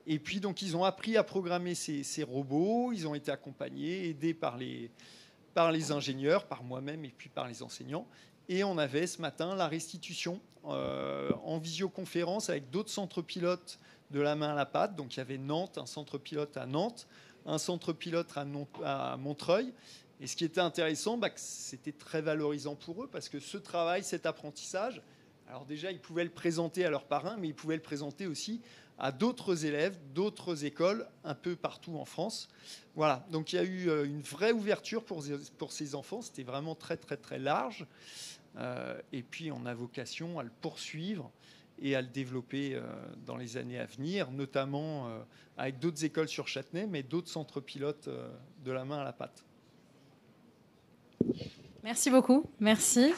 Et puis donc ils ont appris à programmer ces robots, ils ont été accompagnés, aidés par les ingénieurs, par moi-même et puis par les enseignants. Et on avait ce matin la restitution en visioconférence avec d'autres centres pilotes de la main à la pâte. Donc il y avait Nantes, un centre pilote à Nantes, un centre pilote à Montreuil. Et ce qui était intéressant, que c'était très valorisant pour eux parce que ce travail, cet apprentissage, alors déjà ils pouvaient le présenter à leurs parrains, mais ils pouvaient le présenter aussi à d'autres élèves, d'autres écoles, un peu partout en France. Voilà, donc il y a eu une vraie ouverture pour ces enfants. C'était vraiment très très très large. Et puis on a vocation à le poursuivre et à le développer dans les années à venir, notamment avec d'autres écoles sur Châtenay, mais d'autres centres pilotes de la main à la pâte. Merci beaucoup. Merci.